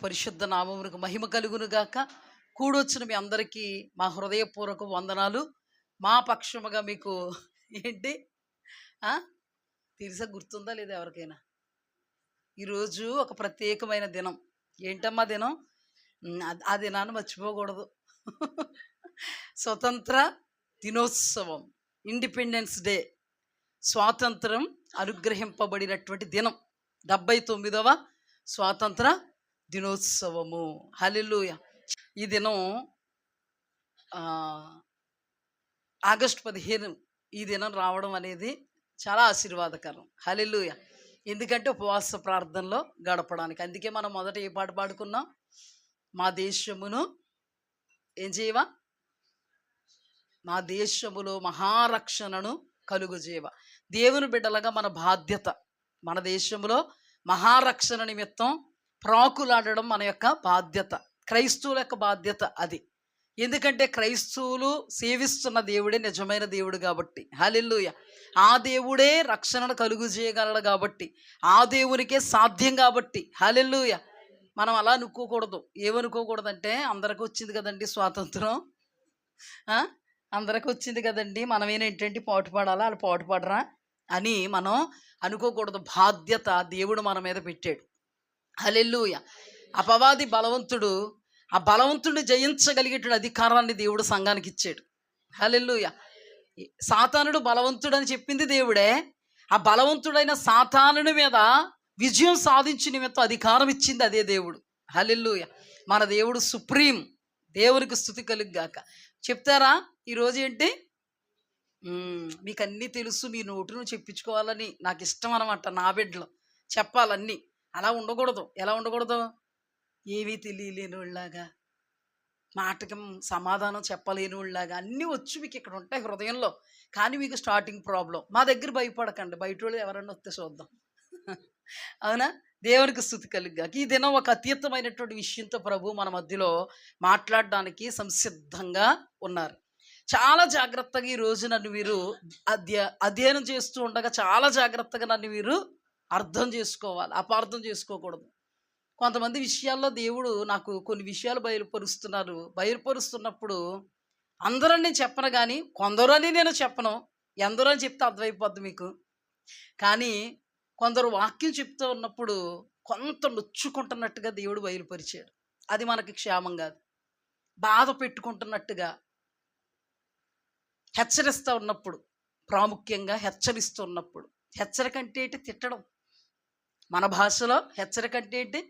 పరిశుద్ధ నామమునకు మహిమ కలుగును గాక. కూడొచ్చిన మీ అందరికీ మా హృదయపూర్వక వందనాలు. మా పక్షముగా మీకు ఏంటి తెలుసా, గుర్తుందా లేదా ఎవరికైనా? ఈరోజు ఒక ప్రత్యేకమైన దినం. ఏంటమ్మా దినం? ఆ దినాన్ని మర్చిపోకూడదు. స్వతంత్ర దినోత్సవం, ఇండిపెండెన్స్ డే, స్వాతంత్రం అనుగ్రహింపబడినటువంటి దినం, 79వ స్వాతంత్ర దినోత్సవము. హల్లెలూయా. ఈ దినం ఆగస్టు 15 ఈ దినం రావడం అనేది చాలా ఆశీర్వాదకరం. హల్లెలూయా. ఎందుకంటే ఉపవాస ప్రార్థనలో గడపడానికి. అందుకే మనం మొదట ఏ పాట పాడుకున్నాం? మా దేశమును ఏం చేయవా, మా దేశములో మహారక్షణను కలుగుజేవ. దేవుని బిడ్డలుగా మన బాధ్యత, మన దేశంలో మహారక్షణ నిమిత్తం ప్రాకులాడడం మన యొక్క బాధ్యత, క్రైస్తవుల యొక్క బాధ్యత అది. ఎందుకంటే క్రైస్తవులు సేవిస్తున్న దేవుడే నిజమైన దేవుడు కాబట్టి. హల్లెలూయా. ఆ దేవుడే రక్షణను కలుగు చేయగలడు కాబట్టి, ఆ దేవునికే సాధ్యం కాబట్టి. హల్లెలూయా. మనం అలా అనుకోకూడదు. ఏమనుకోకూడదంటే, అందరికి వచ్చింది కదండి స్వాతంత్రం, అందరికి వచ్చింది కదండి, మనమేనేంటంటే పాటు పాడాలా, వాళ్ళు పాటు పాడరా అని మనం అనుకోకూడదు. బాధ్యత దేవుడు మన మీద పెట్టాడు. హల్లెలూయా. అపవాది బలవంతుడు, ఆ బలవంతుడిని జయించగలిగేటువంటి అధికారాన్ని దేవుడు సంఘానికి ఇచ్చాడు. హల్లెలూయా. సాతానుడు బలవంతుడు అని చెప్పింది దేవుడే. ఆ బలవంతుడైన సాతానుడి మీద విజయం సాధించిన నిమిత్తం అధికారం ఇచ్చింది అదే దేవుడు. హల్లెలూయా. మన దేవుడు సుప్రీం. దేవునికి స్తుతి కలుగుగాక. చెప్తారా ఈరోజు ఏంటి? మీకు అన్నీ తెలుసు, మీ నోటును చెప్పించుకోవాలని నాకు ఇష్టం అనమాట. నా బిడ్డలు చెప్పాలన్నీ. అలా ఉండకూడదు. ఎలా ఉండకూడదు? ఏమీ తెలియలేని వాళ్ళలాగా, మాటకి సమాధానం చెప్పలేని వాళ్ళలాగా. అన్నీ వచ్చు మీకు, ఇక్కడ ఉంటాయి హృదయంలో. కానీ మీకు స్టార్టింగ్ ప్రాబ్లం. మా దగ్గర భయపడకండి, బయట వాళ్ళు ఎవరన్నా వస్తే చూద్దాం. అవునా? దేవునికి స్తుతి కలుగుగాక. ఈ దినం ఒక అతీతమైనటువంటి విషయంతో ప్రభు మన మధ్యలో మాట్లాడడానికి సంసిద్ధంగా ఉన్నారు. చాలా జాగ్రత్తగా ఈరోజు నన్ను మీరు అధ్యయనం చేస్తూ ఉండగా చాలా జాగ్రత్తగా నన్ను మీరు అర్థం చేసుకోవాలి, అపార్థం చేసుకోకూడదు. కొంతమంది విషయాల్లో దేవుడు నాకు కొన్ని విషయాలు బయలుపరుస్తున్నప్పుడు అందరని చెప్పను, కానీ కొందరు అని నేను చెప్పను. ఎందరో అని చెప్తే అర్థమైపోద్ది మీకు. కానీ కొందరు వాక్యం చెప్తూ ఉన్నప్పుడు కొంత నొచ్చుకుంటున్నట్టుగా దేవుడు బయలుపరిచాడు. అది మనకి క్షేమం కాదు. బాధ పెట్టుకుంటున్నట్టుగా హెచ్చరిస్తూ ఉన్నప్పుడు, ప్రాముఖ్యంగా హెచ్చరిస్తూ ఉన్నప్పుడు. హెచ్చరిక అంటే ఏంటి? తిట్టడం. మన భాషలో హెచ్చరిక అంటే ఏంటి?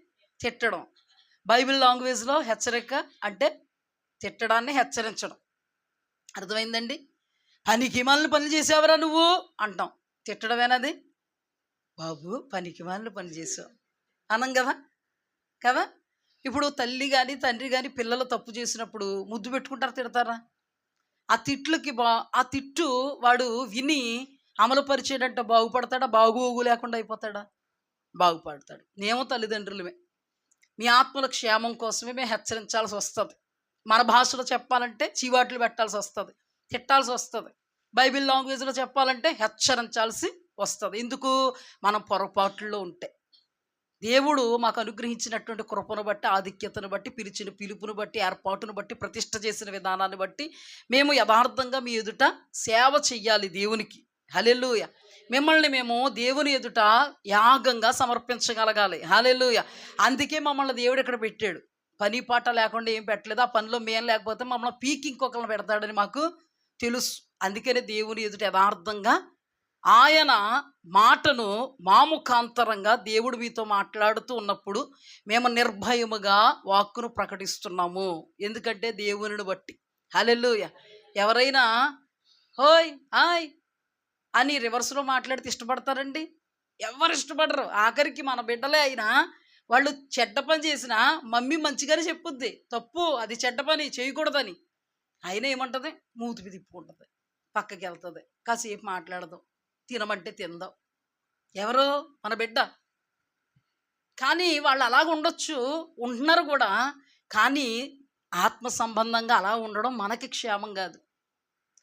తిట్టడం. బైబిల్ లాంగ్వేజ్లో హెచ్చరిక అంటే తిట్టడాన్ని హెచ్చరించడం. అర్థమైందండి? పనికి మాలిన పనులు చేసావరా నువ్వు అంటాం. తిట్టడమేనది? బాబు పనికి మాలిన పని చేసావు అనం కదా కదా. ఇప్పుడు తల్లి కానీ తండ్రి కానీ పిల్లలు తప్పు చేసినప్పుడు ముద్దు పెట్టుకుంటారా, తిడతారా? ఆ తిట్టు వాడు విని అమలుపరిచేటంటే బాగుపడతాడా? బాగోగు లేకుండా అయిపోతాడా? బాగుపడతాడు. మేము తల్లిదండ్రులమే. మీ ఆత్మల క్షేమం కోసమే మేము హెచ్చరించాల్సి వస్తుంది. మన భాషలో చెప్పాలంటే చీవాట్లు పెట్టాల్సి వస్తుంది, తిట్టాల్సి వస్తుంది. బైబిల్ లాంగ్వేజ్లో చెప్పాలంటే హెచ్చరించాల్సి వస్తుంది. ఎందుకు? మనం పొరపాట్లలో ఉంటే. దేవుడు మాకు అనుగ్రహించినటువంటి కృపను బట్టి, ఆధిక్యతను బట్టి, పిలిచిన పిలుపును బట్టి, ఏర్పాటును బట్టి, ప్రతిష్ట చేసిన విధానాన్ని బట్టి మేము యథార్థంగా మీ ఎదుట సేవ చెయ్యాలి దేవునికి. హల్లెలూయా. మిమ్మల్ని మేము దేవుని ఎదుట యాగంగా సమర్పించగలగాలి. హల్లెలూయా. అందుకే మమ్మల్ని దేవుడు ఇక్కడ పెట్టాడు. పని పాట లేకుండా ఏం పెట్టలేదు. ఆ పనిలో మేము లేకపోతే మమ్మల్ని పీకి ఇంకొకరిని పెడతాడని మాకు తెలుసు. అందుకనే దేవుని ఎదుట యథార్థంగా ఆయన మాటను మా ముఖాంతరంగా దేవుడు మీతో మాట్లాడుతూ ఉన్నప్పుడు మేము నిర్భయముగా వాక్కును ప్రకటిస్తున్నాము. ఎందుకంటే దేవునిని బట్టి. హల్లెలూయా. ఎవరైనా హోయ్ హాయ్ అని రివర్స్లో మాట్లాడితే ఇష్టపడతారండి? ఎవరు ఇష్టపడరు. ఆఖరికి మన బిడ్డలే అయినా వాళ్ళు చెడ్డ పని చేసినా మమ్మీ మంచిగానే చెప్పుద్ది, తప్పు అది చెడ్డ పని చేయకూడదని. అయినా ఏమంటుంది? మూతికి తిప్పుకుంటుంది, పక్కకి వెళ్తుంది, కాసేపు మాట్లాడదు, తినమంటే తిందాం. ఎవరు? మన బిడ్డ. కానీ వాళ్ళు అలాగ ఉండొచ్చు, ఉంటున్నారు కూడా. కానీ ఆత్మ సంబంధంగా అలా ఉండడం మనకి క్షేమం కాదు.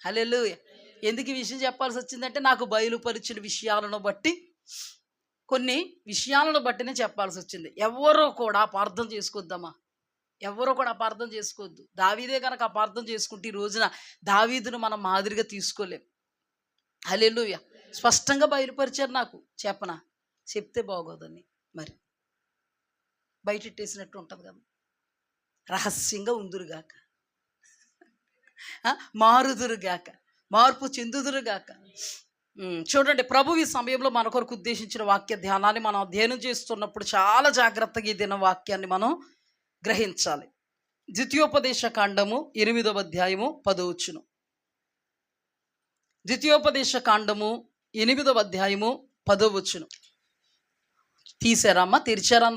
హల్లెలూయా. ఎందుకు ఈ విషయం చెప్పాల్సి వచ్చిందంటే నాకు బయలుపరిచిన విషయాలను బట్టి, కొన్ని విషయాలను బట్టినే చెప్పాల్సి వచ్చింది. ఎవరో కూడా అపార్థం చేసుకోవద్దమ్మా, ఎవరో కూడా అపార్థం చేసుకోవద్దు. దావీదే కనుక అపార్థం చేసుకుంటే ఈ రోజున దావీదును మనం మాదిరిగా తీసుకోలేం. హల్లెలూయా. స్పష్టంగా బయలుపరిచారు నాకు. చెప్పనా? చెప్తే బాగోదని మరి బయటెట్టేసినట్టు ఉంటుంది కదా. రహస్యంగా ఉందురుగాక, మారుదురుగాక, మార్పు చెందుదురుగాక. చూడండి, ప్రభు ఈ సమయంలో మన కొరకు ఉద్దేశించిన వాక్య ధ్యానాన్ని మనం అధ్యయనం చేస్తున్నప్పుడు చాలా జాగ్రత్తగా ఈ దిన వాక్యాన్ని మనం గ్రహించాలి. ద్వితీయోపదేశ కాండము 8వ అధ్యాయము 10వ వచనం. ద్వితీయోపదేశ కాండము 8వ అధ్యాయము 10వ వచనం. తీసారమ్మా? తెరిచారా?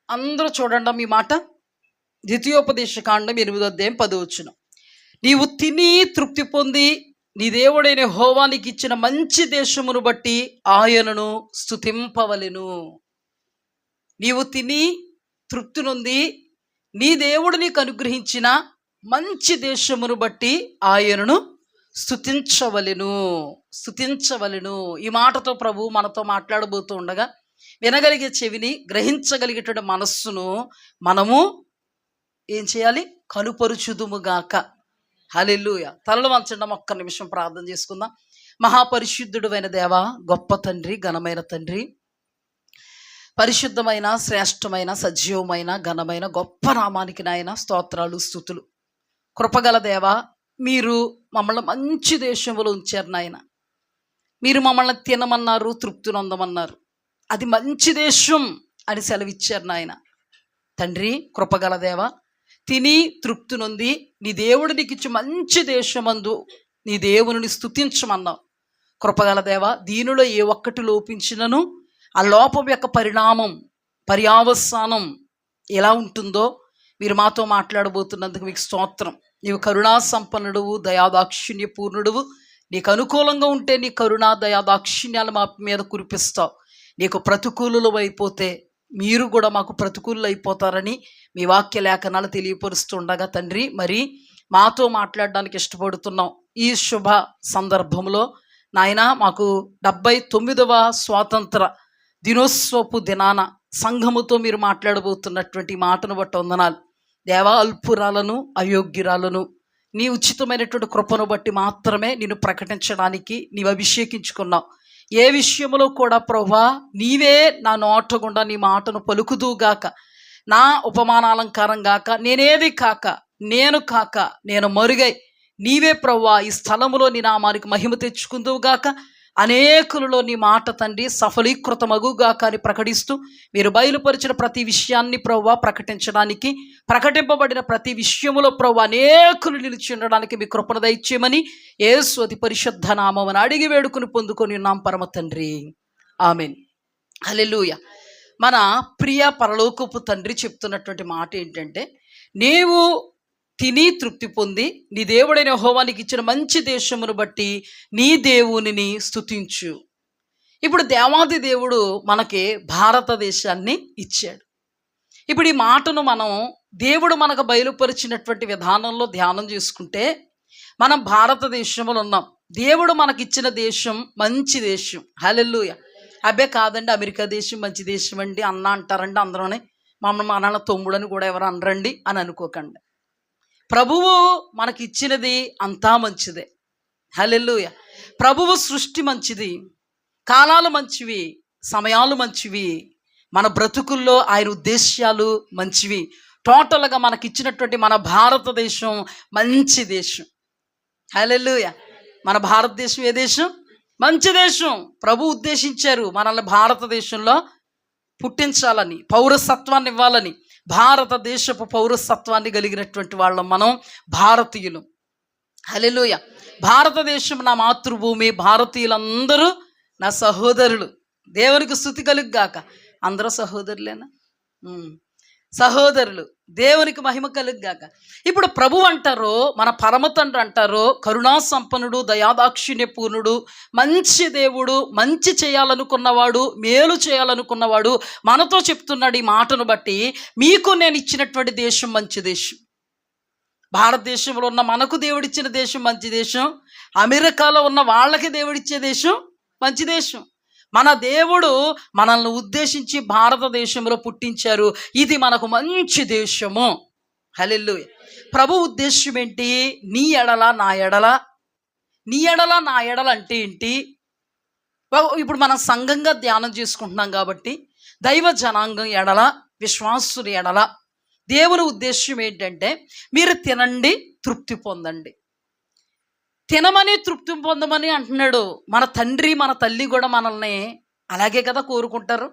అందరూ చూడండి మీ మాట. ద్వితీయోపదేశ కాండం 8వ అధ్యాయం 10వ వచనం. నీవు తిని తృప్తి పొంది నీ దేవుడైన యెహోవా నీకు ఇచ్చిన మంచి దేశమును బట్టి ఆయనను స్తుతింపవలెను. నీవు తిని తృప్తి నొంది నీ దేవుడు నీకు అనుగ్రహించిన మంచి దేశమును బట్టి ఆయనను స్తుతించవలెను, స్తుతించవలెను. ఈ మాటతో ప్రభు మనతో మాట్లాడబోతూ ఉండగా వినగలిగే చెవిని, గ్రహించగలిగేటువంటి మనస్సును మనము ఏం చేయాలి? కనుపరుచుదుముగాక. హల్లెలూయా. తలలు వంచండి, ఒక్క నిమిషం ప్రార్థన చేసుకుందాం. మహాపరిశుద్ధుడు అయిన దేవా, గొప్ప తండ్రి, ఘనమైన తండ్రి, పరిశుద్ధమైన, శ్రేష్టమైన, సజీవమైన, ఘనమైన గొప్ప నామానికి నాయన స్తోత్రాలు, స్తుతులు. కృపగల దేవా, మీరు మమ్మల్ని మంచి దేశంలో ఉంచారు నాయన. మీరు మమ్మల్ని తినమన్నారు, తృప్తి నొందమన్నారు. అది మంచి దేశం అని సెలవిచ్చారు నాయన. తండ్రి, కృపగల దేవా, తిని తృప్తి నొంది నీ దేవుడు నీకు ఇచ్చి మంచి దేశమందు నీ దేవుని స్తుతించమన్నావు. కృపగల దేవా, దీనిలో ఏ ఒక్కటి లోపించినను ఆ లోపం యొక్క పరిణామం, పర్యావసానం ఎలా ఉంటుందో మీరు మాతో మాట్లాడబోతున్నందుకు మీకు స్తోత్రం. నీవు కరుణా సంపన్నుడువు, దయాదాక్షిణ్య పూర్ణుడువు. నీకు అనుకూలంగా ఉంటే నీ కరుణా దయాదాక్షిణ్యాలు మా మీద కురిపిస్తావు. నీకు ప్రతికూలులు అయిపోతే మీరు కూడా మాకు ప్రతికూలు అయిపోతారని మీ వాక్య లేఖనాలు తెలియపరుస్తుండగా తండ్రి, మరి మాతో మాట్లాడడానికి ఇష్టపడుతున్నాం. ఈ శుభ సందర్భంలో నాయన మాకు 79వ స్వాతంత్ర దినోత్సవపు దినాన సంఘముతో మీరు మాట్లాడబోతున్నటువంటి మాటను బట్టి వందనాలు దేవా. అల్పురాలను, అయోగ్యురాలను నీ ఉచితమైనటువంటి కృపను బట్టి మాత్రమే నిన్ను ప్రకటించడానికి నీవు అభిషేకించుకున్నావు. ఏ విషయంలో కూడా ప్రభువా నీవే నా నోట గుండా నీ మాటను పలుకుదుగాక. నా ఉపమానాలంకారం గాక, నేనేది కాక, నేను మరుగై నీవే ప్రభువా ఈ స్థలములో నీ నామానికి మహిమ తెచ్చుకుందువుగాక. అనేకులలో నీ మాట తండ్రి సఫలీకృతమగుగాక అని ప్రకటిస్తూ మీరు బయలుపరిచిన ప్రతి విషయాన్ని ప్రభువా ప్రకటించడానికి, ప్రకటింపబడిన ప్రతి విషయములో ప్రభువా అనేకులు నిలిచి ఉండడానికి మీ కృపను దయచేయమని యేసు అతి పరిశుద్ధ నామమున అడిగి వేడుకుని పొందుకొని ఉన్నాం పరమ తండ్రి, ఆమేన్. హల్లెలూయా. మన ప్రియ పరలోకపు తండ్రి చెప్తున్నటువంటి మాట ఏంటంటే, నీవు తిని తృప్తి పొంది నీ దేవుడైన యెహోవా నీకు ఇచ్చిన మంచి దేశమును బట్టి నీ దేవునిని స్తుతించు. ఇప్పుడు దేవాది దేవుడు మనకి భారతదేశాన్ని ఇచ్చాడు. ఇప్పుడు ఈ మాటను మనం దేవుడు మనకు బయలుపరిచినటువంటి విధానంలో ధ్యానం చేసుకుంటే మనం భారతదేశంలో ఉన్నాం. దేవుడు మనకిచ్చిన దేశం మంచి దేశం. హల్లెలూయా. అబ్బే కాదండి, అమెరికా దేశం మంచి దేశం అండి అన్న అంటారండి అందరూనే. మమ్మల్ని మా నాన్న తమ్ముడని కూడా ఎవరు అనరండి అని అనుకోకండి. ప్రభువు మనకిచ్చినది అంతా మంచిదే. హల్లెలూయా. ప్రభువు సృష్టి మంచిది, కాలాలు మంచివి, సమయాలు మంచివి, మన బ్రతుకుల్లో ఆయన ఉద్దేశ్యాలు మంచివి. టోటల్గా మనకిచ్చినటువంటి మన భారతదేశం మంచి దేశం. హల్లెలూయా. మన భారతదేశం ఏ దేశం? మంచి దేశం. ప్రభు ఉద్దేశించారు మనల్ని భారతదేశంలో పుట్టించాలని, పౌరసత్వాన్ని ఇవ్వాలని. భారతదేశపు పౌరసత్వాన్ని కలిగినటువంటి వాళ్ళం మనం భారతీయులు. హల్లెలూయా. భారతదేశం నా మాతృభూమి, భారతీయులందరూ నా సహోదరులు. దేవునికి స్తుతి కలుగుగాక. అందరూ సహోదరులేనా? సహోదరులు. దేవునికి మహిమ కలుగుగాక. ఇప్పుడు ప్రభు అంటారో, మన పరమ తండ్రి అంటారో, కరుణా సంపన్నుడు, దయాదాక్షిణ్య పూర్ణుడు, మంచి దేవుడు, మంచి చేయాలనుకున్నవాడు, మేలు చేయాలనుకున్నవాడు మనతో చెప్తున్నాడు ఈ మాటను బట్టి, మీకు నేను ఇచ్చినటువంటి దేశం మంచి దేశం. భారతదేశంలో ఉన్న మనకు దేవుడిచ్చిన దేశం మంచి దేశం. అమెరికాలో ఉన్న వాళ్ళకి దేవుడిచ్చే దేశం మంచి దేశం. మన దేవుడు మనల్ని ఉద్దేశించి భారతదేశంలో పుట్టించారు. ఇది మనకు మంచి దేశము. హల్లెలూయా. ప్రభు ఉద్దేశం ఏంటి? నీ ఎడల నా ఎడల, నీ ఎడల నా ఎడల అంటే ఏంటి? ఇప్పుడు మనం సంఘంగా ధ్యానం చేసుకుంటున్నాం కాబట్టి దైవ జనాంగం ఎడల, విశ్వాసుని ఎడల దేవుని ఉద్దేశం ఏంటంటే మీరు తినండి, తృప్తి పొందండి. తినమని తృప్తి పొందమని అంటున్నాడు. మన తండ్రి మన తల్లి కూడా మనల్ని అలాగే కదా కోరుకుంటారు.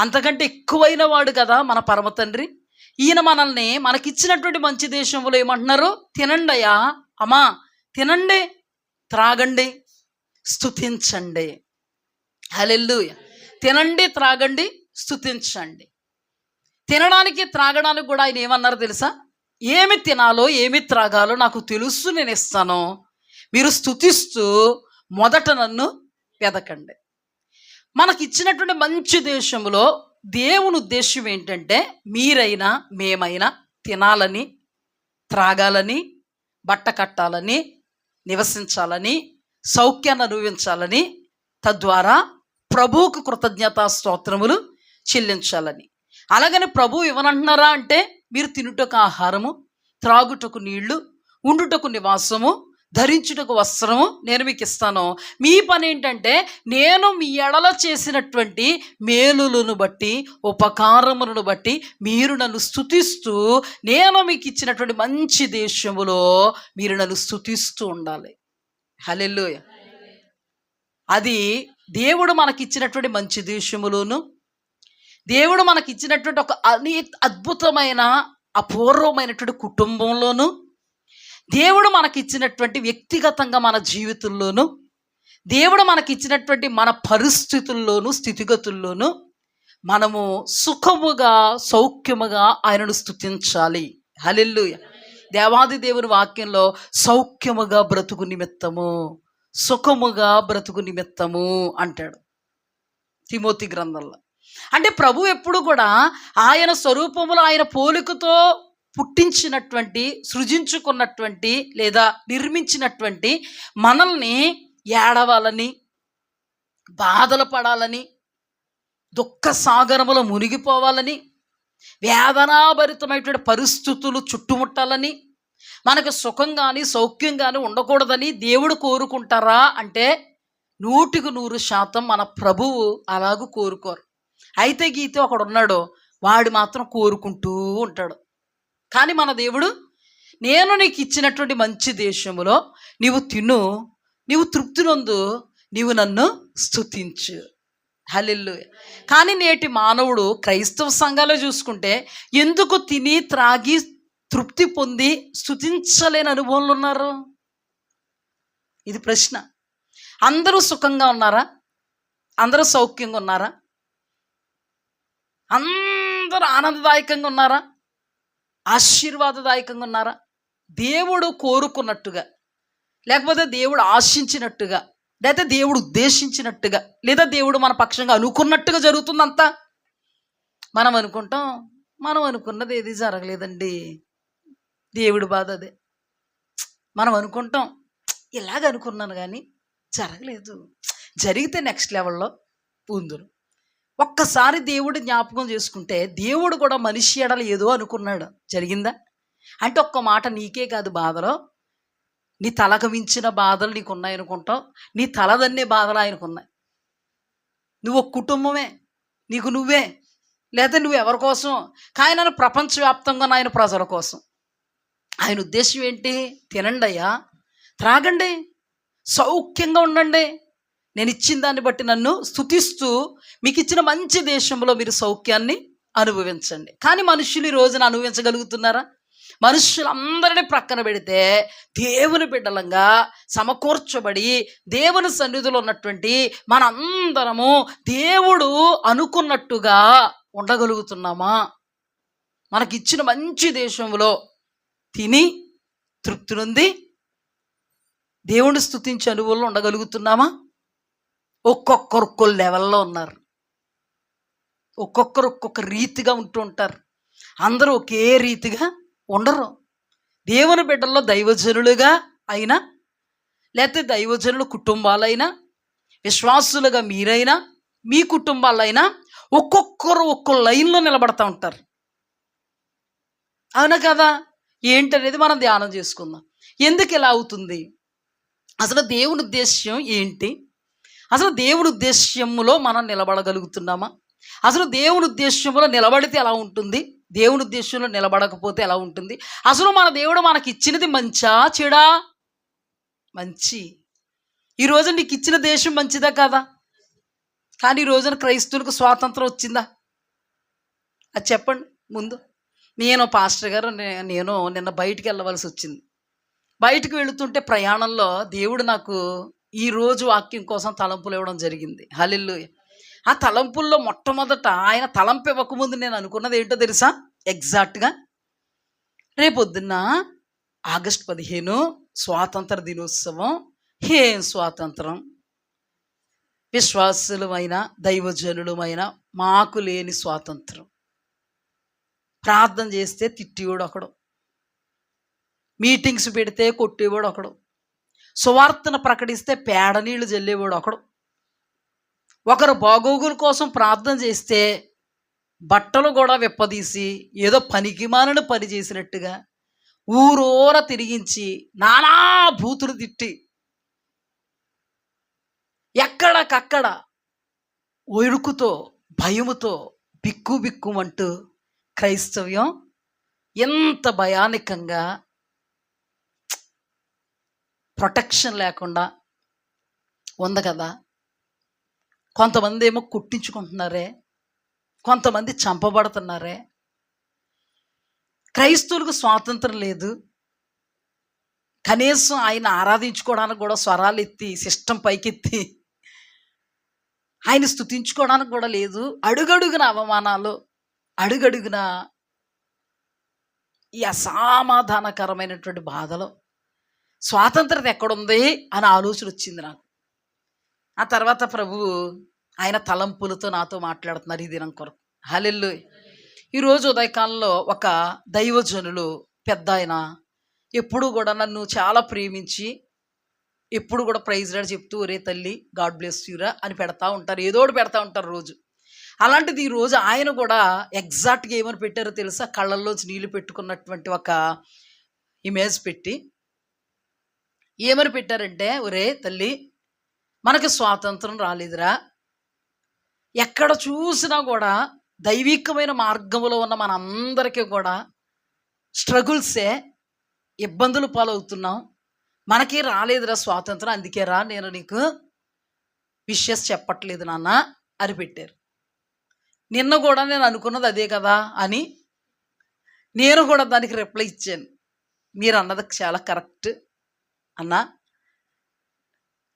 అంతకంటే ఎక్కువైన వాడు కదా మన పరమ తండ్రి. ఈయన మనల్ని మనకిచ్చినటువంటి మంచి దేశంలో ఏమంటున్నారు? తినండి అయ్యా, అమ్మా తినండి, త్రాగండి, స్తుతించండి. హల్లెలూయా. తినండి, త్రాగండి, స్తుతించండి. తినడానికి త్రాగడానికి కూడా ఆయన ఏమన్నారు తెలుసా? ఏమి తినాలో ఏమి త్రాగాలో నాకు తెలుసు, నేను ఇస్తాను, మీరు స్తుతిస్తూ మొదట నన్ను వెదకండి. మనకిచ్చినటువంటి మంచి దేశంలో దేవుని ఉద్దేశం ఏంటంటే మీరైనా మేమైనా తినాలని, త్రాగాలని, బట్ట కట్టాలని, నివసించాలని, సౌఖ్యాన్ని అనుభవించాలని, తద్వారా ప్రభువుకు కృతజ్ఞతా స్తోత్రములు చెల్లించాలని. అలాగని ప్రభు ఇవ్వనంటున్నారా అంటే మీరు తినుటకు ఆహారము, త్రాగుటకు నీళ్లు, ఉండుటకు నివాసము, ధరించుటకు వస్త్రము నేను మీకు ఇస్తాను. మీ పని ఏంటంటే నేను మీ ఎడల చేసినటువంటి మేలులను బట్టి, ఉపకారములను బట్టి మీరు నన్ను స్తుతిస్తూ, నేను మీకు ఇచ్చినటువంటి మంచి దేశములో మీరు నన్ను స్తుతిస్తూ ఉండాలి. హల్లెలూయా. అది దేవుడు మనకిచ్చినటువంటి మంచి దేశములోను, దేవుడు మనకిచ్చినటువంటి ఒక అద్భుతమైన అపూర్వమైనటువంటి కుటుంబంలోను, దేవుడు మనకిచ్చినటువంటి వ్యక్తిగతంగా మన జీవితంలోను, దేవుడు మనకిచ్చినటువంటి మన పరిస్థితుల్లోనూ స్థితిగతుల్లోనూ మనము సుఖముగా సౌఖ్యముగా ఆయనను స్తుతించాలి. హల్లెలూయా. దేవాది దేవుని వాక్యంలో సౌఖ్యముగా బ్రతుకు నిమిత్తము, సుఖముగా బ్రతుకు నిమిత్తము అంటాడు తిమోతి గ్రంథంలో. అంటే ప్రభు ఎప్పుడు కూడా ఆయన స్వరూపములో, ఆయన పోలికతో పుట్టించినటువంటి, సృజించుకున్నటువంటి లేదా నిర్మించినటువంటి మనల్ని ఏడవాలని, బాధలు పడాలని, దుఃఖ సాగరములో మునిగిపోవాలని, వేదనాభరితమైనటువంటి పరిస్థితులు చుట్టుముట్టాలని, మనకు సుఖం కానీ సౌఖ్యం కానీ ఉండకూడదని దేవుడు కోరుకుంటారా అంటే 100% మన ప్రభువు అలాగూ కోరుకోరు. అయితే గీతే ఒకడున్నాడు, వాడు మాత్రం కోరుకుంటూ ఉంటాడు. కానీ మన దేవుడు, నేను నీకు ఇచ్చినటువంటి మంచి దేశములో నీవు తిను, నీవు తృప్తి నొందు, నీవు నన్ను స్తుతించు. హల్లెలూయా. కానీ నేటి మానవుడు క్రైస్తవ సంఘాలు చూసుకుంటే ఎందుకు తిని త్రాగి తృప్తి పొంది స్తుతించలేని అనుభవంలో ఉన్నారు? ఇది ప్రశ్న. అందరూ సుఖంగా ఉన్నారా? అందరూ సౌఖ్యంగా ఉన్నారా? అందరూ ఆనందదాయకంగా ఉన్నారా? ఆశీర్వాదదాయకంగా ఉన్నారా? దేవుడు కోరుకున్నట్టుగా, లేకపోతే దేవుడు ఆశించినట్టుగా, లేదా దేవుడు ఉద్దేశించినట్టుగా, లేదా దేవుడు మన పక్షంగా అనుకున్నట్టుగా జరుగుతుందంతా? మనం అనుకుంటాం, మనం అనుకున్నది ఏది జరగలేదండి, దేవుడి బాధ అదే. మనం అనుకుంటాం, ఇలాగ అనుకున్నాను కానీ జరగలేదు, జరిగితే నెక్స్ట్ లెవెల్లో ఉందును. ఒక్కసారి దేవుడు జ్ఞాపకం చేసుకుంటే దేవుడు కూడా మనిషి ఎడల ఏదో అనుకున్నాడు, జరిగిందా? అంటే ఒక్క మాట, నీకే కాదు బాధలో, నీ తలకు మించిన బాధలు నీకు ఉన్నాయనుకుంటావు, నీ తలదన్నే బాధలు ఆయనకున్నాయి. నువ్వు ఒక కుటుంబమే, నీకు నువ్వే, లేదా నువ్వు ఎవరి కోసం? ఆయన ప్రపంచవ్యాప్తంగా ఆయన ప్రజల కోసం. ఆయన ఉద్దేశం ఏంటి? తినండి అయ్యా, త్రాగండి, సౌఖ్యంగా ఉండండి, నేను ఇచ్చిన దాన్ని బట్టి నన్ను స్తుతిస్తూ మీకు ఇచ్చిన మంచి దేశంలో మీరు సౌఖ్యాన్ని అనుభవించండి. కానీ మనుషులు ఈ రోజున అనుభవించగలుగుతున్నారా? మనుషులందరినీ ప్రక్కన పెడితే దేవుని బిడ్డలంగా సమకూర్చబడి దేవుని సన్నిధిలో ఉన్నటువంటి మనందరము దేవుడు అనుకున్నట్టుగా ఉండగలుగుతున్నామా? మనకిచ్చిన మంచి దేశంలో తిని తృప్తి నొంది దేవుని స్తుతించే అనుభవంలో ఉండగలుగుతున్నామా? ఒక్కొక్కరు ఒక్కో లెవెల్లో ఉన్నారు, ఒక్కొక్కరు ఒక్కొక్క రీతిగా ఉంటూ ఉంటారు. అందరూ ఒకే రీతిగా ఉండరు. దేవుని బిడ్డల్లో దైవజనులుగా అయినా, లేకపోతే దైవజనుల కుటుంబాలైనా, విశ్వాసులుగా మీరైనా, మీ కుటుంబాలైనా ఒక్కొక్కరు ఒక్కో లైన్లో నిలబడతా ఉంటారు. అవునా కదా? ఏంటనేది మనం ధ్యానం చేసుకుందాం. ఎందుకు ఇలా అవుతుంది? అసలు దేవుని ఉద్దేశ్యం ఏంటి? అసలు దేవుని ఉద్దేశ్యములో మనం నిలబడగలుగుతున్నామా? అసలు దేవుని ఉద్దేశ్యంలో నిలబడితే ఎలా ఉంటుంది? దేవుని ఉద్దేశంలో నిలబడకపోతే ఎలా ఉంటుంది? అసలు మన దేవుడు మనకి ఇచ్చినది మంచా చెడా? మంచి. ఈ రోజు నీకు ఇచ్చిన దేశం మంచిదా కాదా? కానీ ఈ రోజున క్రైస్తవులకు స్వాతంత్రం వచ్చిందా? అది చెప్పండి ముందు. నేను పాస్టర్ గారు నేను నిన్న బయటికి వెళ్ళవలసి వచ్చింది. బయటకు వెళుతుంటే ప్రయాణంలో దేవుడు నాకు ఈరోజు వాక్యం కోసం తలంపులు ఇవ్వడం జరిగింది. హల్లెలూయా. ఆ తలంపుల్లో మొట్టమొదట ఆయన తలంపు ఇవ్వకముందు నేను అనుకున్నది ఏంటో తెలుసా? ఎగ్జాక్ట్గా రేపొద్దున్న ఆగస్టు 15 స్వాతంత్ర దినోత్సవం. ఏం స్వాతంత్రం? విశ్వాసులమైన దైవజనులమైన మాకు లేని స్వాతంత్రం. ప్రార్థన చేస్తే తిట్టేవాడు ఒకడు, మీటింగ్స్ పెడితే కొట్టేవాడు ఒకడు, సువార్తను ప్రకటిస్తే పేడ నీళ్లు జల్లేవాడు ఒకడు, ఒకరు బాగోగుల కోసం ప్రార్థన చేస్తే బట్టలు కూడా విప్పదీసి ఏదో పనికిమాలిన పని చేసినట్టుగా ఊరూర తిరిగించి నానా బూతులు తిట్టి ఎక్కడికక్కడ ఒడుకుతో భయముతో బిక్కు బిక్కుమంటూ క్రైస్తవ్యం ఎంత భయానకంగా ప్రొటెక్షన్ లేకుండా ఉంది కదా. కొంతమంది ఏమో కుట్టించుకుంటున్నారే, కొంతమంది చంపబడుతున్నారే. క్రైస్తవులకు స్వాతంత్రం లేదు. కనీసం ఆయన ఆరాధించుకోవడానికి కూడా స్వరాలు ఎత్తి సిస్టమ్ పైకెత్తి ఆయన స్తుతించుకోవడానికి కూడా లేదు. అడుగడుగున అవమానాలు, అడుగడుగున ఈ అసమాధానకరమైనటువంటి బాధలు. స్వాతంత్రత ఎక్కడుంది అని ఆలోచన వచ్చింది నాకు. ఆ తర్వాత ప్రభువు ఆయన తలంపులతో నాతో మాట్లాడుతున్నారు ఈ దినం కొరకు. హల్లెలూయా. ఈరోజు ఉదయకాలంలో ఒక దైవజనులు పెద్ద ఆయన ఎప్పుడు కూడా నన్ను చాలా ప్రేమించి ఎప్పుడు కూడా ప్రైజ్ లార్డ్ చెప్తూ ఒరే తల్లి గాడ్ బ్లెస్ యూరా అని పెడతా ఉంటారు, ఏదో ఒకటి పెడతా ఉంటారు రోజు. అలాంటిది ఈరోజు ఆయన కూడా ఎగ్జాక్ట్గా ఏమని పెట్టారో తెలుసా? కళ్ళల్లోంచి నీళ్లు పెట్టుకున్నటువంటి ఒక ఇమేజ్ పెట్టి ఏమని పెట్టారంటే, ఒరే తల్లి మనకి స్వాతంత్రం రాలేదురా, ఎక్కడ చూసినా కూడా దైవికమైన మార్గంలో ఉన్న మనందరికీ కూడా స్ట్రగుల్సే, ఇబ్బందులు పాలవుతున్నాం, మనకి రాలేదురా స్వాతంత్రం, అందుకే రా నేను నీకు విషెస్ చెప్పట్లేదు నాన్న అని పెట్టారు. నిన్న కూడా నేను అనుకున్నది అదే కదా అని నేను కూడా దానికి రిప్లై ఇచ్చాను. మీరు అన్నది చాలా కరెక్ట్ అన్నా,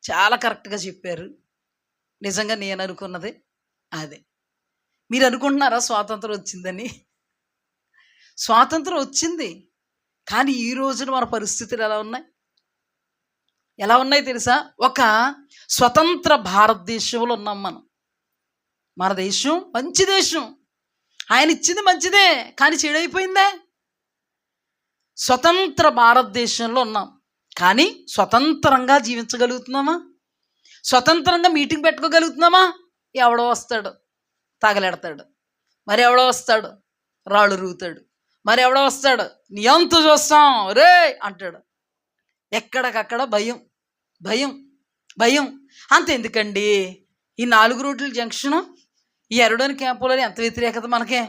చాలా కరెక్ట్గా చెప్పారు. నిజంగా నేను అనుకున్నది అదే. మీరు అనుకుంటున్నారా స్వాతంత్రం వచ్చిందని? స్వాతంత్రం వచ్చింది, కానీ ఈ రోజున మన పరిస్థితులు ఎలా ఉన్నాయి? ఎలా ఉన్నాయి తెలుసా? ఒక స్వతంత్ర భారతదేశంలో ఉన్నాం మనం. మన దేశం మంచి దేశం, ఆయన ఇచ్చింది మంచిదే, కానీ చెడైపోయిందే. స్వతంత్ర భారతదేశంలో ఉన్నాం, కానీ స్వతంత్రంగా జీవించగలుగుతున్నామా? స్వతంత్రంగా మీటింగ్ పెట్టుకోగలుగుతున్నామా? ఎవడో వస్తాడు తగలెడతాడు, మరి ఎవడో వస్తాడు రాళ్ళు రూతాడు, మరి ఎవడో వస్తాడు నీ అంతు చూస్తాం రే అంటాడు. ఎక్కడికక్కడ భయం భయం భయం. అంతెందుకండి, ఈ 4 రోడ్ల జంక్షను, ఈ ఎరడోని క్యాంపులో ఎంత వ్యతిరేకత మనకే,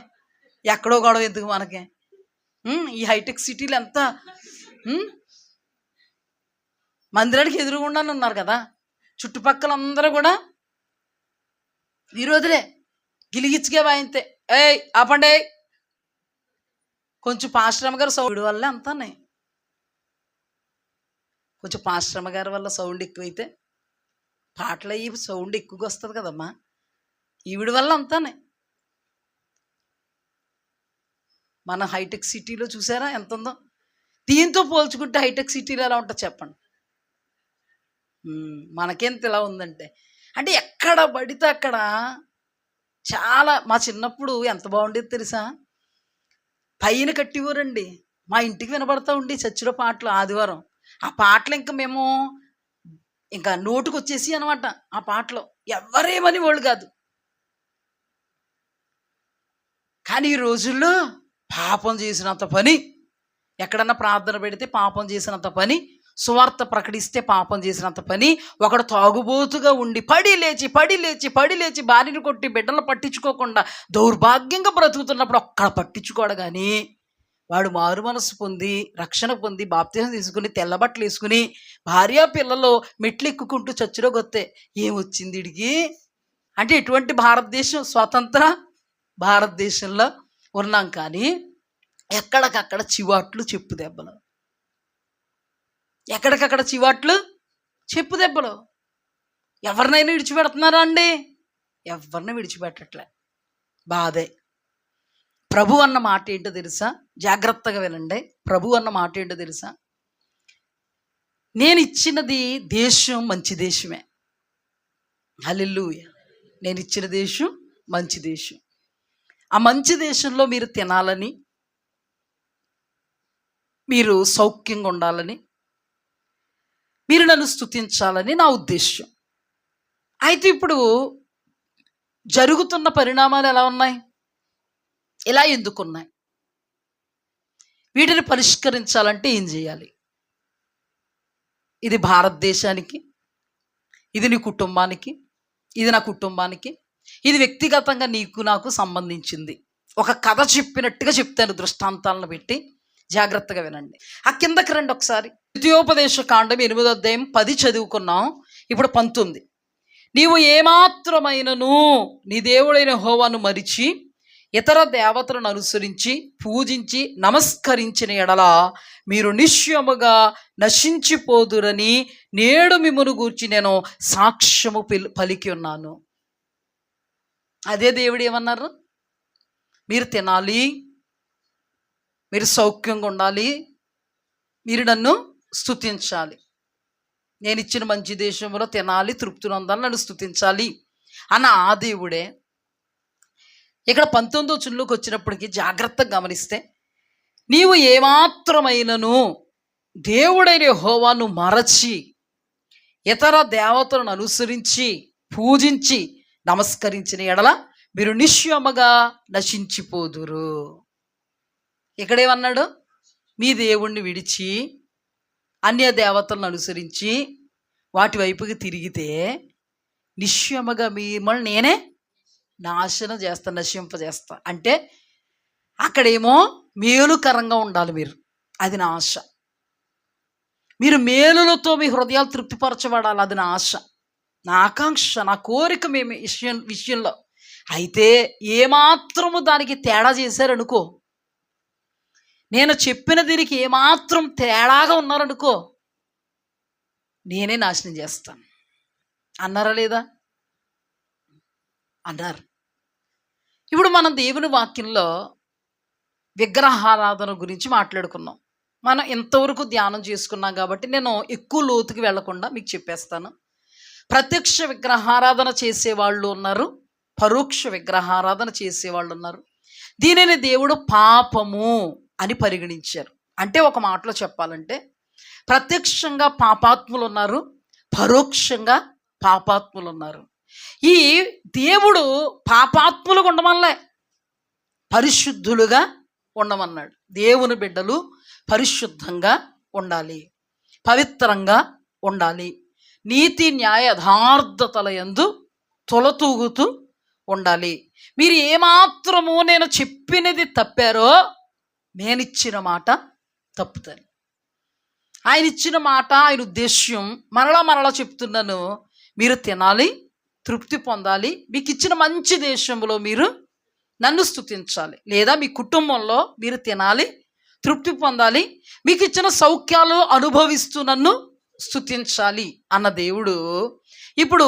ఎక్కడో గొడవ ఎందుకు మనకే? ఈ హైటెక్ సిటీలు ఎంత మందిరానికి ఎదురుగుండానే ఉన్నారు కదా, చుట్టుపక్కల అందరూ కూడా ఈ రోజులే గిలిగిచ్చిగా వాయింతే ఏయ్ ఆపండి. కొంచెం పాశ్రమ గారు సౌండ్ వల్ల అంతానే, కొంచెం పాశ్రమ గారి వల్ల సౌండ్ ఎక్కువైతే పాటలు అయ్యి సౌండ్ ఎక్కువగా వస్తుంది కదమ్మా, ఈవిడి వల్ల అంతానే. మన హైటెక్ సిటీలో చూసారా ఎంత ఉందో? దీంతో పోల్చుకుంటే హైటెక్ సిటీలో ఎలా ఉంటుంది చెప్పండి? మనకెంత ఇలా ఉందంటే, అంటే ఎక్కడ పడితే అక్కడ చాలా. మా చిన్నప్పుడు ఎంత బాగుండేది తెలుసా? పైన కట్టివ్వరండి, మా ఇంటికి వినబడతా ఉండి చర్చిలో పాటలు ఆదివారం. ఆ పాటలు ఇంకా మేము ఇంకా నోటుకు వచ్చేసి అనమాట ఆ పాటలో. ఎవరేమని వాళ్ళు కాదు. కానీ ఈ రోజుల్లో పాపం చేసినంత పని, ఎక్కడన్నా ప్రార్థన పెడితే పాపం చేసినంత పని, సువార్త ప్రకటిస్తే పాపం చేసినంత పని, ఒకడు తాగుబోతుగా ఉండి పడి లేచి భార్యను కొట్టి బిడ్డలను పట్టించుకోకుండా దౌర్భాగ్యంగా బ్రతుకుతున్నప్పుడు ఒక్కడ పట్టించుకోడు. కానీ వాడు మారు మనసు పొంది రక్షణ పొంది బాప్తిసం తీసుకుని తెల్లబట్టలు వేసుకుని భార్య పిల్లలు మెట్లు ఎక్కుకుంటూ చర్చిలో గొత్తే ఏమొచ్చింది వీడికి అంటే ఎటువంటి భారతదేశం స్వతంత్ర భారతదేశంలో ఉన్నాం. కానీ ఎక్కడికక్కడ చివాట్లు చెప్పు దెబ్బలు, ఎక్కడికక్కడ చివాట్లు చెప్పు దెబ్బలు. ఎవరినైనా విడిచిపెడుతున్నారా అండి? ఎవరిని విడిచిపెట్టట్లే. బాధే. ప్రభు అన్న మాట ఏంటో తెలుసా? జాగ్రత్తగా వినండి. ప్రభు అన్న మాట ఏంటో తెలుసా? నేను ఇచ్చినది దేశం మంచి దేశమే. హల్లెలూయా. నేను ఇచ్చిన దేశం మంచి దేశం. ఆ మంచి దేశంలో మీరు తినాలని, మీరు సౌఖ్యంగా ఉండాలని, మీరు నన్ను స్తుతించాలని నా ఉద్దేశం. అయితే ఇప్పుడు జరుగుతున్న పరిణామాలు ఎలా ఉన్నాయి? ఇలా ఎందుకున్నాయి? వీటిని పరిష్కరించాలంటే ఏం చేయాలి? ఇది భారతదేశానికి, ఇది నీ కుటుంబానికి, ఇది నా కుటుంబానికి, ఇది వ్యక్తిగతంగా నీకు నాకు సంబంధించింది. ఒక కథ చెప్పినట్టుగా చెప్తాను దృష్టాంతాలను పెట్టి, జాగ్రత్తగా వినండి. ఆ కిందకి రండి ఒకసారి. ద్వితీయోపదేశ కాండం 8వ అధ్యాయం 10 చదువుకున్నాం. ఇప్పుడు 19. నీవు ఏమాత్రమైనను నీ దేవుడైన యెహోవాను మరిచి ఇతర దేవతలను అనుసరించి పూజించి నమస్కరించిన ఎడల మీరు నిశ్చయముగా నశించిపోదురని నేడు మిమ్మును గూర్చి నేను సాక్ష్యము పలికి ఉన్నాను. అదే దేవుడు ఏమన్నారు? మీరు తినాలి, మీరు సౌఖ్యంగా ఉండాలి, మీరు నన్ను స్తుతించాలి, నేను ఇచ్చిన మంచి దేశంలో తినాలి, తృప్తి నొందాలి, నన్ను స్తుతించాలి అన్న ఆ దేవుడే ఇక్కడ 19వ వచనంలోకి వచ్చినప్పటికీ జాగ్రత్తగా గమనిస్తే, నీవు ఏమాత్రమైనను దేవుడైన యెహోవాను మరచి ఇతర దేవతలను అనుసరించి పూజించి నమస్కరించిన ఎడల మీరు నిశ్చయముగా నశించిపోదురు. ఇక్కడేమన్నాడు? మీ దేవుణ్ణి విడిచి అన్య దేవతలను అనుసరించి వాటి వైపుకి తిరిగితే నిశ్చయముగా మిమ్మల్ని నేనే నాశనం చేస్తా, నశింపజేస్తా. అంటే అక్కడేమో మేలుకరంగా ఉండాలి మీరు, అది నా ఆశ. మీరు మేలులతో మీ హృదయాలు తృప్తిపరచబడాలి, అది నా ఆశ, నా ఆకాంక్ష, నా కోరిక మేము విషయంలో. అయితే ఏమాత్రము దానికి తేడా చేశారనుకో, నేను చెప్పిన దీనికి ఏమాత్రం తేడాగా ఉన్నారనుకో, నేనే నాశనం చేస్తాను. అన్నారా లేదా? అన్నారు. ఇప్పుడు మనం దేవుని వాక్యంలో విగ్రహారాధన గురించి మాట్లాడుకున్నాం. మనం ఇంతవరకు ధ్యానం చేసుకున్నాం కాబట్టి నేను ఎక్కువ లోతుకి వెళ్లకుండా మీకు చెప్పేస్తాను. ప్రత్యక్ష విగ్రహారాధన చేసేవాళ్ళు ఉన్నారు, పరోక్ష విగ్రహారాధన చేసేవాళ్ళు ఉన్నారు. దీనిని దేవుడు పాపము అని పరిగణించారు. అంటే ఒక మాటలో చెప్పాలంటే ప్రత్యక్షంగా పాపాత్ములు ఉన్నారు, పరోక్షంగా పాపాత్ములు ఉన్నారు. ఈ దేవుడు పాపాత్ములుగా ఉండమనలే, పరిశుద్ధులుగా ఉండమన్నాడు. దేవుని బిడ్డలు పరిశుద్ధంగా ఉండాలి, పవిత్రంగా ఉండాలి, నీతి న్యాయ యథార్థతల యందు తొలతూగుతూ ఉండాలి. మీరు ఏమాత్రము నేను చెప్పినది తప్పారో నేనిచ్చిన మాట తప్పుతాను. ఆయన ఇచ్చిన మాట, ఆయన ఉద్దేశ్యం మరలా చెప్తున్నాను. మీరు తినాలి, తృప్తి పొందాలి, మీకు ఇచ్చిన మంచి దేశంలో మీరు నన్ను స్తుతించాలి, లేదా మీ కుటుంబంలో మీరు తినాలి, తృప్తి పొందాలి, మీకు ఇచ్చిన సౌఖ్యాలు అనుభవిస్తూ నన్ను స్తుతించాలి అన్న దేవుడు ఇప్పుడు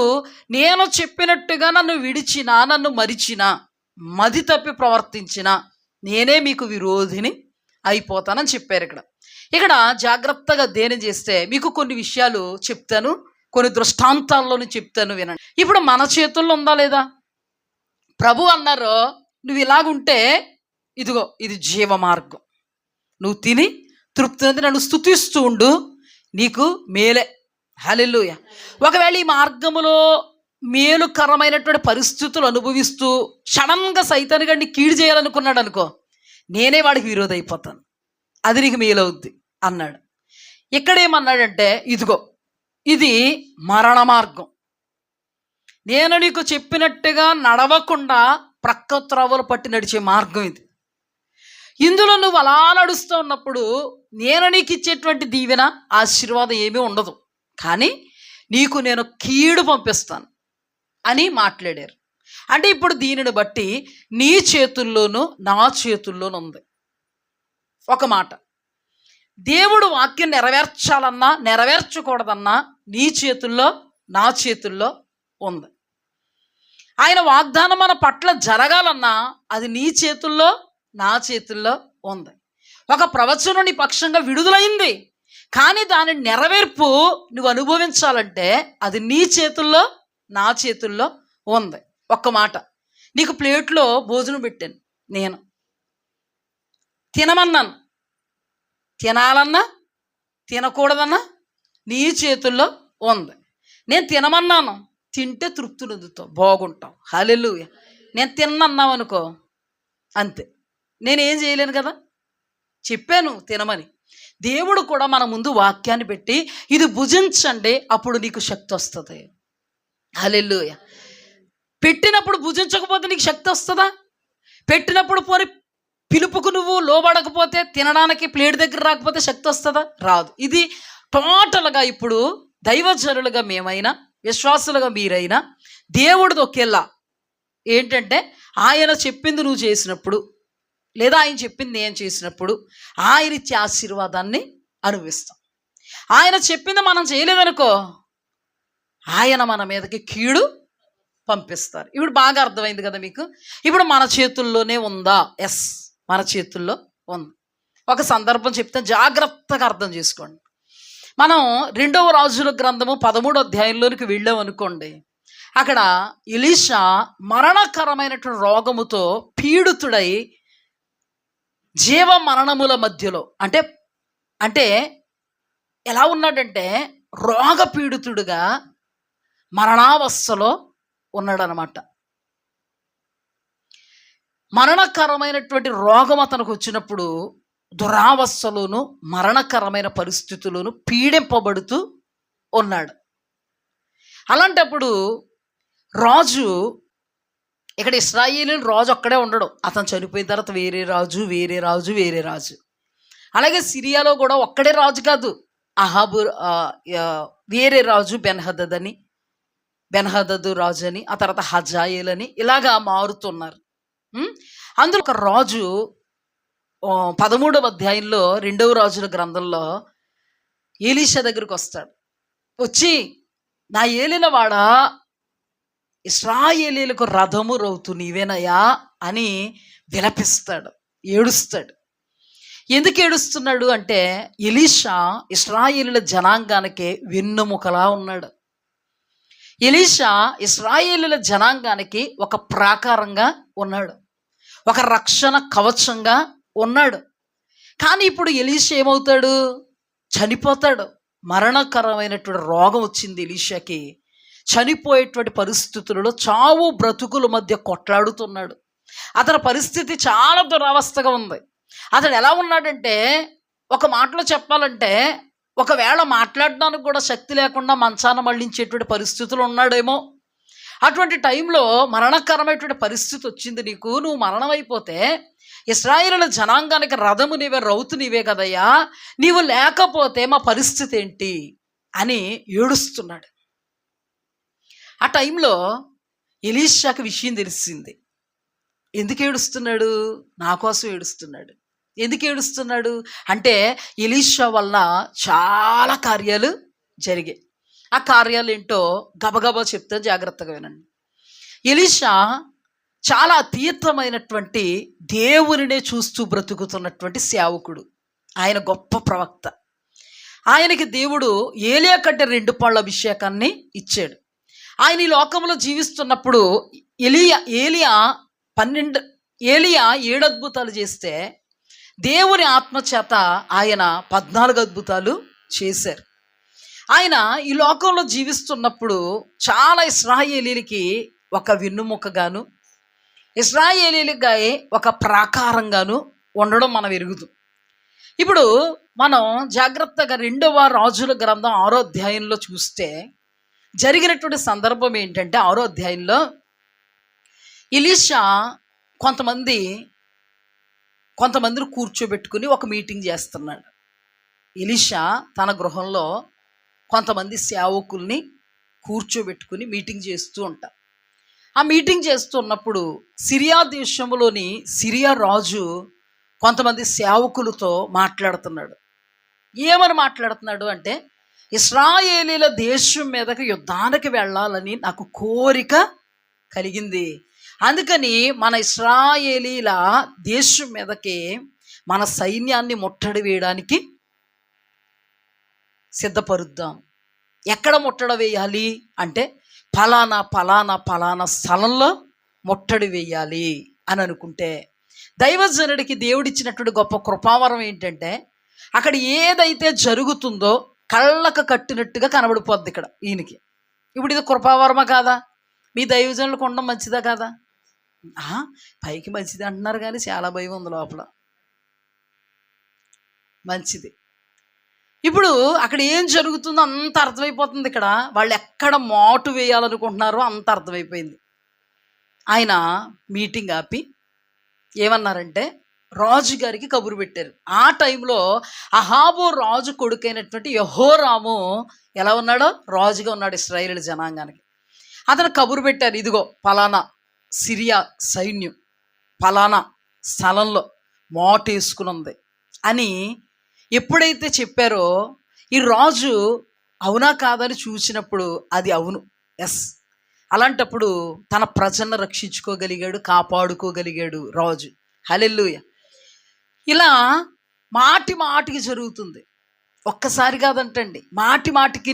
నేను చెప్పినట్టుగా నన్ను విడిచినా, నన్ను మరిచినా, మది తప్పి ప్రవర్తించినా నేనే మీకు విరోధిని అయిపోతానని చెప్పారు. ఇక్కడ జాగ్రత్తగా ధ్యానం చేస్తే మీకు కొన్ని విషయాలు చెప్తాను, కొన్ని దృష్టాంతాల్లోని చెప్తాను, వినండి. ఇప్పుడు మన చేతుల్లో ఉందా లేదా? ప్రభు అన్నారు, నువ్వు ఇలాగుంటే ఇదిగో ఇది జీవ మార్గం, నువ్వు తిని తృప్తి నన్ను స్తుతిస్తూ ఉండు, నీకు మేలే, హల్లెలూయా. ఒకవేళ ఈ మార్గములో మేలుకరమైనటువంటి పరిస్థితులు అనుభవిస్తూ క్షణంగా సైతాను గారిని కీడు చేయాలనుకున్నాడు అనుకో, నేనే వాడికి విరోధి అయిపోతాను, అది నీకు మేలవుద్ది అన్నాడు. ఇక్కడేమన్నాడంటే, ఇదిగో ఇది మరణ మార్గం, నేను నీకు చెప్పినట్టుగా నడవకుండా ప్రక్క త్రోవలు పట్టి నడిచే మార్గం ఇది. ఇందులో నువ్వు అలా నడుస్తూ ఉన్నప్పుడు నేను నీకు ఇచ్చేటువంటి దీవెన ఆశీర్వాదం ఏమీ ఉండదు, కానీ నీకు నేను కీడు పంపిస్తాను అని మాట్లాడారు. అంటే ఇప్పుడు దీనిని బట్టి నీ చేతుల్లోనూ నా చేతుల్లోనూ ఉంది. ఒక మాట, దేవుడు వాక్యం నెరవేర్చాలన్నా నెరవేర్చకూడదన్నా నీ చేతుల్లో నా చేతుల్లో ఉంది. ఆయన వాగ్దానం మన పట్ల జరగాలన్నా అది నీ చేతుల్లో నా చేతుల్లో ఉంది. ఒక ప్రవచనం నీ పక్షంగా విడుదలైంది, కానీ దాని నెరవేర్పు నువ్వు అనుభవించాలంటే అది నీ చేతుల్లో నా చేతుల్లో ఉంది. ఒక్క మాట, నీకు ప్లేట్లో భోజనం పెట్టాను, నేను తినమన్నాను, తినాలన్నా తినకూడదన్నా నీ చేతుల్లో ఉంది. నేను తినమన్నాను, తింటే తృప్తి నొందుతావు, బాగుంటావు, హల్లెలూయా. నేను తిన్నన్నావు అనుకో అంతే, నేనేం చేయలేను కదా, చెప్పాను తినమని. దేవుడు కూడా మన ముందు వాక్యాన్ని పెట్టి ఇది భుజించండి అప్పుడు నీకు శక్తి వస్తుంది, హల్లెలూయా. పెట్టినప్పుడు భుజించకపోతే నీకు శక్తి వస్తుందా? పెట్టినప్పుడు పోని పిలుపుకు నువ్వు లోబడకపోతే, తినడానికి ప్లేట్ దగ్గర రాకపోతే శక్తి వస్తుందా? రాదు. ఇది టోటల్గా ఇప్పుడు దైవజనులుగా మేమైనా విశ్వాసులుగా మీరైనా దేవుడిది ఒకేలా. ఏంటంటే ఆయన చెప్పింది నువ్వు చేసినప్పుడు, లేదా ఆయన చెప్పింది నేను చేసినప్పుడు ఆయన ఇచ్చే ఆశీర్వాదాన్ని అనుభవిస్తాం. ఆయన చెప్పింది మనం చేయలేదనుకో, ఆయన మన మీదకి కీడు పంపిస్తారు. ఇప్పుడు బాగా అర్థమైంది కదా మీకు. ఇప్పుడు మన చేతుల్లోనే ఉందా? ఎస్, మన చేతుల్లో ఉంది. ఒక సందర్భం చెప్తే జాగ్రత్తగా అర్థం చేసుకోండి. మనం 2వ రాజుల గ్రంథము 13వ అధ్యాయంలోనికి వెళ్ళాం అనుకోండి. అక్కడ ఎలీషా మరణకరమైనటువంటి రోగముతో పీడితుడై జీవ మరణముల మధ్యలో, అంటే ఎలా ఉన్నాడంటే రోగ పీడితుడుగా మరణావస్థలో ఉన్నాడనమాట. మరణకరమైనటువంటి రోగం అతనికి వచ్చినప్పుడు దురావస్థలోను మరణకరమైన పరిస్థితుల్లోనూ పీడింపబడుతూ ఉన్నాడు. అలాంటప్పుడు రాజు, ఇక్కడ ఇశ్రాయేలీయుల రాజు ఒక్కడే ఉండడు, అతను చనిపోయిన తర్వాత వేరే రాజు వేరే రాజు వేరే రాజు. అలాగే సిరియాలో కూడా ఒక్కడే రాజు కాదు, అహాబు వేరే రాజు బెన్హదదు రాజు అని, ఆ తర్వాత హజాయేల్ అని ఇలాగా మారుతున్నారు. అందులో ఒక రాజు 13వ అధ్యాయంలో 2వ రాజుల గ్రంథంలో ఎలీషా దగ్గరికి వస్తాడు. వచ్చి, నా ఏలినవాడా, ఇశ్రాయేలీయులకు రథము రౌతు నీవేనయా అని విలపిస్తాడు, ఏడుస్తాడు. ఎందుకు ఏడుస్తున్నాడు అంటే ఎలీషా ఇశ్రాయేలీయుల జనాంగానికి వెన్నుముకలా ఉన్నాడు. ఎలీషా ఇశ్రాయేలీయుల జనాంగానికి ఒక ప్రాకారంగా ఉన్నాడు, ఒక రక్షణ కవచంగా ఉన్నాడు. కానీ ఇప్పుడు ఎలీషా ఏమవుతాడు? చనిపోతాడు. మరణకరమైనటువంటి రోగం వచ్చింది ఎలీషాకి. చనిపోయేటువంటి పరిస్థితులలో చావు బ్రతుకుల మధ్య కొట్లాడుతున్నాడు. అతని పరిస్థితి చాలా దురవస్థగా ఉంది. అతడు ఎలా ఉన్నాడంటే, ఒక మాటలో చెప్పాలంటే, ఒకవేళ మాట్లాడడానికి కూడా శక్తి లేకుండా మంచాన మళ్ళించేటువంటి పరిస్థితులు ఉన్నాడేమో. అటువంటి టైంలో మరణకరమైనటువంటి పరిస్థితి వచ్చింది నీకు, నువ్వు మరణం అయిపోతే ఇశ్రాయేలుల జనాంగానికి రథము నీవే, రౌతు నీవే కదయ్యా, నీవు లేకపోతే మా పరిస్థితి ఏంటి అని ఏడుస్తున్నాడు. ఆ టైంలో ఎలీషాకి విషయం తెలిసింది. ఎందుకు ఏడుస్తున్నాడు? నా కోసం ఏడుస్తున్నాడు. ఎందుకు ఏడుస్తున్నాడు అంటే ఎలీషా వల్ల చాలా కార్యాలు జరిగాయి. ఆ కార్యాలు ఏంటో గబగబా చెప్తే జాగ్రత్తగా వినండి. ఎలీషా చాలా అతీతమైనటువంటి దేవునినే చూస్తూ బ్రతుకుతున్నటువంటి సేవకుడు. ఆయన గొప్ప ప్రవక్త. ఆయనకి దేవుడు ఏలియా కంటే 2 పాళ్ళ అభిషేకాన్ని ఇచ్చాడు. ఆయన ఈ లోకంలో జీవిస్తున్నప్పుడు ఏలియా 7 అద్భుతాలు చేస్తే దేవుని ఆత్మచేత ఆయన 14 అద్భుతాలు చేశారు. ఆయన ఈ లోకంలో జీవిస్తున్నప్పుడు చాలా ఇశ్రాయేలీలకి ఒక వెన్నుముకగాను, ఇశ్రాయేలీలకి ఒక ప్రాకారంగాను ఉండడం మనం ఎరుగుతాం. ఇప్పుడు మనం జాగ్రత్తగా 2వ రాజుల గ్రంథం 6వ అధ్యాయంలో చూస్తే జరిగినటువంటి సందర్భం ఏంటంటే, 6వ అధ్యాయంలో ఎలీషా కొంతమందిని కూర్చోబెట్టుకుని ఒక మీటింగ్ చేస్తున్నాడు. ఎలీషా తన గృహంలో కొంతమంది సేవకుల్ని కూర్చోబెట్టుకుని మీటింగ్ చేస్తూ ఉంటారు. ఆ మీటింగ్ చేస్తున్నప్పుడు సిరియా దేశంలోని సిరియా రాజు కొంతమంది సేవకులతో మాట్లాడుతున్నాడు. ఏమని మాట్లాడుతున్నాడు అంటే, ఇశ్రాయేలీల దేశం మీదకి యుద్ధానికి వెళ్ళాలని నాకు కోరిక కలిగింది. అందుకని మన ఇశ్రాయేలీల దేశం మీదకి మన సైన్యాన్ని ముట్టడి వేయడానికి సిద్ధపరుద్దాం. ఎక్కడ ముట్టడి వేయాలి అంటే, ఫలానా ఫలానా ఫలానా స్థలంలో ముట్టడి వేయాలి అని అనుకుంటే, దైవజనుడికి దేవుడిచ్చినటువంటి గొప్ప కృపావరం ఏంటంటే, అక్కడ ఏదైతే జరుగుతుందో కళ్ళకు కట్టినట్టుగా కనబడిపోద్ది ఇక్కడ ఈయనకి. ఇప్పుడు ఇది కృపావరమా కాదా? మీ దైవజనులకు ఉండడం మంచిదా కాదా? పైకి మంచిది అంటున్నారు కానీ చాలా భయం ఉంది లోపల. మంచిది. ఇప్పుడు అక్కడ ఏం జరుగుతుందో అంత అర్థమైపోతుంది. ఇక్కడ వాళ్ళు ఎక్కడ మాటు వేయాలనుకుంటున్నారో అంత అర్థమైపోయింది. ఆయన మీటింగ్ ఆపి ఏమన్నారంటే, రాజుగారికి కబురు పెట్టారు. ఆ టైంలో అహాబు రాజు కొడుకైనటువంటి యెహోరాము ఎలా ఉన్నాడో రాజుగా ఉన్నాడు ఇశ్రాయేలు జనాంగానికి. అతను కబురు పెట్టారు, ఇదిగో ఫలానా సిరియా సైన్యం ఫలానా స్థలంలో మోటేసుకుని ఉంది అని ఎప్పుడైతే చెప్పారో, ఈ రాజు అవునా కాదని చూసినప్పుడు అది అవును, ఎస్. అలాంటప్పుడు తన ప్రజలను రక్షించుకోగలిగాడు, కాపాడుకోగలిగాడు రాజు. హల్లెలూయా. ఇలా మాటి మాటికి జరుగుతుంది. ఒక్కసారి కాదంటండి, మాటి మాటికి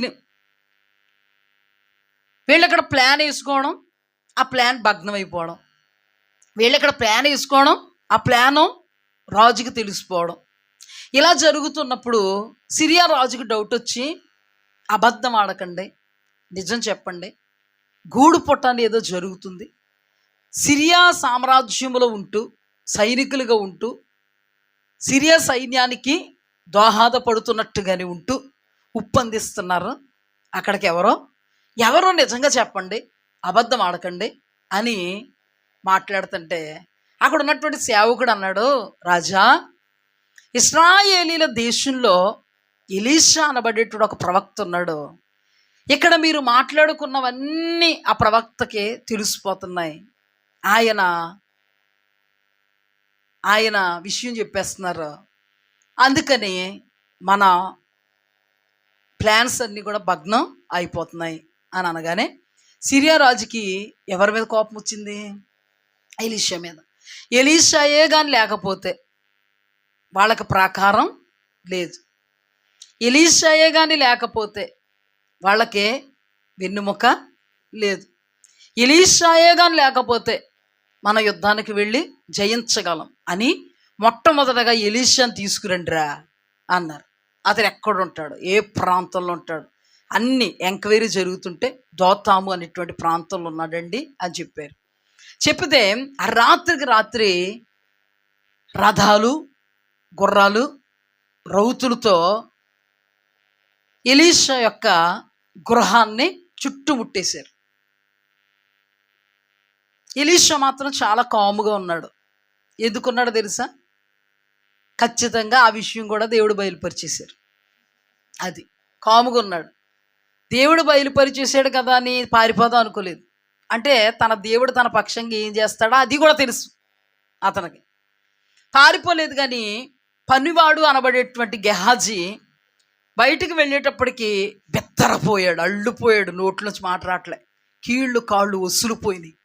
వీళ్ళక్కడ ప్లాన్ వేసుకోవడం, ఆ ప్లాన్ భగ్నం అయిపోవడం. వీళ్ళక్కడ ప్లాన్ వేసుకోవడం, ఆ ప్లాను రాజుకి తెలిసిపోవడం. ఇలా జరుగుతున్నప్పుడు సిరియా రాజుకి డౌట్ వచ్చి, అబద్ధం ఆడకండి, నిజం చెప్పండి, గూడు పొట్టాన్ని ఏదో జరుగుతుంది, సిరియా సామ్రాజ్యంలో ఉంటూ సైనికులుగా ఉంటూ సిరియా సైన్యానికి దోహదపడుతున్నట్టుగానే ఉంటూ ఉప్పందిస్తున్నారు. అక్కడికి ఎవరో నిజంగా చెప్పండి, అబద్ధం ఆడకండి అని మాట్లాడుతుంటే, అక్కడ ఉన్నటువంటి సేవకుడు అన్నాడు, రాజా, ఇశ్రాయేలీల దేశంలో ఎలీషా అనబడేటువంటి ఒక ప్రవక్త ఉన్నాడు. ఇక్కడ మీరు మాట్లాడుకున్నవన్నీ ఆ ప్రవక్తకి తెలిసిపోతున్నాయి. ఆయన విషయం చెప్పేస్తున్నారు. అందుకని మన ప్లాన్స్ అన్నీ కూడా భగ్నం అయిపోతున్నాయి అని అనగానే, సిరియా రాజుకి ఎవరి మీద కోపం వచ్చింది? ఎలీషా మీద. ఎలీషాయే కానీ లేకపోతే వాళ్ళకి ప్రాకారం లేదు, ఎలీషాయే కానీ లేకపోతే వాళ్ళకే వెన్నుముక లేదు, ఎలీషాయే కానీ లేకపోతే మన యుద్ధానికి వెళ్ళి జయించగలం అని మొట్టమొదటగా ఎలీషాని తీసుకురండిరా అన్నారు. అతను ఎక్కడ ఉంటాడు, ఏ ప్రాంతంలో ఉంటాడు, అన్ని ఎంక్వైరీ జరుగుతుంటే దోతాము అనేటువంటి ప్రాంతంలో ఉన్నాడండి అని చెప్పారు. చెప్పితే ఆ రాత్రికి రాత్రి రథాలు, గుర్రాలు, రౌతులతో ఎలీషా యొక్క గృహాన్ని చుట్టుముట్టేశారు. ఎలీషా మాత్రం చాలా కాముగా ఉన్నాడు. ఎందుకున్నాడో తెలుసా? ఖచ్చితంగా ఆ విషయం కూడా దేవుడు బయలుపరిచేశారు. అది కాముగా ఉన్నాడు. దేవుడు బయలుపరిచేసాడు కదా అని పారిపోదాం అనుకోలేదు. అంటే తన దేవుడు తన పక్షంగా ఏం చేస్తాడో అది కూడా తెలుసు అతనికి. పారిపోలేదు. కానీ పనివాడు అనబడేటువంటి గెహాజీ బయటికి వెళ్ళేటప్పటికి బెత్తరపోయాడు, అల్లుపోయాడు, నోట్లోంచి మాట రావట్లే, కీళ్ళు కాళ్ళు వసులుపోయినాయి.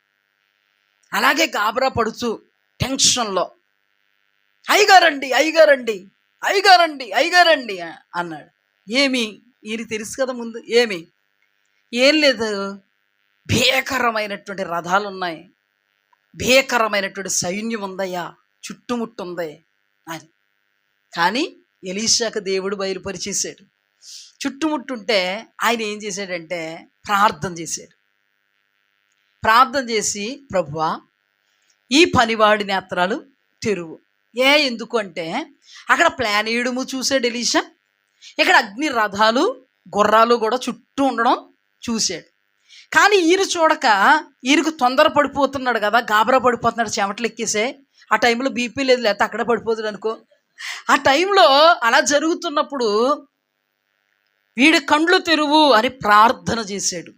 అలాగే గాబరా పడుతూ టెన్షన్లో అయ్యగారండి అయ్యగారండి అయ్యగారండి అయ్యగారండి అన్నాడు. ఏమి? ఈయన తెలుసు కదా ముందు. ఏం లేదు, భీకరమైనటువంటి రథాలు ఉన్నాయి, భీకరమైనటువంటి సైన్యం ఉందయ్యా, చుట్టుముట్టుంది అని. కానీ ఎలీషాకు దేవుడు బయలుపరిచేశాడు. చుట్టుముట్టుంటే ఆయన ఏం చేశాడంటే ప్రార్థన చేశాడు. ప్రార్థన చేసి, ప్రభువా ఈ పనివాడి నేత్రాలు తెరువు. ఎందుకు అంటే అక్కడ ప్లాన్ వేయడము చూశాడు ఎలీషా, ఇక్కడ అగ్ని రథాలు గుర్రాలు కూడా చుట్టూ ఉండడం చూశాడు. కానీ ఈయన చూడక, ఈయనకు తొందర పడిపోతున్నాడు కదా, గాబరా పడిపోతున్నాడు, చెమటలు ఎక్కేసే. ఆ టైంలో బీపీ లేదు, లేకపోతే అక్కడే పడిపోతుంది అనుకో. ఆ టైంలో అలా జరుగుతున్నప్పుడు వీడి కండ్లు తెరువు అని ప్రార్థన చేశాడు.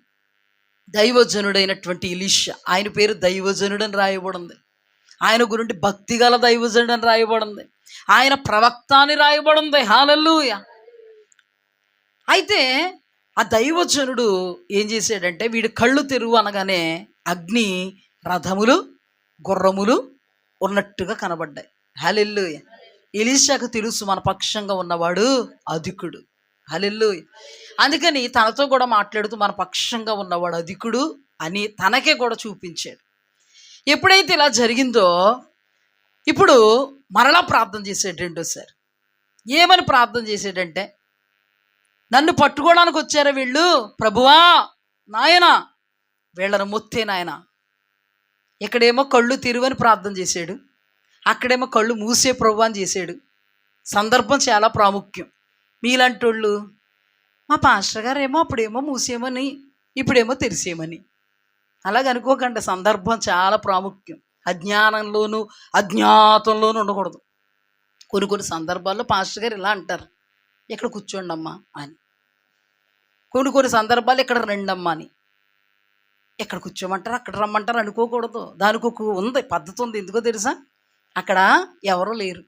దైవజనుడైనటువంటి ఎలీషా, ఆయన పేరు దైవజనుడు అని రాయబడింది. ఆయన గురించి భక్తిగల దైవజనుడు అని రాయబడింది. ఆయన ప్రవక్త అని రాయబడింది. హల్లెలూయా. అయితే ఆ దైవజనుడు ఏం చేశాడంటే వీడి కళ్ళు తెరువు అనగానే అగ్ని రథములు గుర్రములు ఉన్నట్టుగా కనబడ్డాయి. హల్లెలూయా. ఎలీషాకు తెలుసు మన పక్షంగా ఉన్నవాడు అధికుడు. హల్లెలూయా. అందుకని తనతో కూడా మాట్లాడుతూ మన పక్షంగా ఉన్నవాడు అధికుడు అని తనకే కూడా చూపించాడు. ఎప్పుడైతే ఇలా జరిగిందో ఇప్పుడు మరలా ప్రార్థన చేశాడు రెండోసారి. ఏమని ప్రార్థన చేశాడంటే, నన్ను పట్టుకోవడానికి వచ్చారా వీళ్ళు, ప్రభువా నాయన వీళ్ళను మొత్తే నాయన. ఇక్కడేమో కళ్ళు తెరువని ప్రార్థన చేశాడు, అక్కడేమో కళ్ళు మూసే ప్రభు అని చేశాడు. సందర్భం చాలా ప్రాముఖ్యం. మీలాంటి వాళ్ళు, మా పాస్టర్ గారు ఏమో అప్పుడేమో మూసేయమని ఇప్పుడేమో తెరిసేయమని అలాగనుకోకండి. సందర్భం చాలా ప్రాముఖ్యం. అజ్ఞానంలోనూ అజ్ఞాతంలోనూ ఉండకూడదు. కొన్ని సందర్భాల్లో పాస్టర్ గారు ఇలా అంటారు, ఇక్కడ కూర్చోండి అమ్మా అని. కొన్ని సందర్భాలు ఇక్కడ రండమ్మా అని. ఎక్కడ కూర్చోమంటారు, అక్కడ రమ్మంటారు అనుకోకూడదు. దానికి ఒక ఉంది, పద్ధతి ఉంది. ఎందుకో తెలుసా, అక్కడ ఎవరూ లేరు,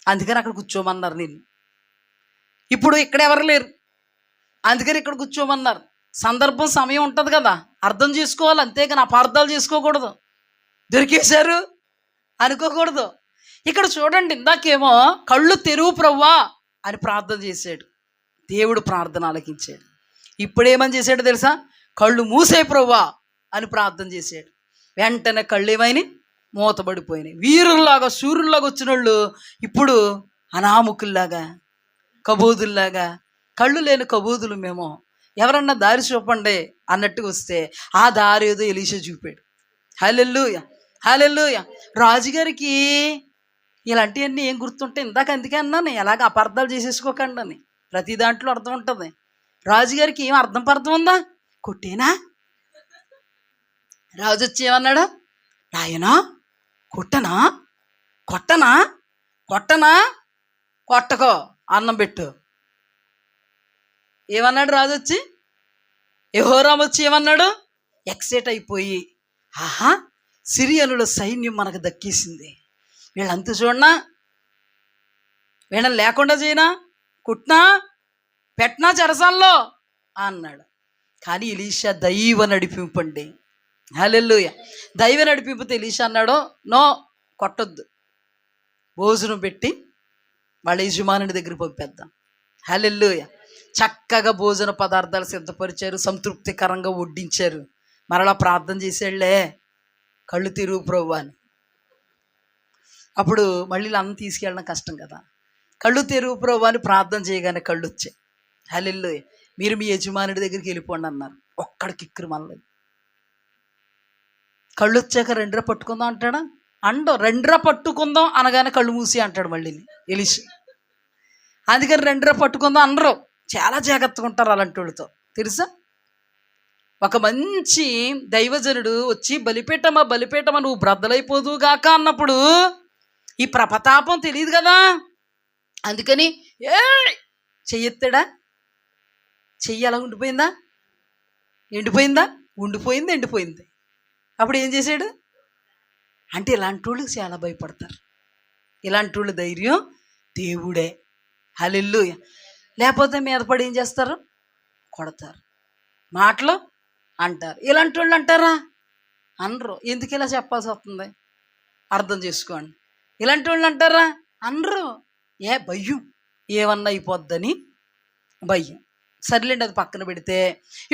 అందుకని అక్కడ కూర్చోమన్నారు నిన్ను. ఇప్పుడు ఇక్కడ ఎవరు లేరు, అందుకని ఇక్కడ కూర్చోమన్నారు. సందర్భం సమయం ఉంటుంది కదా, అర్థం చేసుకోవాలి. అంతేగాని అపార్థాలు చేసుకోకూడదు. దొరికేశారు అనుకోకూడదు. ఇక్కడ చూడండి, ఇందాకేమో కళ్ళు తెరువు ప్రభువా అని ప్రార్థన చేశాడు, దేవుడు ప్రార్థన ఆలకించాడు. ఇప్పుడేమని చేశాడు తెలుసా, కళ్ళు మూసే ప్రభువా అని ప్రార్థన చేశాడు. వెంటనే కళ్ళు ఏమైనాయి, మూతబడిపోయినాయి. వీరుల్లాగా సూర్యుల్లాగా వచ్చిన వాళ్ళు ఇప్పుడు అనాముకుల్లాగా కబోదుల్లాగా, కళ్ళు లేని కబోదులు మేము, ఎవరన్నా దారి చూపండి అన్నట్టుగా వస్తే ఆ దారి ఏదో ఎలీషా చూపాడు. హల్లెలూయా, హల్లెలూయా. రాజుగారికి ఇలాంటివన్నీ ఏం గుర్తుంటాయి, ఇందాక అందుకే అన్నాను ఎలాగ అపార్థాలు చేసేసుకోకండి అని. ప్రతి దాంట్లో అర్థం ఉంటుంది. రాజుగారికి ఏం అర్థం ఉందా, కొట్టేనా? రాజు వచ్చి ఏమన్నాడు, నాయనా కొట్టనా కొట్టనా కొట్టనా కొట్టకో అన్నం పెట్టు. ఏమన్నాడు రాజు వచ్చి, యెహోరాము వచ్చి ఏమన్నాడు, ఎక్సైట్ అయిపోయి, ఆహా సిరియనుల సైన్యం మనకు దక్కేసింది, వీళ్ళంతా చూడనా, వీళ్ళని లేకుండా చేయనా, కుట్నా పెట్టనా చెరసాల్లో అన్నాడు. కానీ ఎలీషా దైవ నడిపింపండి. హల్లెలూయా. దైవ నడిపింపితే ఎలీషా అన్నాడు, నో కొట్టొద్దు, భోజనం పెట్టి వాళ్ళ యజమానుడి దగ్గర పంపేద్దాం. హల్లెలూయా. చక్కగా భోజన పదార్థాలు సిద్ధపరిచారు, సంతృప్తికరంగా వడ్డించారు. మరలా ప్రార్థన చేసేళ్లే, కళ్ళు తెరువు ప్రభువా అని. అప్పుడు మళ్ళీ అన్నం తీసుకెళ్ళడం కష్టం కదా, కళ్ళు తెరువు ప్రభువా అని ప్రార్థన చేయగానే కళ్ళు వచ్చాయి. హల్లెలూయా. మీరు మీ యజమానుడి దగ్గరికి వెళ్ళిపోండి అన్నారు. ఒక్కడికి కిక్కురు మళ్ళీ. కళ్ళు వచ్చాక రెండ్రా పట్టుకుందాం అంటాడా, రెండ్రా పట్టుకుందాం అనగానే కళ్ళు మూసి అంటాడు మళ్ళీ ఎలీషా. అందుకని రెండ్రా పట్టుకుందాం అనరు, చాలా జాగ్రత్తగా ఉంటారు అలాంటి వాళ్ళతో తెలుసా. ఒక మంచి దైవజనుడు వచ్చి బలిపేటమా నువ్వు బ్రద్దలైపోదుగాక అన్నప్పుడు ఈ ప్రపతాపం తెలియదు కదా, అందుకని చెయ్యెత్తాడా, చెయ్యి అలా ఉండిపోయిందా, ఎండిపోయిందా, ఎండిపోయింది. అప్పుడు ఏం చేశాడు అంటే, ఇలాంటి వాళ్ళకి చాలా భయపడతారు. ఇలాంటి వాళ్ళు ధైర్యం దేవుడే. హల్లెలూయా. లేకపోతే మీద పడి ఏం చేస్తారు, కొడతారు, మాటలు అంటారు. ఇలాంటి వాళ్ళు అంటారా, అనరు. ఎందుకు ఇలా చెప్పాల్సి వస్తుంది అర్థం చేసుకోండి. ఇలాంటి వాళ్ళు అంటారా, అనరు. భయం, ఏమన్నా అయిపోద్దని భయం. సర్లేండి, అది పక్కన పెడితే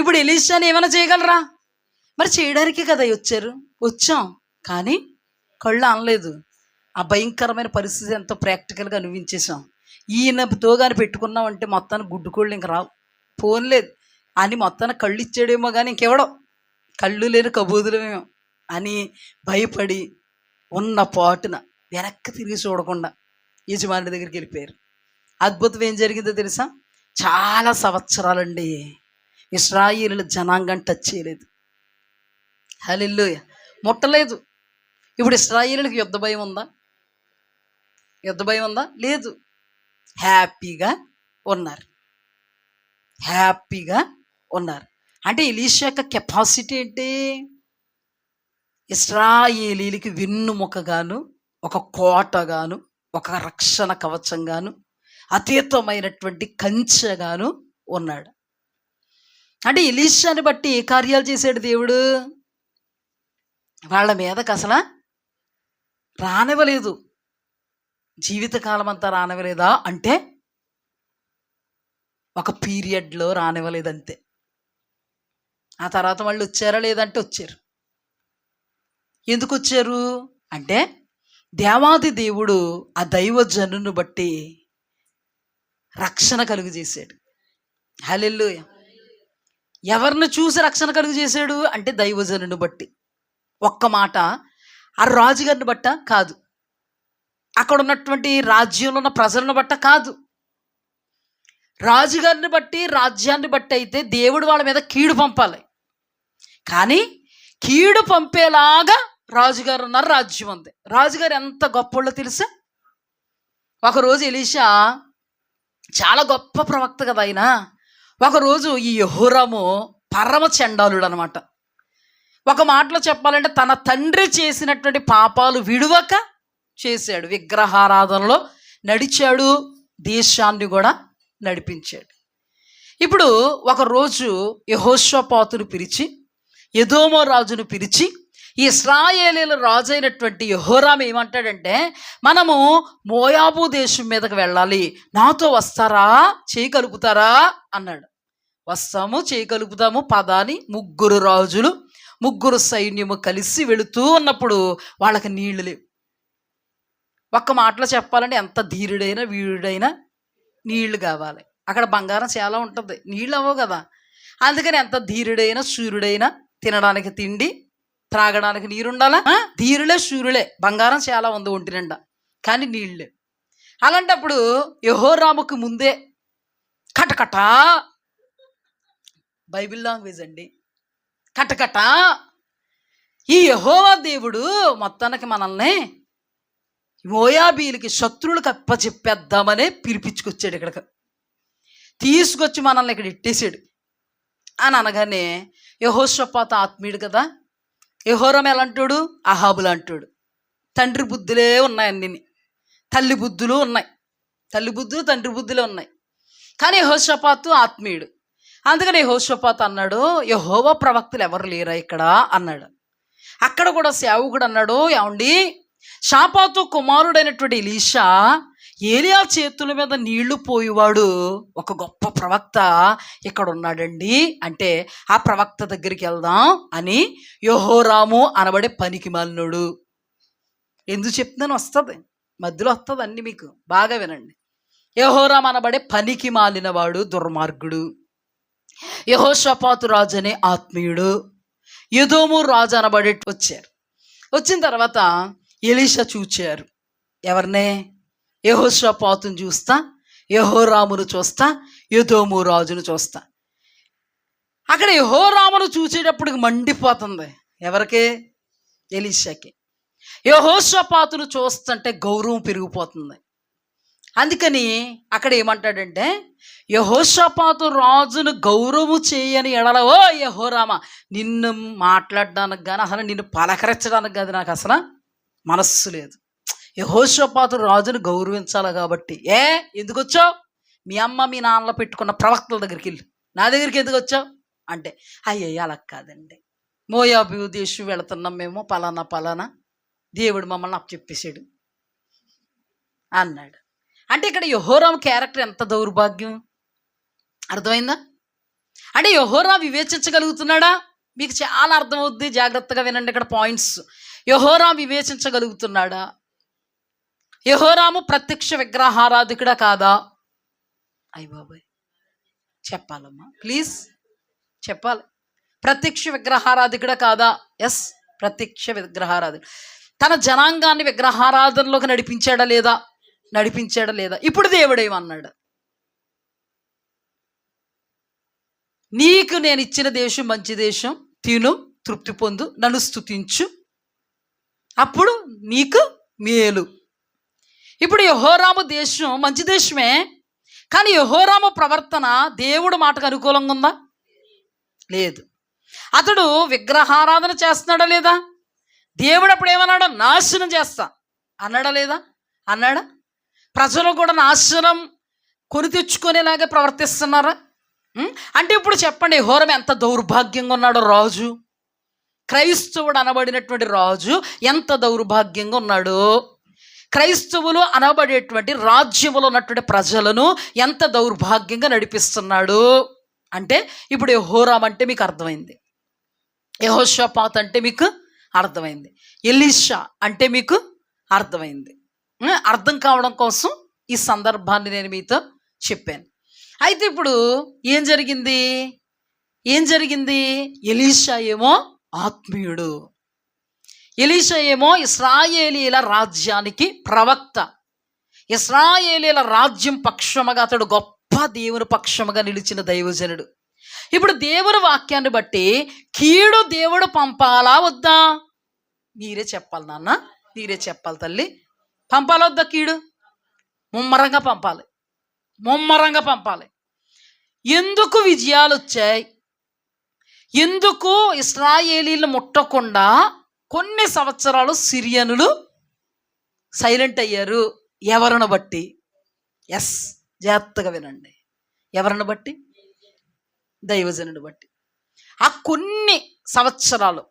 ఇప్పుడు ఎలీషాని ఏమైనా చేయగలరా, మరి చేయడానికే కదా వచ్చాం కానీ కళ్ళు అనలేదు. ఆ భయంకరమైన పరిస్థితి ఎంతో ప్రాక్టికల్గా అనుభవించేసాం. ఈయనతో కానీ పెట్టుకున్నామంటే మొత్తానికి గుడ్డుకోళ్ళు ఇంక రావు, ఫోన్ లేదు అని మొత్తానికి కళ్ళు ఇచ్చాడేమో కానీ ఇంకెవడో, కళ్ళు లేని కబూదులమేమో అని భయపడి ఉన్న పాటున వెనక్కి తిరిగి చూడకుండా యజమాని దగ్గరికి వెళ్ళిపోయారు. అద్భుతం ఏం జరిగిందో తెలుసా? చాలా సంవత్సరాలండి ఇశ్రాయేలు జనాంగం టచ్ చేయలేదు. హల్లెలూయ, ముట్టలేదు. ఇప్పుడు ఇశ్రాయేలుకి యుద్ధ భయం ఉందా? యుద్ధ భయం ఉందా? లేదు. హ్యాపీగా ఉన్నారు, హ్యాపీగా ఉన్నారు. అంటే ఎలీషా యొక్క కెపాసిటీ ఏంటి? ఇశ్రాయేలీలకి వెన్నుముకగాను, ఒక కోటగాను, ఒక రక్షణ కవచంగాను, అతీతమైనటువంటి కంచెగాను ఉన్నాడు. అంటే ఎలీషాని బట్టి ఏ కార్యాలు చేశాడు దేవుడు? వాళ్ళ మీదకి అసలు రానివ్వలేదు. జీవితకాలం అంతా రానివ్వలేదా అంటే ఒక పీరియడ్లో రానివ్వలేదంతే. ఆ తర్వాత వాళ్ళు వచ్చారా లేదంటే వచ్చారు. ఎందుకు వచ్చారు అంటే దేవాది దేవుడు ఆ దైవజనుని బట్టి రక్షణ కలుగు చేశాడు. హల్లెలూయ. ఎవరిని చూసి రక్షణ కలుగు చేశాడు అంటే దైవజనుని బట్టి. ఒక్క మాట, ఆ రాజుగారిని బట్ట కాదు, అక్కడ ఉన్నటువంటి రాజ్యంలో ఉన్న ప్రజలను బట్ట కాదు. రాజుగారిని బట్టి, రాజ్యాన్ని బట్టి అయితే దేవుడు వాళ్ళ మీద కీడు పంపాలి. కానీ కీడు పంపేలాగా రాజుగారు ఉన్నారు, రాజ్యం ఉంది. రాజుగారు ఎంత గొప్పోళ్ళో తెలుసా? ఒకరోజు ఎలీషా చాలా గొప్ప ప్రవక్త కదా ఆయన. ఒకరోజు ఈ యెహోరాము పరమ చండాలుడు అనమాట. ఒక మాటలో చెప్పాలంటే తన తండ్రి చేసినటువంటి పాపాలు విడువక చేశాడు. విగ్రహారాధనలో నడిచాడు, దేశాన్ని కూడా నడిపించాడు. ఇప్పుడు ఒకరోజు యెహోషాపాతును పిలిచి, ఎదోము రాజును పిలిచి, ఇశ్రాయేలీల రాజు అయినటువంటి యెహోరాము ఏమంటాడంటే, మనము మోయాబు దేశం మీదకి వెళ్ళాలి, నాతో వస్తారా, చేయగలుగుతారా అన్నాడు. వస్తాము, చేయగలుగుతాము పదాని ముగ్గురు రాజులు, ముగ్గురు సైన్యము కలిసి వెళుతూ ఉన్నప్పుడు వాళ్ళకి నీళ్లు లేవు. ఒక్క మాటలో చెప్పాలంటే ఎంత ధీరుడైనా వీరుడైనా నీళ్లు కావాలి. అక్కడ బంగారం చాలా ఉంటుంది, నీళ్ళు అవ్వవు కదా. అందుకని ఎంత ధీరుడైనా శూరుడైనా తినడానికి తిండి, త్రాగడానికి నీరు ఉండాలా. ధీరులే శూరులే, బంగారం చాలా ఉంది ఒంటి నిండా, కానీ నీళ్ళే. అలాంటప్పుడు యెహోరాముకు ముందే కటకట, బైబిల్ లాంగ్వేజ్ అండి, కటకట, ఈ యెహోవా దేవుడు మొత్తానికి మనల్ని మోయాబీలకి శత్రువులకు అప్పచెప్పేద్దామనే పిలిపించుకొచ్చాడు. ఇక్కడికి తీసుకొచ్చి మనల్ని ఇక్కడ ఇట్టేసాడు అని అనగానే యెహోషాపాతు ఆత్మీయుడు కదా. యెహోరాము ఎలాంటాడు? అహాబులు అంటాడు. తండ్రి బుద్ధులే ఉన్నాయి, అన్ని తల్లి బుద్ధులు ఉన్నాయి, తల్లి బుద్ధులు తండ్రి బుద్ధులే ఉన్నాయి. కానీ యెహోషాపాతు ఆత్మీయుడు. అందుకని యెహోషాపాతు అన్నాడు, యెహోవా ప్రవక్తలు ఎవరు లేరా ఇక్కడ అన్నాడు. అక్కడ కూడా సేవకుడు అన్నాడు, ఏమండి, షాపాతు కుమారుడైనటువంటి ఎలీషా ఏలియా చేతుల మీద నీళ్లు పోయేవాడు ఒక గొప్ప ప్రవక్త ఇక్కడ ఉన్నాడండి అంటే ఆ ప్రవక్త దగ్గరికి వెళ్దాం అని యెహోరాము అనబడే పనికి మాలినోడు. ఎందుకు చెప్తున్నాను? వస్తుంది, మధ్యలో వస్తుంది అన్ని, మీకు బాగా వినండి. యెహోరాము అనబడే పనికి మాలినవాడు, దుర్మార్గుడు. యెహోషాపాతు రాజు అనే ఆత్మీయుడు, ఎదోము రాజు అనబడే వచ్చారు. వచ్చిన తర్వాత ఎలీషా చూచారు. ఎవరినే? యెహోషాపాతును చూస్తా, యెహోరామును చూస్తా, ఎదోము రాజును చూస్తా. అక్కడ యెహోరామును చూసేటప్పుడు మండిపోతుంది. ఎవరికి? ఎలీషాకి. యెహోషాపాతును చూస్తుంటే గౌరవం పెరిగిపోతుంది. అందుకని అక్కడ ఏమంటాడంటే, యెహోషాపాతు రాజును గౌరవం చేయని ఎడల, ఓ యెహోరామా, నిన్ను మాట్లాడడానికి కానీ అసలు నిన్ను పలకరించడానికి కానీ నాకు అసలు మనస్సు లేదు. యెహోషాపాతు రాజును గౌరవించాలి కాబట్టి. ఎందుకు వచ్చావు? మీ అమ్మ మీ నాన్నలో పెట్టుకున్న ప్రవక్తల దగ్గరికి వెళ్ళి, నా దగ్గరికి ఎందుకు వచ్చావు అంటే, అయ్యయ్య అలా కాదండి, మోయాబు దేశం వెళుతున్నాం మేము, పలానా పలానా దేవుడు మమ్మల్ని అప్పచెప్పేశాడు అన్నాడు. అంటే ఇక్కడ యెహోరాము క్యారెక్టర్ ఎంత దౌర్భాగ్యం, అర్థమైందా? అంటే యెహోరాము వివేచించగలుగుతున్నాడా? మీకు చాలా అర్థమవుద్ది, జాగ్రత్తగా వినండి ఇక్కడ పాయింట్స్. యెహోరాము వివేచించగలుగుతున్నాడా? యెహోరాము ప్రత్యక్ష విగ్రహారాధికుడా కాదా? అయ్య బాబాయ్, చెప్పాలమ్మా ప్లీజ్, చెప్పాలి. ప్రత్యక్ష విగ్రహారాధికుడా కాదా? ఎస్, ప్రత్యక్ష విగ్రహారాధకుడు. తన జనాంగాన్ని విగ్రహారాధనలోకి నడిపించాడా లేదా? నడిపించాడా లేదా? ఇప్పుడు దేవుడు ఏమన్నాడు? నీకు నేను ఇచ్చిన దేశం మంచి దేశం, తిను తృప్తి పొందు, నన్ను స్తుతించు, అప్పుడు నీకు మేలు. ఇప్పుడు యెహోరాము దేశం మంచి దేశమే, కానీ యెహోరాము ప్రవర్తన దేవుడు మాటకు అనుకూలంగా ఉందా? లేదు. అతడు విగ్రహారాధన చేస్తున్నాడా లేదా? దేవుడు అప్పుడు ఏమన్నాడు? నాశనం చేస్తా అన్నాడా లేదా? అన్నాడా? ప్రజలు కూడా నాశనం కొని తెచ్చుకునేలాగా ప్రవర్తిస్తున్నారా? అంటే ఇప్పుడు చెప్పండి, యెహోరాము ఎంత దౌర్భాగ్యంగా ఉన్నాడో రాజు, క్రైస్తవుడు అనబడినటువంటి రాజు ఎంత దౌర్భాగ్యంగా ఉన్నాడు, క్రైస్తవులు అనబడేటువంటి రాజ్యములో ఉన్నటువంటి ప్రజలను ఎంత దౌర్భాగ్యంగా నడిపిస్తున్నాడు. అంటే ఇప్పుడు యెహోరాము అంటే మీకు అర్థమైంది, యెహోషాపాతు అంటే మీకు అర్థమైంది, ఎలీషా అంటే మీకు అర్థమైంది. అర్థం కావడం కోసం ఈ సందర్భాన్ని నేను మీతో చెప్పాను. అయితే ఇప్పుడు ఏం జరిగింది? ఎలీషా ఏమో ఆత్మీయుడు, ఎలీషా ఏమో ఇశ్రాయేలీల రాజ్యానికి ప్రవక్త, ఇశ్రాయేలీల రాజ్యం పక్షముగా అతడు గొప్ప దేవుని పక్షముగా నిలిచిన దైవజనుడు. ఇప్పుడు దేవుని వాక్యాన్ని బట్టి కీడు దేవుడు పంపాలా వద్దా? మీరే చెప్పాలి నాన్న, మీరే చెప్పాలి తల్లి. పంపాలా వద్దా? కీడు ముమ్మరంగా పంపాలి, ముమ్మరంగా పంపాలి. ఎందుకు విజయాలు వచ్చాయి? ఎందుకు ఇశ్రాయేలీలు ముట్టకుండా కొన్ని సంవత్సరాలు సిరియనులు సైలెంట్ అయ్యారు? ఎవరిని బట్టి? ఎస్, జాగ్రత్తగా వినండి. ఎవరిని బట్టి? దైవజనుడు బట్టి. ఆ కొన్ని సంవత్సరాలు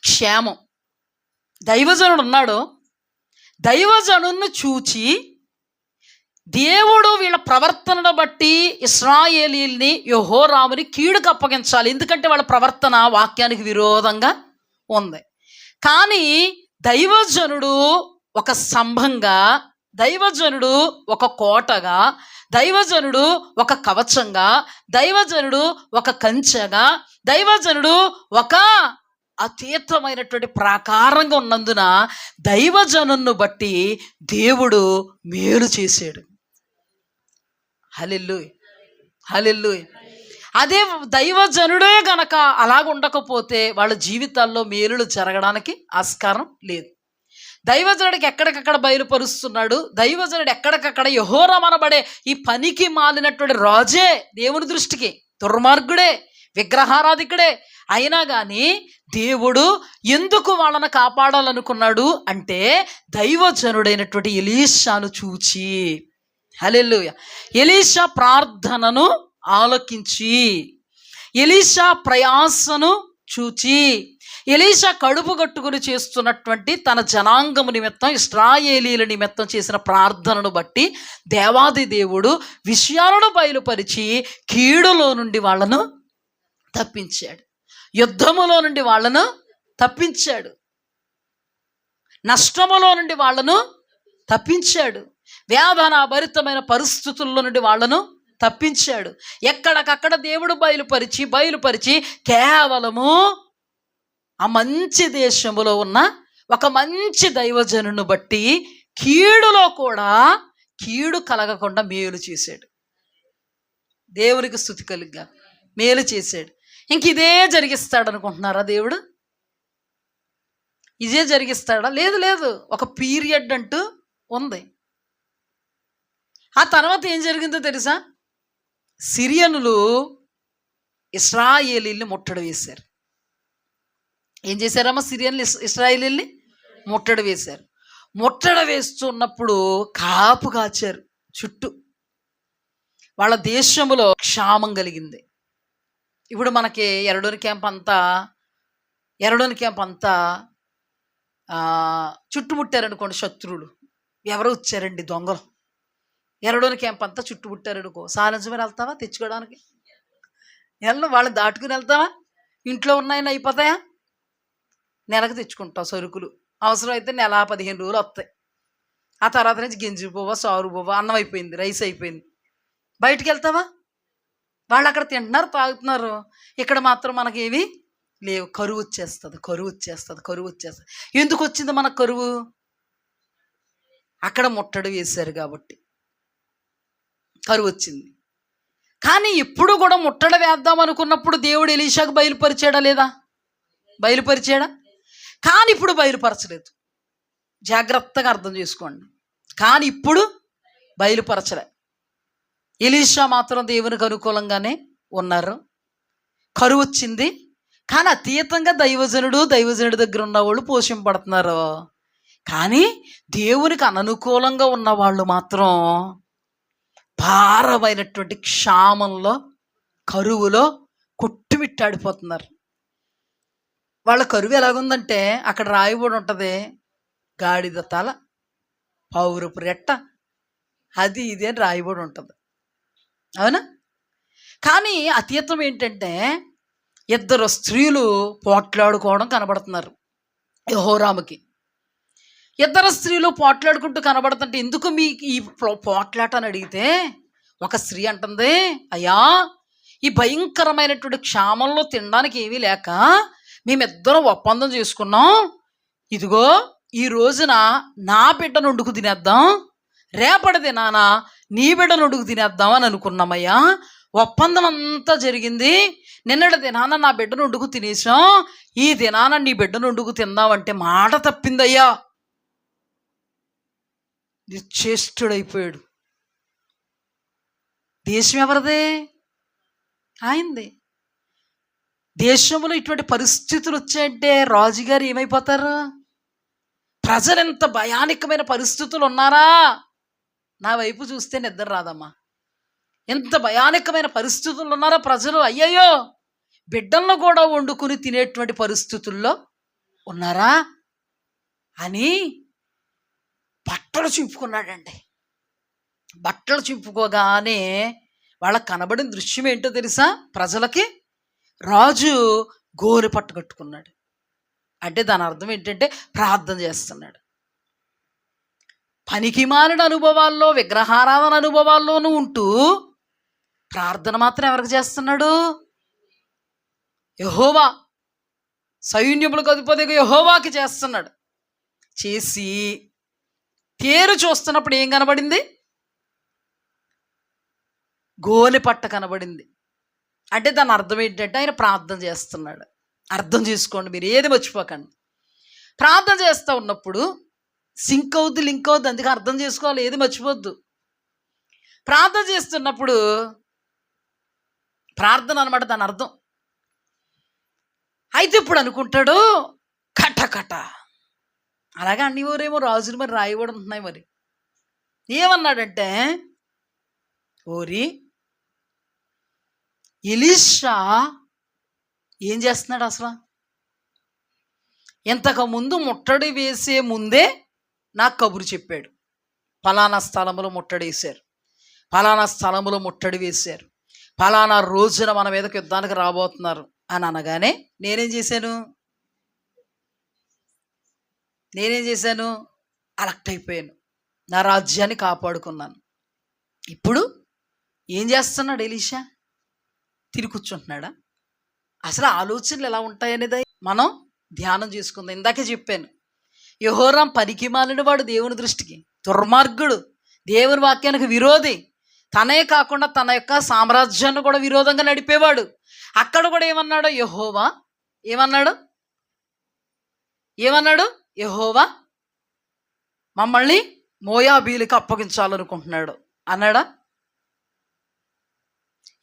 క్షేమం. దైవజనుడు ఉన్నాడు, దైవజనుడిని చూచి దేవుడు వీళ్ళ ప్రవర్తనను బట్టి ఇశ్రాయేలీల్ని యెహోరాముని కీడుకు అప్పగించాలి, ఎందుకంటే వాళ్ళ ప్రవర్తన వాక్యానికి విరోధంగా ఉంది. కానీ దైవజనుడు ఒక స్తంభంగా, దైవజనుడు ఒక కోటగా, దైవజనుడు ఒక కవచంగా, దైవజనుడు ఒక కంచెగా, దైవజనుడు ఒక అతీతమైనటువంటి ప్రాకారంగా ఉన్నందున దైవజనును బట్టి దేవుడు మేలు చేశాడు. హల్లెలూయా, హల్లెలూయా. అదే దైవజనుడే గనక అలాగ ఉండకపోతే వాళ్ళ జీవితాల్లో మేలులు జరగడానికి ఆస్కారం లేదు. దైవజనుడికి ఎక్కడికక్కడ బయలుపరుస్తున్నాడు. దైవజనుడు ఎక్కడికక్కడ యెహోరాము అనబడే ఈ పనికి మాలినటువంటి రాజే దేవుని దృష్టికి దుర్మార్గుడే, విగ్రహారాధికుడే. అయినా కానీ దేవుడు ఎందుకు వాళ్ళని కాపాడాలనుకున్నాడు అంటే దైవజనుడైనటువంటి ఎలీషాను చూచి, హల్లెలూయా, ఎలీషా ప్రార్థనను ఆలకించి, ఎలీషా ప్రయాసను చూచి, ఎలీషా కడుపు కట్టుకుని చేస్తున్నటువంటి తన జనాంగము నిమిత్తం, ఇశ్రాయేలీల నిమిత్తం చేసిన ప్రార్థనను బట్టి దేవాది దేవుడు విషయాలను బయలుపరిచి కీడులో నుండి వాళ్ళను తప్పించాడు, యుద్ధములో నుండి వాళ్ళను తప్పించాడు, నష్టములో నుండి వాళ్ళను తప్పించాడు, వేదన భరితమైన పరిస్థితుల్లో నుండి వాళ్ళను తప్పించాడు. ఎక్కడికక్కడ దేవుడు బయలుపరిచి కేవలము ఆ మంచి దేశములో ఉన్న ఒక మంచి దైవజనుని బట్టి కీడులో కూడా కీడు కలగకుండా మేలు చేశాడు. దేవునికి స్తుతి కలుగ్గా, మేలు చేశాడు. ఇంక ఇదే జరిగిస్తాడు అనుకుంటున్నారా దేవుడు? ఇదే జరిగిస్తాడా? లేదు లేదు, ఒక పీరియడ్ అంటూ ఉంది. ఆ తర్వాత ఏం జరిగిందో తెలుసా? సిరియనులు ఇశ్రాయేలీల్ని ముట్టడి వేశారు. ఏం చేశారమ్మా? సిరియన్లు ఇశ్రాయేలీల్ని ముట్టడి వేశారు. ముట్టడి వేస్తున్నప్పుడు కాపు కాచారు చుట్టూ. వాళ్ళ దేశంలో క్షామం కలిగింది. ఇప్పుడు మనకి ఎరడోని క్యాంప్ అంతా చుట్టుముట్టారనుకోండి శత్రువులు. ఎవరో వచ్చారండి దొంగలు, ఎరడోని క్యాంప్ అంతా చుట్టుముట్టారనుకో, సాయంత్రం వెళ్తావా తెచ్చుకోవడానికి? వాళ్ళని దాటుకుని వెళ్తావా? ఇంట్లో ఉన్నాయని అయిపోతాయా? నెలకు తెచ్చుకుంటావు సరుకులు, అవసరం అయితే నెల 15 రోజులు వస్తాయి. ఆ తర్వాత నుంచి గింజి పువ్వ, సారు పువ్వ, అన్నం అయిపోయింది, రైస్ అయిపోయింది. బయటికి వెళ్తావా? వాళ్ళు అక్కడ తింటున్నారు, తాగుతున్నారు. ఇక్కడ మాత్రం మనకేమి లేవు. కరువు వచ్చేస్తుంది, కరువు వచ్చేస్తుంది, కరువు వచ్చేస్తుంది. ఎందుకు వచ్చింది మనకు కరువు? అక్కడ ముట్టడి వేశారు కాబట్టి కరువు వచ్చింది. కానీ ఇప్పుడు కూడా ముట్టడి వేద్దాం అనుకున్నప్పుడు దేవుడు ఎలీషాకు బయలుపరిచాడా లేదా? బయలుపరిచాడా? కానీ ఇప్పుడు బయలుపరచలేదు. జాగ్రత్తగా అర్థం చేసుకోండి. కానీ ఇప్పుడు బయలుపరచలే. ఎలీషా మాత్రం దేవునికి అనుకూలంగానే ఉన్నారు. కరువు వచ్చింది, కానీ అతీతంగా దైవజనుడి దగ్గర ఉన్న వాళ్ళు పోషింపబడుతున్నారు. కానీ దేవునికి అననుకూలంగా ఉన్న వాళ్ళు మాత్రం భారమైనటువంటి క్షామంలో, కరువులో కొట్టుమిట్టాడిపోతున్నారు. వాళ్ళ కరువు ఎలాగుందంటే అక్కడ రాయబడి ఉంటుంది, గాడిద తల, పౌరపు రెట్ట, అది ఇది అని రాయబడి ఉంటుంది. అవునా? కానీ అతీతం ఏంటంటే ఇద్దరు స్త్రీలు పోట్లాడుకోవడం కనబడుతున్నారు యెహోరాముకి. ఇద్దరు స్త్రీలు పోట్లాడుకుంటూ కనబడుతుంటే ఎందుకు మీకు ఈ పోట్లాట అని అడిగితే ఒక స్త్రీ అంటుంది, అయ్యా ఈ భయంకరమైనటువంటి క్షామంలో తినడానికి ఏమీ లేక మేమిద్దరం ఒప్పందం చేసుకున్నాం. ఇదిగో ఈ రోజున నా బిడ్డను వండుకు తినేద్దాం, రేపటి దినాన నీ బిడ్డను వండుకు తినేద్దాం అని అనుకున్నామయ్యా. ఒప్పందం అంతా జరిగింది. నిన్నటి దినాన నా బిడ్డను వండుకు తినేసాం, ఈ దినాన నీ బిడ్డను వండుకు తిందామంటే మాట తప్పిందయ్యా. నిశ్చేష్టుడైపోయాడు. దేశం ఎవరిదే? ఆయనదే. దేశంలో ఇటువంటి పరిస్థితులు వచ్చాయంటే రాజుగారు ఏమైపోతారు? ప్రజలు ఎంత భయానకమైన పరిస్థితులు ఉన్నారా? నా వైపు చూస్తే నిద్ర రాదమ్మా. ఎంత భయానకమైన పరిస్థితులు ఉన్నారా ప్రజలు. అయ్యయ్యో, బిడ్డలను కూడా వండుకుని తినేటువంటి పరిస్థితుల్లో ఉన్నారా అని బట్టలు చింపుకున్నాడండి. బట్టలు చింపుకోగానే వాళ్ళకి కనబడిన దృశ్యం ఏంటో తెలుసా? ప్రజలకి రాజు గోనె పట్టు కట్టుకున్నాడు. అంటే దాని అర్థం ఏంటంటే ప్రార్థన చేస్తున్నాడు. పనికి మాలిన అనుభవాల్లో, విగ్రహారాధన అనుభవాల్లోనూ ఉంటూ ప్రార్థన మాత్రం ఎవరికి చేస్తున్నాడు? యెహోవా, సైన్యములకు అధిపతిగా యెహోవాకి చేస్తున్నాడు. చేసి తేరు చూస్తున్నప్పుడు ఏం కనబడింది? గోనె పట్ట కనబడింది. అంటే దాని అర్థం ఏంటంటే ఆయన ప్రార్థన చేస్తున్నాడు. అర్థం చేసుకోండి, మీరు ఏది మర్చిపోకండి. ప్రార్థన చేస్తూ ఉన్నప్పుడు సింక్ అవుద్ది, లింక్ అవుద్ది, అందుకే అర్థం చేసుకోవాలి, ఏది మర్చిపోద్దు. ప్రార్థన చేస్తున్నప్పుడు ప్రార్థన అనమాట దాని అర్థం. అయితే ఇప్పుడు అనుకుంటాడు కట కట, అలాగే అన్ని ఊరేమో రాజులు మరి రాయబడి ఉంటున్నాయి. మరి ఏమన్నాడంటే, ఓరి ఎలీషా ఏం చేస్తున్నాడు అసలు? ఇంతకుముందు ముట్టడి వేసే ముందే నాకు కబురు చెప్పాడు, ఫలానా స్థలములో ముట్టడి వేశారు, ఫలానా స్థలములో ముట్టడి వేశారు, ఫలానా రోజున మన మీదకి యుద్ధానికి రాబోతున్నారు అని అనగానే నేనేం చేశాను? అలక్ట్ అయిపోయాను, నా రాజ్యాన్ని కాపాడుకున్నాను. ఇప్పుడు ఏం చేస్తున్నాడు ఎలీషా? తిరిగి కూర్చుంటున్నాడా? అసలు ఆలోచనలు ఎలా ఉంటాయనేది మనం ధ్యానం చేసుకుందాం. ఇందాకే చెప్పాను, యెహోరాం పనికి మాలిన వాడు, దేవుని దృష్టికి దుర్మార్గుడు, దేవుని వాక్యానికి విరోధి. తనే కాకుండా తన యొక్క సామ్రాజ్యాన్ని కూడా విరోధంగా నడిపేవాడు. అక్కడ కూడా ఏమన్నాడు యెహోవా? ఏమన్నాడు యెహోవా మమ్మల్ని మోయాబీలకు అప్పగించాలనుకుంటున్నాడు అన్నాడా?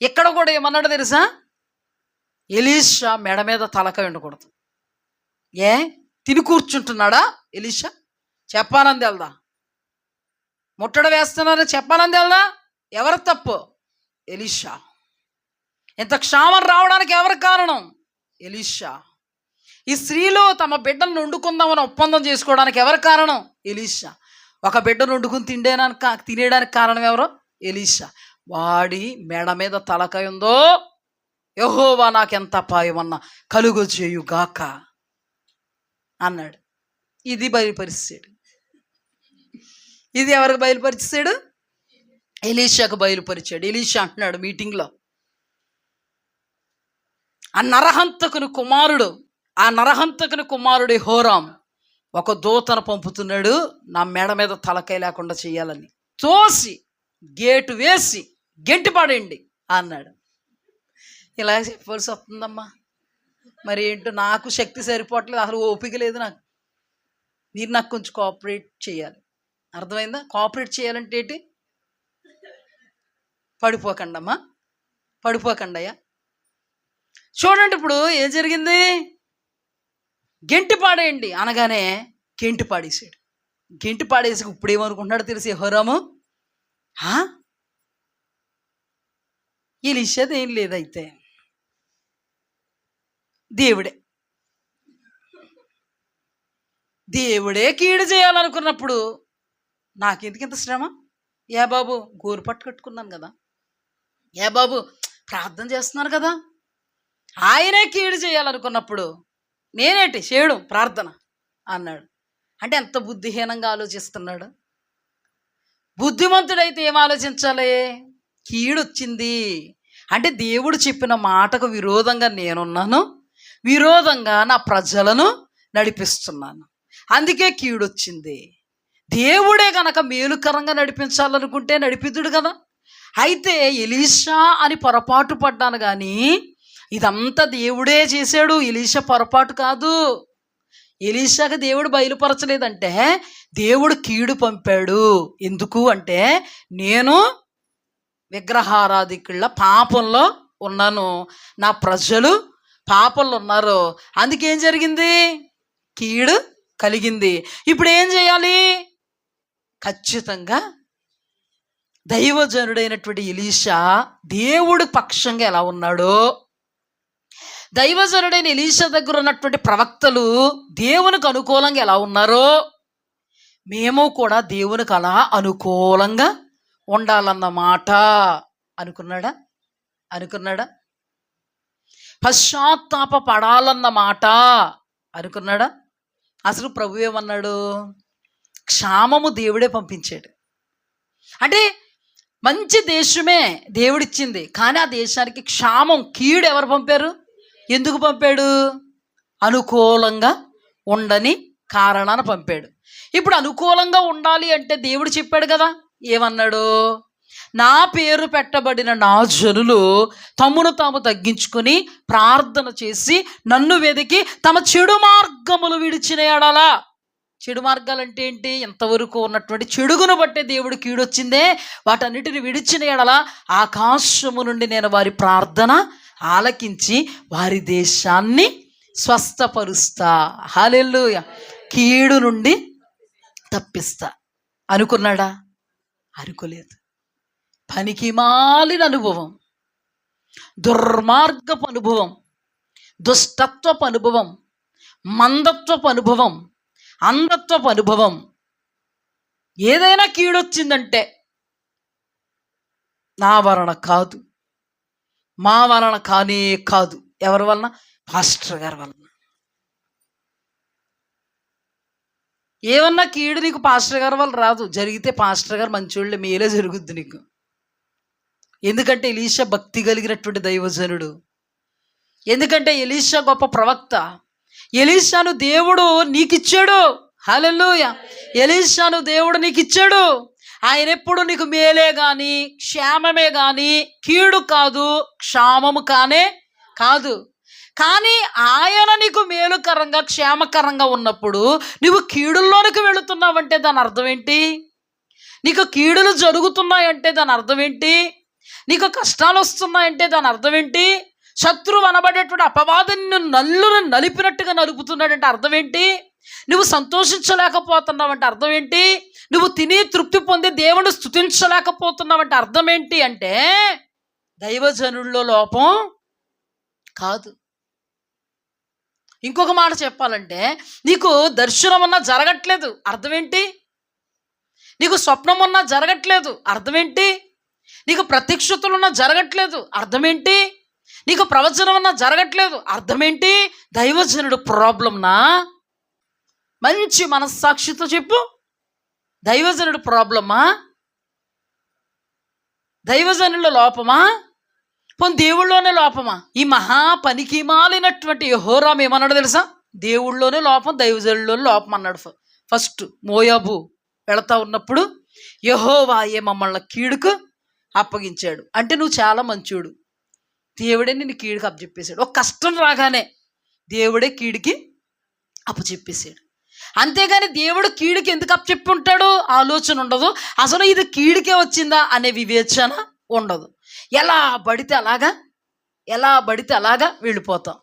ఇక్కడ కూడా ఏమన్నాడు తెలుసా? ఎలీషా మెడ మీద తలకాయ ఉండకూడదు. ఏ తిని కూర్చుంటున్నాడా ఎలీషా? చెప్పాలని తెల్దా? ముట్టడి వేస్తున్నారని చెప్పాలని తెల్దా? ఎవరు తప్పు? ఎలీషా. ఇంత క్షామం రావడానికి ఎవరు కారణం? ఎలీషా. ఈ స్త్రీలు తమ బిడ్డను వండుకుందామని ఒప్పందం చేసుకోవడానికి ఎవరు కారణం? ఎలీషా. ఒక బిడ్డను వండుకుని తినేయడానికి కారణం ఎవరు? ఎలీషా. వాడి మెడ మీద తలకాయ ఉందో యెహోవా నాకెంత అపాయమన్నా కలుగు చేయుగాక అన్నాడు. ఇది బయలుపరిచాడు. ఇది ఎవరికి బయలుపరిచాడు? ఎలీషాకు బయలుపరిచాడు. ఎలీషా అంటున్నాడు మీటింగ్లో, ఆ నరహంతకుని కుమారుడు హోరాం ఒక దూతను పంపుతున్నాడు నా మెడ మీద తలకాయ లేకుండా చేయాలని. తోసి గేటు వేసి గెంటి పడేయండి అన్నాడు. ఇలా చెప్పవలసి వస్తుందమ్మా. మరి ఏంటో నాకు శక్తి సరిపోవట్లేదు, అసలు ఓపిక లేదు నాకు. మీరు నాకు కొంచెం కోఆపరేట్ చేయాలి. అర్థమైందా? కోఆపరేట్ చేయాలంటే ఏంటి? పడిపోకండి అమ్మా, పడిపోకండి అయ్యా. చూడండి ఇప్పుడు ఏం జరిగింది? గెంటి పాడేయండి అనగానే గెంటి పాడేసాడు. గెంటి పాడేసి ఇప్పుడు ఏమనుకుంటున్నాడు తెలిసి యెహోరాము, ఎలీషాది ఏం లేదైతే దేవుడే కీడు చేయాలనుకున్నప్పుడు నాకెందుకు ఇంత శ్రమ? ఏ బాబు గోరు పట్టు కట్టుకున్నాను కదా, ఏ బాబు ప్రార్థన చేస్తున్నారు కదా, ఆయనే కీడు చేయాలనుకున్నప్పుడు నేనేంటి చేయడం ప్రార్థన అన్నాడు. అంటే ఎంత బుద్ధిహీనంగా ఆలోచిస్తున్నాడు. బుద్ధిమంతుడైతే ఏం ఆలోచించాలి? కీడు వచ్చింది అంటే దేవుడు చెప్పిన మాటకు విరోధంగా నేనున్నాను, విరోధంగా నా ప్రజలను నడిపిస్తున్నాను, అందుకే కీడు వచ్చింది. దేవుడే గనక మేలుకరంగా నడిపించాలనుకుంటే నడిపిద్దుడు కదా. అయితే ఎలీషా అని పొరపాటు పడ్డాను కానీ ఇదంతా దేవుడే చేశాడు, ఎలీషా పొరపాటు కాదు. ఎలీషాకి దేవుడు బయలుపరచలేదంటే దేవుడు కీడు పంపాడు. ఎందుకు అంటే నేను విగ్రహారాధికుల పాపంలో ఉన్నాను, నా ప్రజలు పాపంలో ఉన్నారు, అందుకేం జరిగింది? కీడు కలిగింది. ఇప్పుడు ఏం చేయాలి? ఖచ్చితంగా దైవజనుడైనటువంటి ఎలీషా దేవుడి పక్షంగా ఎలా ఉన్నాడో, దైవజనుడైన ఎలీషా దగ్గర ఉన్నటువంటి ప్రవక్తలు దేవునికి అనుకూలంగా ఎలా ఉన్నారో మేము కూడా దేవునికి అలా అనుకూలంగా ఉండాలన్నమాట. అనుకున్నాడా? పశ్చాత్తాప పడాలన్నమాట అనుకున్నాడా? అసలు ప్రభు ఏమన్నాడు? క్షామము దేవుడే పంపించాడు. అంటే మంచి దేశమే దేవుడిచ్చింది, కానీ ఆ దేశానికి క్షామం, కీడు ఎవరు పంపారు? ఎందుకు పంపాడు? అనుకూలంగా ఉండని కారణాన్ని పంపాడు. ఇప్పుడు అనుకూలంగా ఉండాలి అంటే దేవుడు చెప్పాడు కదా, ఏమన్నాడు? నా పేరు పెట్టబడిన నా జనులు తమను తాము తగ్గించుకొని ప్రార్థన చేసి నన్ను వెదికి తమ చెడు మార్గములు విడిచిన ఎడలా. చెడు మార్గాలు అంటే ఏంటి? ఎంతవరకు ఉన్నటువంటి చెడుగును బట్టే దేవుడు కీడొచ్చిందే, వాటన్నిటిని విడిచిన ఎడల ఆకాశము నుండి నేను వారి ప్రార్థన ఆలకించి వారి దేశాన్ని స్వస్థపరుస్తా. హల్లెలూయా. కీడు నుండి తప్పిస్తా అనుకున్నాడా? అనుకోలేదు. పనికి మాలిన అనుభవం, దుర్మార్గపు అనుభవం, దుష్టత్వపు అనుభవం, మందత్వపు అనుభవం, అంధత్వపు అనుభవం, ఏదైనా కీడొచ్చిందంటే నా వలన కాదు, మా వలన కానే కాదు. ఎవరి వలన? పాస్టర్ గారి వలన. ఏమన్నా కీడు నీకు పాస్టర్ గారి వల్ల రాదు, జరిగితే పాస్టర్ గారు మంచోళ్ళే, మేలే జరుగుద్ది నీకు. ఎందుకంటే ఎలీషా భక్తి కలిగినటువంటి దైవజనుడు, ఎందుకంటే ఎలీషా గొప్ప ప్రవక్త. ఎలీషాను దేవుడు నీకిచ్చాడు. హల్లెలూయా. ఎలీషాను దేవుడు నీకిచ్చాడు. ఆయన ఎప్పుడు నీకు మేలే కానీ క్షేమమే కానీ కీడు కాదు, క్షామము కానే కాదు. కానీ ఆయన నీకు మేలుకరంగా క్షేమకరంగా ఉన్నప్పుడు నువ్వు కీడుల్లోనికి వెళుతున్నావంటే దాని అర్థం ఏంటి? నీకు కీడులు జరుగుతున్నాయంటే దాని అర్థం ఏంటి? నీకు కష్టాలు వస్తున్నాయంటే దాని అర్థం ఏంటి? శత్రువు అనబడేటువంటి అపవాదం నిన్ను నలిపినట్టుగా నలుపుతున్నాడంటే అర్థం ఏంటి? నువ్వు సంతోషించలేకపోతున్నావంటే అర్థం ఏంటి? నువ్వు తిని తృప్తి పొంది దేవుని స్తుతించలేకపోతున్నావంటే అర్థం ఏంటి అంటే దైవజనుల్లో లోపం కాదు. ఇంకొక మాట చెప్పాలంటే నీకు దర్శనం ఉన్నా జరగట్లేదు, అర్థం ఏంటి? నీకు స్వప్నం ఉన్నా జరగట్లేదు, అర్థం ఏంటి? నీకు ప్రత్యక్షతలున్నా జరగట్లేదు, అర్థం ఏంటి? నీకు ప్రవచనం ఉన్నా జరగట్లేదు, అర్థం ఏంటి? దైవజనుడు ప్రాబ్లంనా? మంచి మనస్సాక్షితో చెప్పు. దైవజనుడు ప్రాబ్లమా? దైవజనుల లోపమా? పోనీ దేవుళ్ళలోనే లోపమా? ఈ మహా పనికి మాలినటువంటి యెహోరాము ఏమన్నాడు తెలుసా? దేవుళ్ళలోనే లోపం, దైవజనుల్లోనే లోపం అన్నాడు. ఫస్ట్ మోయాబు వెళతా ఉన్నప్పుడు యెహోవాయే మమ్మల్ని కీడుకు అప్పగించాడు అంటే నువ్వు చాలా మంచోడు, దేవుడే నిన్ను కీడుకి అప్పచెప్పేశాడు. ఒక కష్టం రాగానే దేవుడే కీడుకి అప్పచెప్పేశాడు. అంతేగాని దేవుడు కీడుకి ఎందుకు అప్పచెప్పి ఉంటాడు ఆలోచన ఉండదు. అసలు ఇది కీడుకే వచ్చిందా అనే వివేచన ఉండదు. ఎలా పడితే అలాగా వెళ్ళిపోతాం.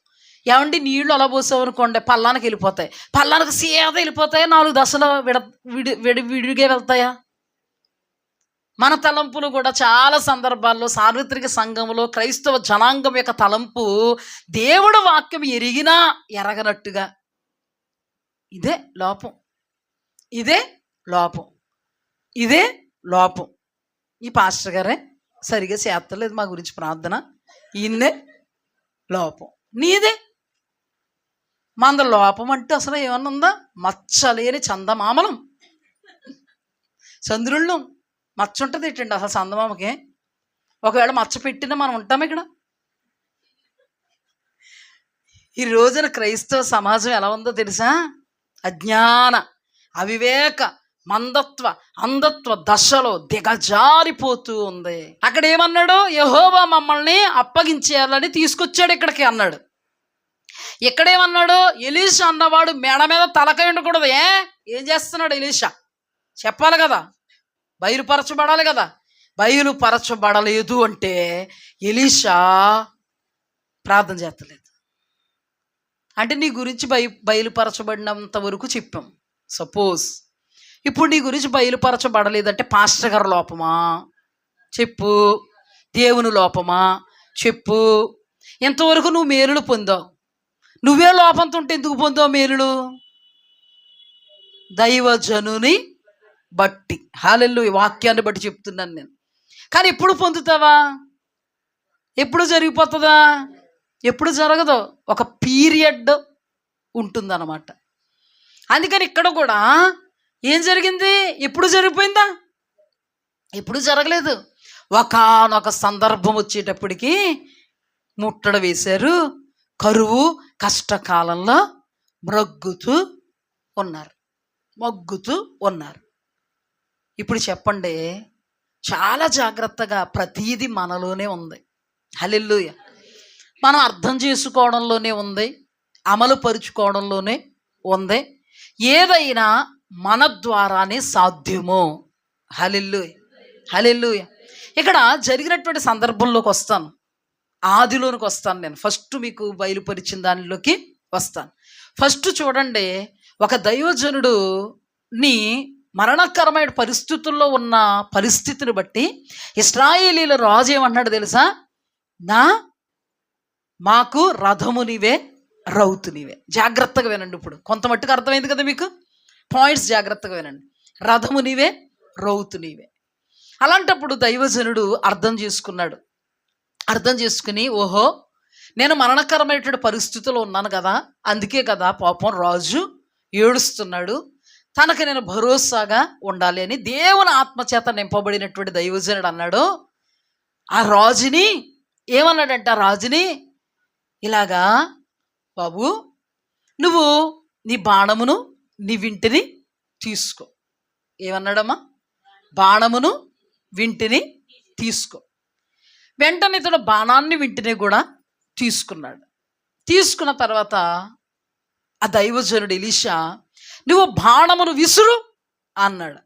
ఏమండి నీళ్లు అలా పోసావు అనుకోండి పల్లానికి వెళ్ళిపోతాయి, పల్లానికి సీదా వెళ్ళిపోతాయా? 4 దశలు విడిగా వెళ్తాయా? మన తలంపులు కూడా చాలా సందర్భాల్లో సార్వత్రిక సంఘంలో క్రైస్తవ జనాంగం యొక్క తలంపు దేవుడు వాక్యం ఎరిగినా ఎరగనట్టుగా. ఇదే లోపం. ఈ పాస్టర్ గారే సరిగా చేస్తలేదు మా గురించి ప్రార్థన, ఈయన్నే లోపం. నీదే మంద లోపం అంటే అసలు ఏమన్నా ఉందా? మచ్చలేని చందమామలం, చంద్రుళ్ళు మచ్చ ఉంటుంది ఏంటండి అసలు చందమామకి? ఒకవేళ మచ్చ పెట్టినా మనం ఉంటాం ఇక్కడ? ఈ రోజున క్రైస్తవ సమాజం ఎలా ఉందో తెలుసా? అజ్ఞాన, అవివేక, మందత్వ, అంధత్వ దశలో దిగజారిపోతూ ఉంది. అక్కడ ఏమన్నాడు? యెహోవా మమ్మల్ని అప్పగించేయాలని తీసుకొచ్చాడు ఇక్కడికి అన్నాడు. ఇక్కడేమన్నాడు? ఎలీషా అన్నవాడు మెడ మీద తలకాయ ఉండకూడదు. ఏం చేస్తున్నాడు ఎలీషా? చెప్పాలి కదా, బయలుపరచబడాలి కదా. బయలుపరచబడలేదు అంటే ఎలీషా ప్రార్థన చేస్తలేదు అంటే నీ గురించి బయలుపరచబడినంత వరకు చెప్పాం. సపోజ్ ఇప్పుడు నీ గురించి బయలుపరచబడలేదంటే పాస్టర్ గారి లోపమా చెప్పు, దేవుని లోపమా చెప్పు. ఎంతవరకు నువ్వు మేలులు పొందావు? నువ్వే లోపంతో ఉంటే ఎందుకు పొందావు మేలులు? దైవజనుని బట్టి, హల్లెలూయా, వాక్యాన్ని బట్టి చెప్తున్నాను నేను. కానీ ఎప్పుడు పొందుతావా? ఎప్పుడు జరిగిపోతుందా? ఎప్పుడు జరగదు, ఒక పీరియడ్ ఉంటుందన్నమాట. అందుకని ఇక్కడ కూడా ఏం జరిగింది? ఎప్పుడు జరిగిపోయిందా? ఎప్పుడు జరగలేదు. ఒకానొక సందర్భం వచ్చేటప్పటికి ముట్టడ వేశారు, కరువు కష్టకాలంలో మగ్గుతూ ఉన్నారు. ఇప్పుడు చెప్పండి, చాలా జాగ్రత్తగా ప్రతీది మనలోనే ఉంది. హల్లెలూయా. మనం అర్థం చేసుకోవడంలోనే ఉంది, అమలు పరుచుకోవడంలోనే ఉంది. ఏదైనా మన ద్వారానే సాధ్యమో. హల్లెలూయా. ఇక్కడ జరిగినటువంటి సందర్భంలోకి వస్తాను, ఆదిలోనికి వస్తాను. నేను ఫస్ట్ మీకు బయలుపరిచిన దానిలోకి వస్తాను. ఫస్ట్ చూడండి, ఒక దైవజనుడు నీ మరణకరమైన పరిస్థితుల్లో ఉన్న పరిస్థితిని బట్టి ఇశ్రాయేలీల రాజు ఏమన్నాడు తెలుసా? మాకు రథము నీవే, రౌతు నీవే. జాగ్రత్తగా వినండి. ఇప్పుడు కొంత మట్టుకు అర్థమైంది కదా మీకు? పాయింట్స్ జాగ్రత్తగా వినండి. రథము నీవే, రౌతు నీవే. అలాంటప్పుడు దైవజనుడు అర్థం చేసుకుని ఓహో నేను మరణకరమైనటువంటి పరిస్థితుల్లో ఉన్నాను కదా, అందుకే కదా పాపం రాజు ఏడుస్తున్నాడు, తనకు నేను భరోసాగా ఉండాలి అని దేవుని ఆత్మచేత నింపబడినటువంటి దైవజనుడు అన్నాడు. ఆ రాజుని ఏమన్నాడంటే, ఆ రాజుని ఇలాగా, బాబు నువ్వు నీ బాణమును నీ వింటిని తీసుకో. ఏమన్నాడమ్మా? బాణమును వింటిని తీసుకో. వెంటనే ఇతడు బాణాన్ని వింటిని కూడా తీసుకున్నాడు. తీసుకున్న తర్వాత ఆ దైవజనుడు ఎలీషా, నువ్వు బాణమును విసురు అన్నాడు.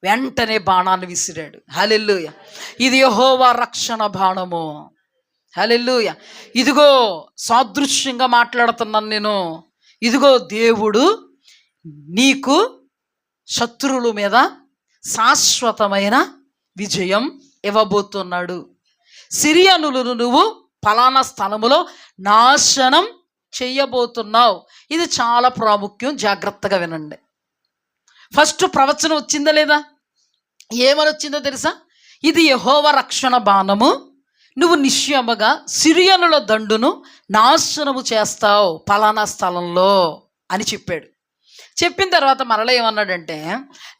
వెంటనే బాణాన్ని విసిరాడు. హల్లెలూయా. ఇది యెహోవా రక్షణ బాణము. హల్లెలూయా. ఇదిగో సాదృశ్యంగా మాట్లాడుతున్నాను నేను. ఇదిగో దేవుడు నీకు శత్రువుల మీద శాశ్వతమైన విజయం ఇవ్వబోతున్నాడు. సిరియనులను నువ్వు ఫలానా స్థలములో నాశనం చెయ్యబోతున్నావు. ఇది చాలా ప్రాముఖ్యం, జాగ్రత్తగా వినండి. ఫస్ట్ ప్రవచనం వచ్చిందా లేదా? ఏమని వచ్చిందో తెలుసా? ఇది యెహోవా రక్షణ బాణము, నువ్వు నిశ్చయముగా సిరియనుల దండును నాశనము చేస్తావు ఫలానా స్థలంలో అని చెప్పాడు. చెప్పిన తర్వాత మరలా ఏమన్నాడంటే,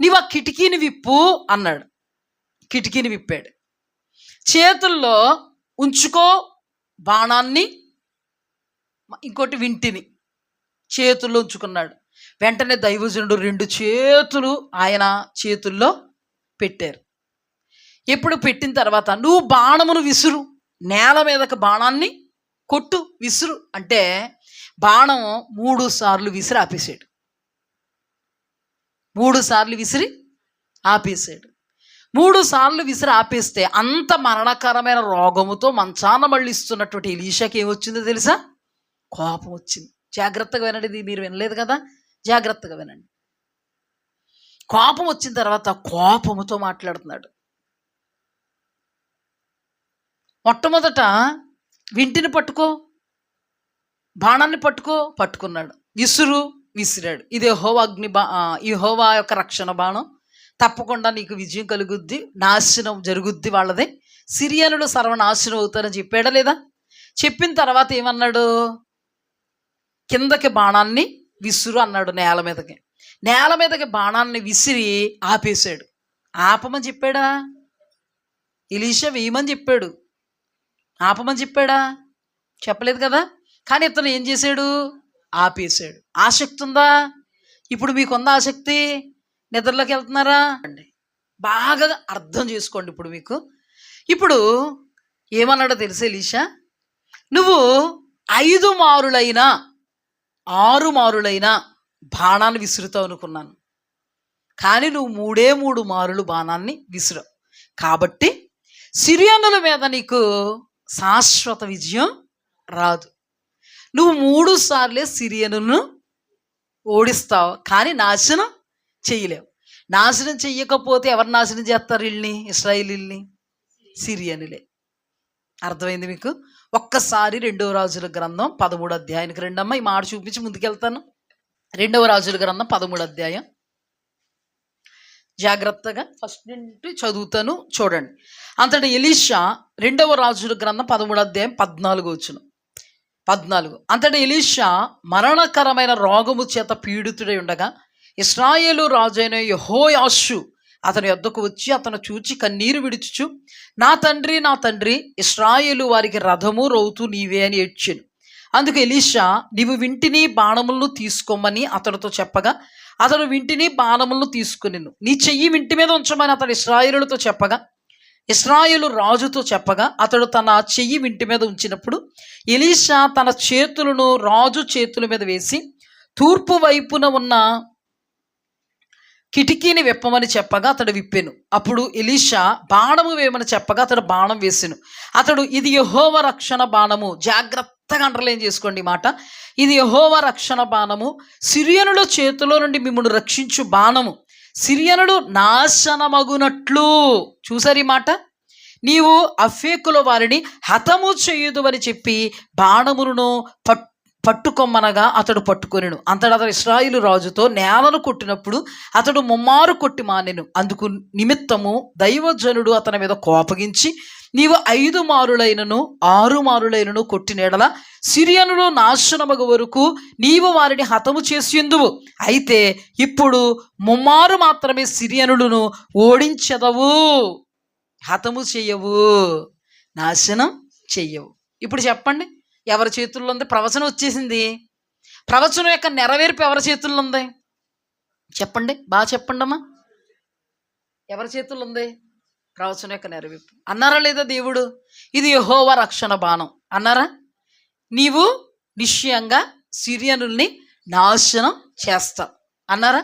నీవు ఆ కిటికీని విప్పు అన్నాడు. కిటికీని విప్పాడు. చేతుల్లో ఉంచుకో బాణాన్ని, ఇంకోటి వింటిని చేతుల్లో ఉంచుకున్నాడు. వెంటనే దైవజనుడు 2 చేతులు ఆయన చేతుల్లో పెట్టారు. ఎప్పుడు పెట్టిన తర్వాత నువ్వు బాణమును విసురు, నేల మీదకి బాణాన్ని కొట్టు, విసురు అంటే బాణం 3 సార్లు విసిరి ఆపేసాడు. 3 సార్లు విసిరి ఆపేసాడు. 3 సార్లు విసిరి ఆపేస్తే అంత మరణకరమైన రోగముతో మంచాన మళ్ళిస్తున్నటువంటి ఎలీషాకి ఏమొచ్చిందో తెలుసా? కోపం వచ్చింది. జాగ్రత్తగా వినండి, ఇది మీరు వినలేదు కదా, జాగ్రత్తగా వినండి. కోపం వచ్చిన తర్వాత కోపముతో మాట్లాడుతున్నాడు. మొట్టమొదట వింటిని పట్టుకో, బాణాన్ని పట్టుకున్నాడు. విసిరాడు. ఇది యెహోవా యొక్క రక్షణ బాణం, తప్పకుండా నీకు విజయం కలుగుద్ది, నాశనం జరుగుద్ది వాళ్ళది, సిరియనులు సర్వనాశనం అవుతారని చెప్పాడా లేదా? చెప్పిన తర్వాత ఏమన్నాడు? కిందకి బాణాన్ని విసురు అన్నాడు. నేల మీదకి బాణాన్ని విసిరి ఆపేశాడు. ఆపమని చెప్పాడా? ఎలీషా వేయమని చెప్పాడు. ఆపమని చెప్పాడా? చెప్పలేదు కదా. కానీ ఇతను ఏం చేశాడు? ఆపేశాడు. ఆసక్తి ఉందా? ఇప్పుడు మీకుందా ఆసక్తి? నిద్రలోకి వెళ్తున్నారా అండి? బాగా అర్థం చేసుకోండి. ఇప్పుడు ఏమన్నాడో తెలుసా ఎలీషా? నువ్వు 5 మారులైనా 6 మారులైనా బాణాన్ని విసురుతావు అనుకున్నాను, కానీ నువ్వు 3 మారులు బాణాన్ని విసురు. కాబట్టి సిరియనుల మీద నీకు శాశ్వత విజయం రాదు. నువ్వు 3 సార్లే సిరియనులను ఓడిస్తావు, కానీ నాశనం చేయలేవు. నాశనం చెయ్యకపోతే ఎవరు నాశనం చేస్తారు? వీళ్ళని, ఇశ్రాయేలీల్ని, సిరియనులే. అర్థమైంది మీకు? ఒక్కసారి 2వ రాజుల గ్రంథం 13వ అధ్యాయానికి రెండమ్మ. ఈ మాట చూపించి ముందుకెళ్తాను. 2వ రాజుల గ్రంథం 13వ అధ్యాయం జాగ్రత్తగా ఫస్ట్ నుండి చదువుతాను, చూడండి. అంతటా ఎలీషా, 2వ రాజుల గ్రంథం 13వ అధ్యాయం 14. అంతటా ఎలీషా మరణకరమైన రోగము చేత పీడితుడై ఉండగా ఇశ్రాయేలు రాజైన యెహోయాషు అతని యొద్దకు వచ్చి అతను చూచి కన్నీరు విడుచుచు, నా తండ్రి, ఇశ్రాయేలు వారికి రథము రౌతు నీవే అని ఏడ్చెను. అందుకు ఎలీషా, నీవు వింటిని బాణములను తీసుకోమని అతడితో చెప్పగా అతడు వింటిని బాణములను తీసుకునిను. నీ చెయ్యి వింటి మీద ఉంచమని అతడు ఇశ్రాయేలుతో చెప్పగా, ఇశ్రాయేలు రాజుతో చెప్పగా అతడు తన చెయ్యి వింటి మీద ఉంచినప్పుడు ఎలీషా తన చేతులను రాజు చేతుల మీద వేసి తూర్పు వైపున ఉన్న కిటికీని విప్పమని చెప్పగా అతడు విప్పెను. అప్పుడు ఎలీషా బాణము వేయమని చెప్పగా అతడు బాణం వేసెను. అతడు, ఇది యెహోవా రక్షణ బాణము. జాగ్రత్తగా అండర్లైన్ చేసుకోండి మాట. ఇది యెహోవా రక్షణ బాణము, సిరియనుల చేతిలో నుండి మిమ్మల్ని రక్షించు బాణము, సిరియనులు నాశనమగునట్లు. చూసారు ఈ మాట? నీవు అఫేకుల వారిని హతము చేయుదు అని చెప్పి బాణములను పట్టుకొమ్మనగా అతడు పట్టుకొనెను. అంతటా అతడు ఇశ్రాయేలు రాజుతో నేలను కొట్టినప్పుడు అతడు 3 కొట్టి మానెను. అందుకు నిమిత్తము దైవజనుడు అతని మీద కోపగించి, నీవు 5 మారులైనను 6 మారులైనను కొట్టిన ఎడల సిరియనులు నాశనమగు వరకు నీవు వారిని హతము చేసిందువు. అయితే ఇప్పుడు 3 మాత్రమే సిరియనులను ఓడించెదవు, హతము చెయ్యవు, నాశనం చెయ్యవు. ఇప్పుడు చెప్పండి, ఎవరి చేతుల్లో ఉంది? ప్రవచనం వచ్చేసింది. ప్రవచనం యొక్క నెరవేర్పు ఎవరి చేతుల్లో ఉంది? చెప్పండి, బాగా చెప్పండి అమ్మా. ఎవరి చేతుల్లో ఉంది ప్రవచనం యొక్క నెరవేర్పు? అన్నారా లేదా దేవుడు? ఇది యెహోవా రక్షణ బాణం అన్నారా? నీవు నిశ్చయంగా సిరియనుల్ని నాశనం చేస్తావు అన్నారా?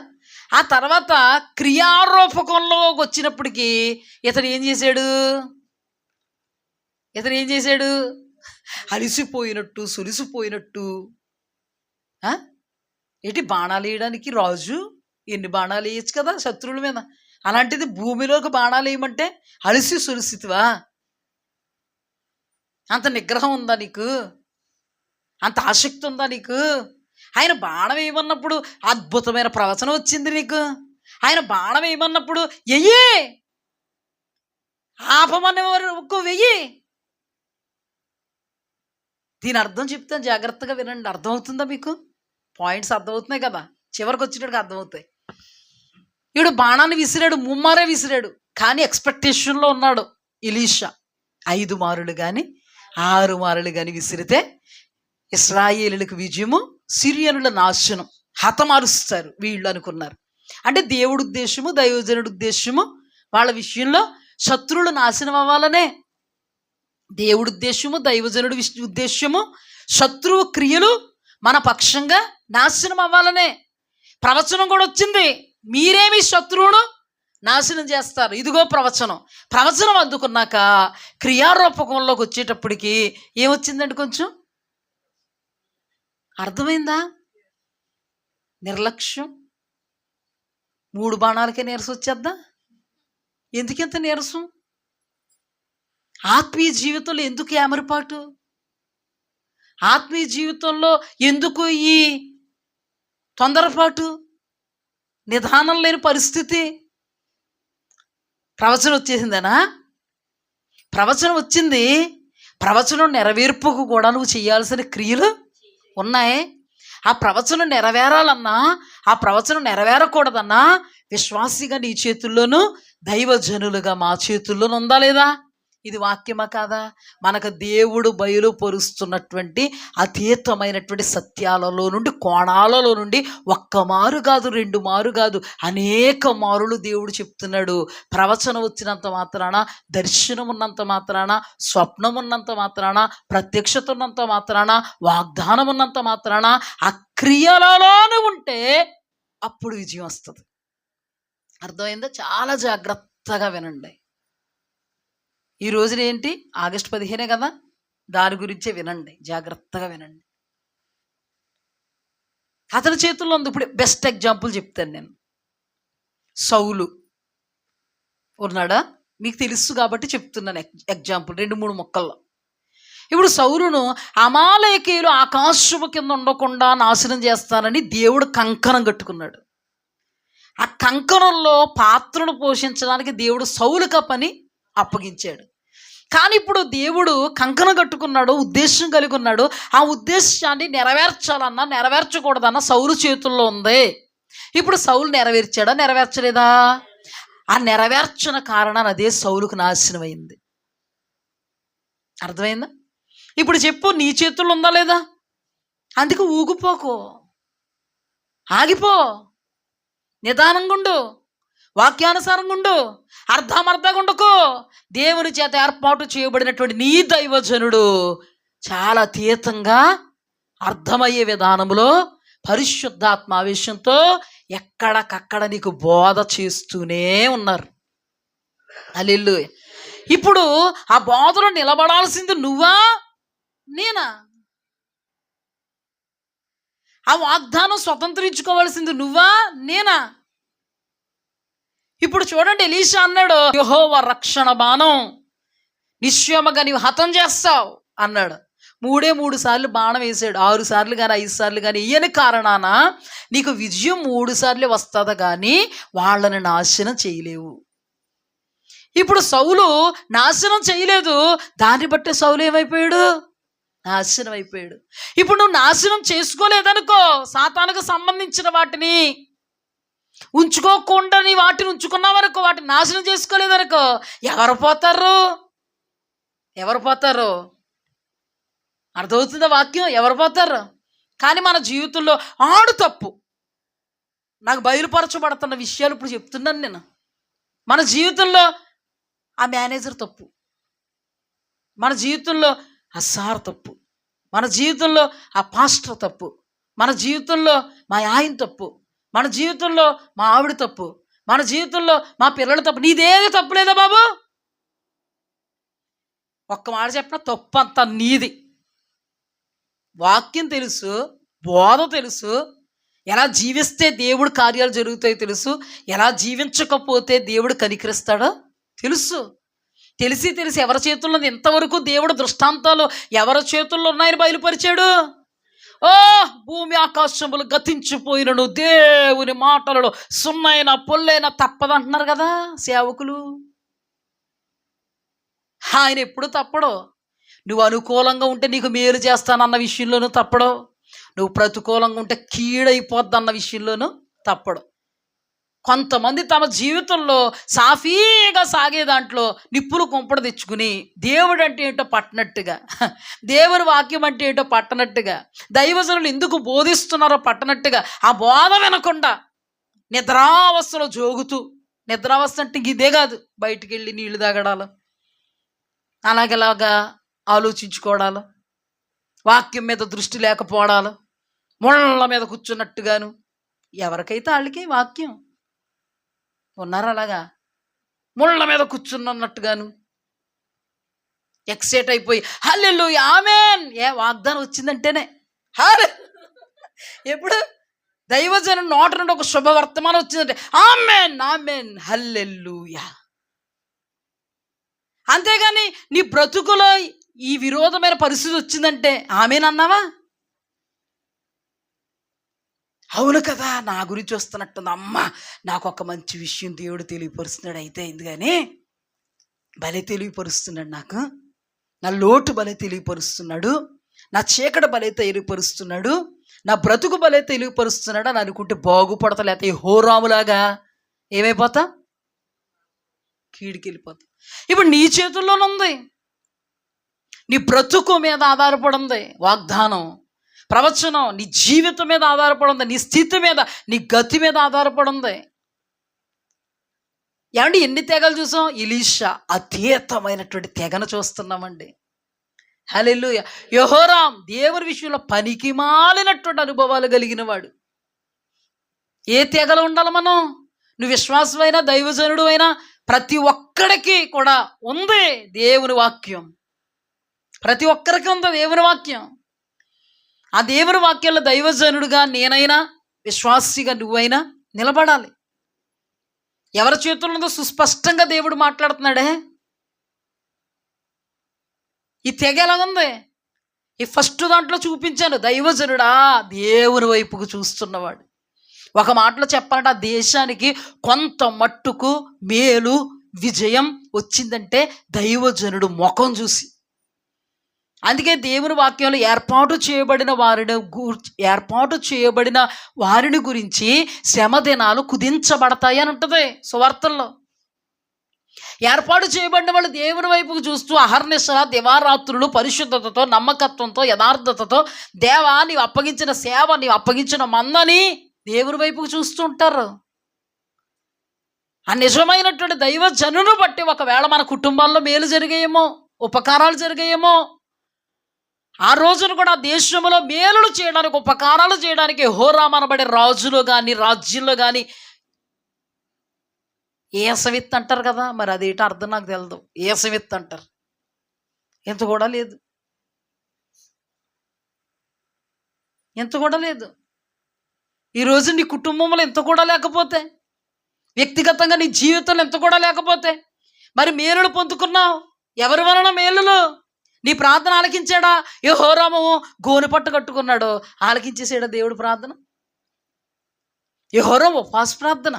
ఆ తర్వాత క్రియారూపకంలోకి వచ్చినప్పటికీ ఇతడు ఏం చేశాడు? అలిసిపోయినట్టు, సులిసిపోయినట్టు. ఏంటి బాణాలు వేయడానికి రాజు ఎన్ని బాణాలు వేయచ్చు కదా శత్రువుల మీద, అలాంటిది భూమిలోకి బాణాలు వేయమంటే అలిసి సులిసితివా? అంత నిగ్రహం ఉందా నీకు? అంత ఆసక్తి ఉందా నీకు? ఆయన బాణం వేయమన్నప్పుడు అద్భుతమైన ప్రవచనం వచ్చింది నీకు. ఆయన బాణం వేయమన్నప్పుడు వెయ్యి, ఆపమనే వరకు వెయ్యి. దీని అర్థం చెప్తాను, జాగ్రత్తగా వినండి. అర్థమవుతుందా మీకు? పాయింట్స్ అర్థమవుతున్నాయి కదా? చివరికి వచ్చేటట్టుగా అర్థమవుతాయి. వీడు బాణాన్ని విసిరాడు, ముమ్మారే విసిరాడు, కానీ ఎక్స్పెక్టేషన్లో ఉన్నాడు ఎలీషా. 5 మారులు కానీ 6 మారులు కానీ విసిరితే ఇశ్రాయేలులకు విజయము, సిరియనుల నాశనం, హతమారుస్తారు వీళ్ళు అనుకున్నారు. అంటే దేవుడి ఉద్దేశము, దైవజనుడి ఉద్దేశము వాళ్ళ విషయంలో శత్రువులు నాశనం అవ్వాలనే. దేవుడి ఉద్దేశము, దైవజనుడి ఉద్దేశము శత్రువు క్రియలు మన పక్షంగా నాశనం అవ్వాలనే. ప్రవచనం కూడా వచ్చింది, మీరేమి శత్రువును నాశనం చేస్తారు. ఇదిగో ప్రవచనం. ప్రవచనం అందుకున్నాక క్రియారూపకంలోకి వచ్చేటప్పటికి ఏమొచ్చిందండి? కొంచెం అర్థమైందా? నిర్లక్ష్యం. 3 బాణాలకే నీరసం వచ్చేద్దా? ఎందుకెంత నీరసం? ఆత్మీయ జీవితంలో ఎందుకు ఏమరిపాటు? ఆత్మీయ జీవితంలో ఎందుకు ఈ తొందరపాటు, నిదానం లేని పరిస్థితి? ప్రవచనం వచ్చేసిందనా? ప్రవచనం వచ్చింది. ప్రవచనం నెరవేర్పుకు కూడా నువ్వు చేయాల్సిన క్రియలు ఉన్నాయి. ఆ ప్రవచనం నెరవేరాలన్నా, ఆ ప్రవచనం నెరవేరకూడదన్నా విశ్వాసిగా నీ చేతుల్లోనూ, దైవజనులుగా మా చేతుల్లోనూ ఉందా లేదా? ఇది వాక్యమా కాదా? మనకు దేవుడు బయలుపరుస్తున్నటువంటి అతీతమైనటువంటి సత్యాలలో నుండి, కోణాలలో నుండి ఒక్క మారు కాదు, 2 మారు కాదు, అనేక మారులు దేవుడు చెప్తున్నాడు. ప్రవచనం వచ్చినంత మాత్రాన, దర్శనం ఉన్నంత మాత్రాన, స్వప్నం ఉన్నంత మాత్రాన, ప్రత్యక్షత ఉన్నంత మాత్రాన, వాగ్దానం ఉన్నంత మాత్రాన ఆ క్రియలలోనే ఉంటే అప్పుడు విజయం వస్తుంది. అర్థమైందా? చాలా జాగ్రత్తగా వినండి. ఈ రోజున ఏంటి? ఆగస్టు 15 కదా, దాని గురించే వినండి, జాగ్రత్తగా వినండి. అతని చేతుల్లో ఉంది. ఇప్పుడు బెస్ట్ ఎగ్జాంపుల్ చెప్తాను నేను. సౌలు ఉన్నాడా? మీకు తెలుసు కాబట్టి చెప్తున్నాను ఎగ్జాంపుల్ 2-3 ముక్కల్లో. ఇప్పుడు సౌలును అమాలేకీయులు ఆకాశము కింద ఉండకుండా నాశనం చేస్తానని దేవుడు కంకణం కట్టుకున్నాడు. ఆ కంకణంలో పాత్రను పోషించడానికి దేవుడు సౌలుక పని అప్పగించాడు. కానీ ఇప్పుడు దేవుడు కంకణం కట్టుకున్నాడు, ఉద్దేశం కలిగి ఉన్నాడు. ఆ ఉద్దేశాన్ని నెరవేర్చాలన్నా నెరవేర్చకూడదన్నా సౌలు చేతుల్లో ఉంది. ఇప్పుడు సౌలు నెరవేర్చాడా, నెరవేర్చలేదా? ఆ నెరవేర్చిన కారణాన్ని అదే సౌలుకు నాశనం అయింది. అర్థమైందా? ఇప్పుడు చెప్పు, నీ చేతుల్లో ఉందా లేదా? అందుకు ఊగిపోకు, ఆగిపో, నిదానంగా ఉండు, వాక్యానుసారంగా ఉండు, అర్ధమర్థంగా ఉండకు. దేవుని చేత ఏర్పాటు చేయబడినటువంటి నీ దైవజనుడు చాలా అతీతంగా అర్థమయ్యే విధానంలో పరిశుద్ధాత్మ ఆవేశంతో ఎక్కడికక్కడ నీకు బోధ చేస్తూనే ఉన్నారు. హల్లెలూయా. ఇప్పుడు ఆ బోధలో నిలబడాల్సింది నువ్వా, నేనా? ఆ వాగ్దానం స్వతంత్రించుకోవాల్సింది నువ్వా, నేనా? ఇప్పుడు చూడండి, ఎలీషా అన్నాడు, యెహోవా రక్షణ బాణం నిశ్చయముగా నీవు హతం చేస్తావు అన్నాడు. 3 సార్లు బాణం వేసాడు. 6 సార్లు కానీ 5 సార్లు కానీ వేయని కారణాన నీకు విజయం 3 సార్లు వస్తుంది, కానీ వాళ్ళని నాశనం చేయలేవు. ఇప్పుడు సౌలు నాశనం చేయలేదు, దాన్ని బట్టి సౌలు ఏమైపోయాడు? నాశనం అయిపోయాడు. ఇప్పుడు నువ్వు నాశనం చేసుకోలేదనుకో, సాతానుకు సంబంధించిన వాటిని ఉంచుకోకుండా నీ వాటిని ఉంచుకున్నావనుకో, వాటిని నాశనం చేసుకోలేదనుకో, ఎవరు పోతారు? ఎవరు పోతారు? అర్థమవుతుందా వాక్యం? ఎవరు పోతారు? కానీ మన జీవితంలో ఆడు తప్పు, నాకు బయలుపరచబడుతున్న విషయాలు ఇప్పుడు చెప్తున్నాను నేను. మన జీవితంలో ఆ మేనేజర్ తప్పు, మన జీవితంలో ఆ సార్ తప్పు, మన జీవితంలో ఆ పాస్టర్ తప్పు, మన జీవితంలో మా ఆయన తప్పు, మన జీవితంలో మా ఆవిడ తప్పు, మన జీవితంలో మా పిల్లల తప్పు. నీదేది తప్పు లేదా బాబు? ఒక్క మాట చెప్పిన తప్పు అంతా నీది. వాక్యం తెలుసు, బోధ తెలుసు, ఎలా జీవిస్తే దేవుడు కార్యాలు జరుగుతాయో తెలుసు, ఎలా జీవించకపోతే దేవుడు కనికరిస్తాడో తెలుసు. తెలిసి ఎవరి చేతుల్లో ఇంతవరకు దేవుడు దృష్టాంతాలు ఎవరి చేతుల్లో ఉన్నాయని బయలుపరిచాడు. ఓ భూమి ఆకాశములు గతించిపోయినను దేవుని మాటలలో సున్నైనా పొల్లైనా తప్పదంటున్నారు కదా సేవకులు. ఆయన ఎప్పుడు తప్పడు. నువ్వు అనుకూలంగా ఉంటే నీకు మేలు చేస్తానన్న విషయంలోనూ తప్పడు, నువ్వు ప్రతికూలంగా ఉంటే కీడైపోద్ది అన్న విషయంలోనూ తప్పడు. కొంతమంది తమ జీవితంలో సాఫీగా సాగే దాంట్లో నిప్పులు కుంపడ తెచ్చుకుని దేవుడు అంటే ఏంటో పట్టనట్టుగా, దేవుని వాక్యం అంటే ఏంటో పట్టనట్టుగా, దైవజనులు ఎందుకు బోధిస్తున్నారో పట్టనట్టుగా ఆ బోధ వినకుండా నిద్రావస్థలో జోగుతూ, నిద్రావస్థ అంటే ఇదే కాదు, బయటికి వెళ్ళి నీళ్లు తాగడాలు, అలాగలాగా ఆలోచించుకోవడాలు, వాక్యం మీద దృష్టి లేకపోవడాలు, ముళ్ళ మీద కూర్చున్నట్టుగాను. ఎవరికైతే వాళ్ళకి వాక్యం ఉన్నారు అలాగా ముళ్ళ మీద కూర్చున్నట్టుగాను ఎక్సైట్ అయిపోయి హల్లెలూయా ఆమేన్ వాగ్దానం వచ్చిందంటేనే ఎప్పుడు దైవజనం నోట నుండి ఒక శుభవర్తమానం వచ్చిందంటే ఆమేన్ ఆమేన్ హల్లెలూయా. అంతేగాని నీ బ్రతుకులో ఈ విరోధమైన పరిస్థితి వచ్చిందంటే ఆమేన్ అన్నావా? అవును కదా, నా గురించి వస్తున్నట్టుంది, అమ్మ నాకు ఒక మంచి విషయం దేవుడు తెలియపరుస్తున్నాడు, అయితే అయింది కానీ భలే తెలియపరుస్తున్నాడు, నాకు నా లోటు భలే తెలియపరుస్తున్నాడు, నా చీకటి భలే తెలియపరుస్తున్నాడు, నా బ్రతుకు భలే తెలియపరుస్తున్నాడు అని అనుకుంటే బాగుపడతా. లేకపోతే హోరాములాగా ఏమైపోతా, కీడికి వెళ్ళిపోతా. ఇప్పుడు నీ చేతుల్లోనే ఉంది, నీ బ్రతుకు మీద ఆధారపడి ఉంది వాగ్దానం, ప్రవచనం నీ జీవితం మీద ఆధారపడి ఉంది, నీ స్థితి మీద, నీ గతి మీద ఆధారపడి ఉంది. ఏమండి ఎన్ని తెగలు చూసాం? ఎలీషా అతీతమైనటువంటి తెగను చూస్తున్నామండి. హల్లెలూయా. యెహోరాం దేవుని విషయంలో పనికి మాలినటువంటి అనుభవాలు కలిగిన వాడు. ఏ తెగలు ఉండాలి మనం? నువ్వు విశ్వాసమైనా దైవజనుడు అయినా ప్రతి ఒక్కడికి కూడా ఉంది దేవుని వాక్యం, ప్రతి ఒక్కరికి ఉంది దేవుని వాక్యం. ఆ దేవుని వాక్యంలో దైవజనుడుగా నేనైనా విశ్వాసిగా నువ్వైనా నిలబడాలి. ఎవరి చేతుల్లో ఉందో సుస్పష్టంగా దేవుడు మాట్లాడుతున్నాడే. ఈ తెగ ఎలాగుంది? ఈ ఫస్ట్ దాంట్లో చూపించాను, దైవజనుడా దేవుని వైపుకు చూస్తున్నవాడు. ఒక మాటలో చెప్పాలంటే ఆ దేశానికి కొంత మట్టుకు మేలు విజయం వచ్చిందంటే దైవజనుడు ముఖం చూసి. అందుకే దేవుని వాక్యంలో ఏర్పాటు చేయబడిన వారిని గురించి శ్రమ దినాలు కుదించబడతాయి అని ఉంటుంది సువార్తల్లో. ఏర్పాటు చేయబడిన వాళ్ళు దేవుని వైపుకు చూస్తూ అహర్నిశల దివారాత్రులు పరిశుద్ధతతో, నమ్మకత్వంతో, యథార్థతతో దేవా నీవు అప్పగించిన సేవ, నీవు అప్పగించిన మందని దేవుని వైపుకు చూస్తూ ఉంటారు. ఆ నిజమైనటువంటి దైవజనును బట్టి ఒకవేళ మన కుటుంబాల్లో మేలు జరిగాయేమో, ఉపకారాలు జరిగాయేమో, ఆ రోజున కూడా దేశంలో మేలులు చేయడానికి, ఉపకారాలు చేయడానికి హోరాం అనబడే రాజులో కానీ రాజ్యంలో కానీ ఏసవిత్ అంటారు కదా, మరి అదేంటో అర్థం నాకు తెలియదు. ఏసవిత్ అంటారు, ఎంత కూడా లేదు, ఎంత కూడా లేదు. ఈరోజు నీ కుటుంబంలో ఎంత కూడా లేకపోతే, వ్యక్తిగతంగా నీ జీవితంలో ఎంత కూడా లేకపోతే మరి మేలులు పొందుకున్నావు ఎవరి వలన? మేలులు నీ ప్రార్థన ఆలకించాడా? యెహోరాము గోనె పట్టు కట్టుకున్నాడు, ఆలకించేసాడా దేవుడు ప్రార్థన? యెహోరాము ఉపవాస ప్రార్థన.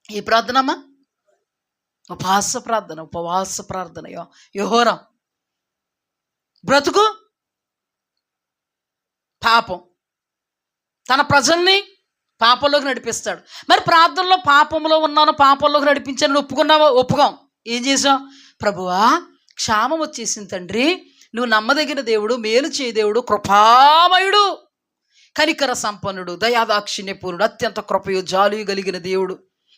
ఏ ప్రార్థనమ్మా? ఉపవాస ప్రార్థన. యెహోరాం బ్రతుకు పాపం, తన ప్రజల్ని పాపంలోకి నడిపిస్తాడు. మరి ప్రార్థనలో పాపంలో ఉన్నాను, పాపంలోకి నడిపించాను ఒప్పుకున్నావా? ఒప్పుకోం. ఏం చేసావు? ప్రభువా క్షామం వచ్చేసింది తండ్రి, నువ్వు నమ్మదగిన దేవుడు, మేలు చేయ దేవుడు, కృపామయుడు, కనికర సంపన్నుడు, దయాదాక్షిణ్యపూర్ణుడు, అత్యంత కృపయు జాలియు కలిగిన దేవుడు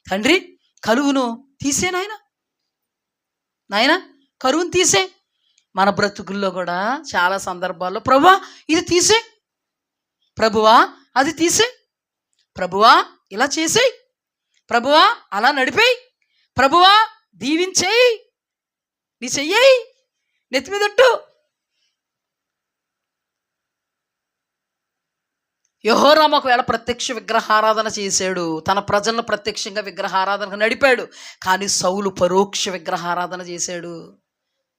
తండ్రి, కరువును తీసే నాయన కరువును తీసే. మన బ్రతుకుల్లో కూడా చాలా సందర్భాల్లో ప్రభువా ఇది తీసే, ప్రభువా అది తీసే, ప్రభువా ఇలా చేసేయి, ప్రభువా అలా నడిపేయి, ప్రభువా దీవించేయి, నీ చెయ్యి నెత్తి మీదట్టు. యెహోరాము ఒకవేళ ప్రత్యక్ష విగ్రహారాధన చేశాడు, తన ప్రజలను ప్రత్యక్షంగా విగ్రహారాధనకు నడిపాడు. కానీ సౌలు పరోక్ష విగ్రహారాధన చేశాడు.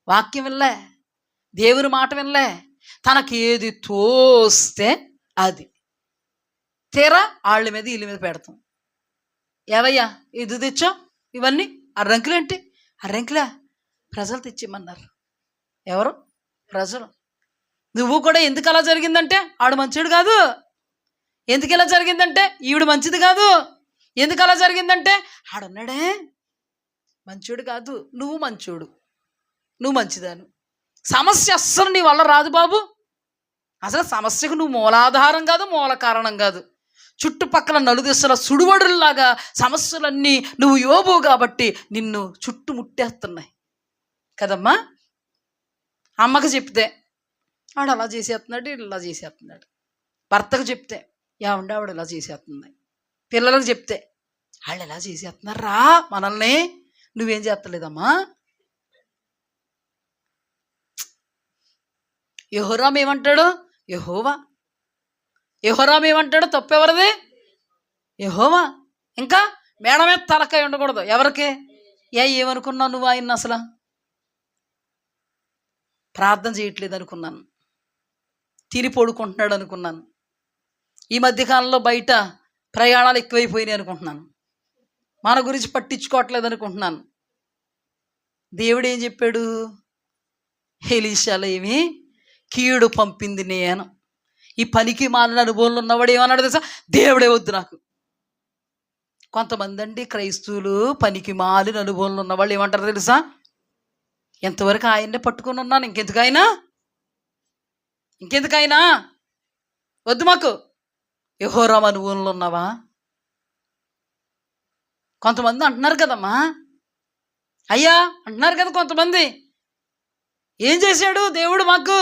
వాక్యం వినలే, దేవుని మాట వినలే, తనకి ఏది తోస్తే అది తీరా వాళ్ళ మీద వీళ్ళ మీద పెడతాం. ఏవయ్యా ఇది తెచ్చావు, ఇవన్నీ అర్రంకులేంటి? అర్రంకులే ప్రజలు తెచ్చిమ్మన్నారు. ఎవరు? ప్రజలు. నువ్వు కూడా ఎందుకు అలా జరిగిందంటే ఆడు మంచోడు కాదు, ఎందుకు ఇలా జరిగిందంటే ఈవిడ మంచిది కాదు, ఎందుకు అలా జరిగిందంటే ఆడున్నాడే మంచోడు కాదు, నువ్వు మంచోడు, నువ్వు మంచిదాను. సమస్య అస్సలు నీ వల్ల రాదు బాబు. అసలు సమస్యకు నువ్వు మూలాధారం కాదు, మూల కారణం కాదు. చుట్టుపక్కల నలుదిశల సుడువడుల్లాగా సమస్యలన్నీ నువ్వు యోబు కాబట్టి నిన్ను చుట్టుముట్టేస్తున్నాయి కదమ్మా. అమ్మకు చెప్తే ఆడు అలా చేసేస్తున్నాడు, ఇలా చేసేస్తున్నాడు. భర్తకు చెప్తే ఏమంటే ఆవిడ ఇలా చేసేస్తుంది. పిల్లలకు చెప్తే వాళ్ళు ఎలా చేసేస్తున్నారా మనల్ని, నువ్వేం చేస్తలేదమ్మా. యెహోరాము ఏమంటాడు? యెహోరాము ఏమంటాడు? తప్పెవరిది? యెహోవా. ఇంకా మేడ మీద తలకాయ ఉండకూడదు. ఎవరికి? ఏమనుకున్నావు నువ్వు? ఆయన అసలు ప్రార్థన చేయట్లేదు అనుకున్నాను, తిని పడుకుంటున్నాడు అనుకున్నాను, ఈ మధ్యకాలంలో బయట ప్రయాణాలు ఎక్కువైపోయినాయి అనుకుంటున్నాను, మన గురించి పట్టించుకోవట్లేదు అనుకుంటున్నాను. దేవుడు ఏం చెప్పాడు? ఎలీషాలో ఏమి కీడు పంపింది నేను. ఈ పనికి మాలిన అనుభవంలో ఉన్నవాడు ఏమన్నాడు తెలుసా? దేవుడే వద్దు నాకు. కొంతమంది అండి క్రైస్తవులు పనికి మాలిన అనుభవంలో ఉన్నవాళ్ళు ఏమంటారు తెలుసా? ఎంతవరకు ఆయన్నే పట్టుకొని ఉన్నాను, ఇంకెందుకైనా వద్దు మాకు. యెహోరాము అనుభవంలో ఉన్నావా? కొంతమంది అంటున్నారు కదమ్మా, అయ్యా అంటున్నారు కదా కొంతమంది, ఏం చేశాడు దేవుడు మాకు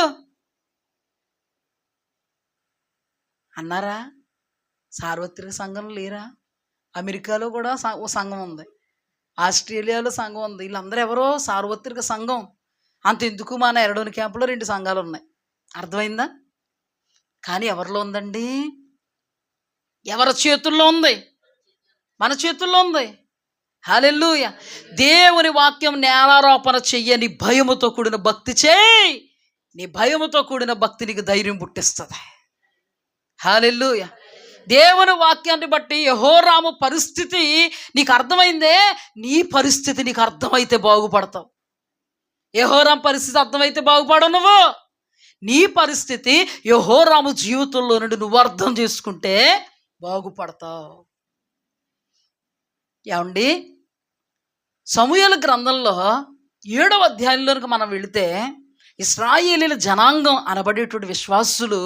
అన్నారా? సార్వత్రిక సంఘం లేరా? అమెరికాలో కూడా ఓ సంఘం ఉంది, ఆస్ట్రేలియాలో సంఘం ఉంది. వీళ్ళందరూ ఎవరో సార్వత్రిక సంఘం. అంతెందుకు మన ఎరడోని క్యాంపులో 2 సంఘాలు ఉన్నాయి. అర్థమైందా? కానీ ఎవరిలో ఉందండి? ఎవరి చేతుల్లో ఉంది? మన చేతుల్లో ఉంది. హల్లెలూయా. దేవుని వాక్యం నేలారోపణ చెయ్యని భయముతో కూడిన భక్తి చేయి. నీ భయముతో కూడిన భక్తి నీకు ధైర్యం పుట్టిస్తుంది. హల్లెలూయా. దేవుని వాక్యాన్ని బట్టి యెహోరాము పరిస్థితి నీకు అర్థమైందే, నీ పరిస్థితి నీకు అర్థమైతే బాగుపడతావు. యెహోరాము పరిస్థితి అర్థమైతే బాగుపడవు నువ్వు. నీ పరిస్థితి యెహోరాము జీవితంలో నుండి నువ్వు అర్థం చేసుకుంటే బాగుపడతావు. ఏమండి, సమూయేలు గ్రంథంలో 7వ అధ్యాయంలోనికి మనం వెళితే ఇశ్రాయేలీల జనాంగం అనబడేటువంటి విశ్వాసులు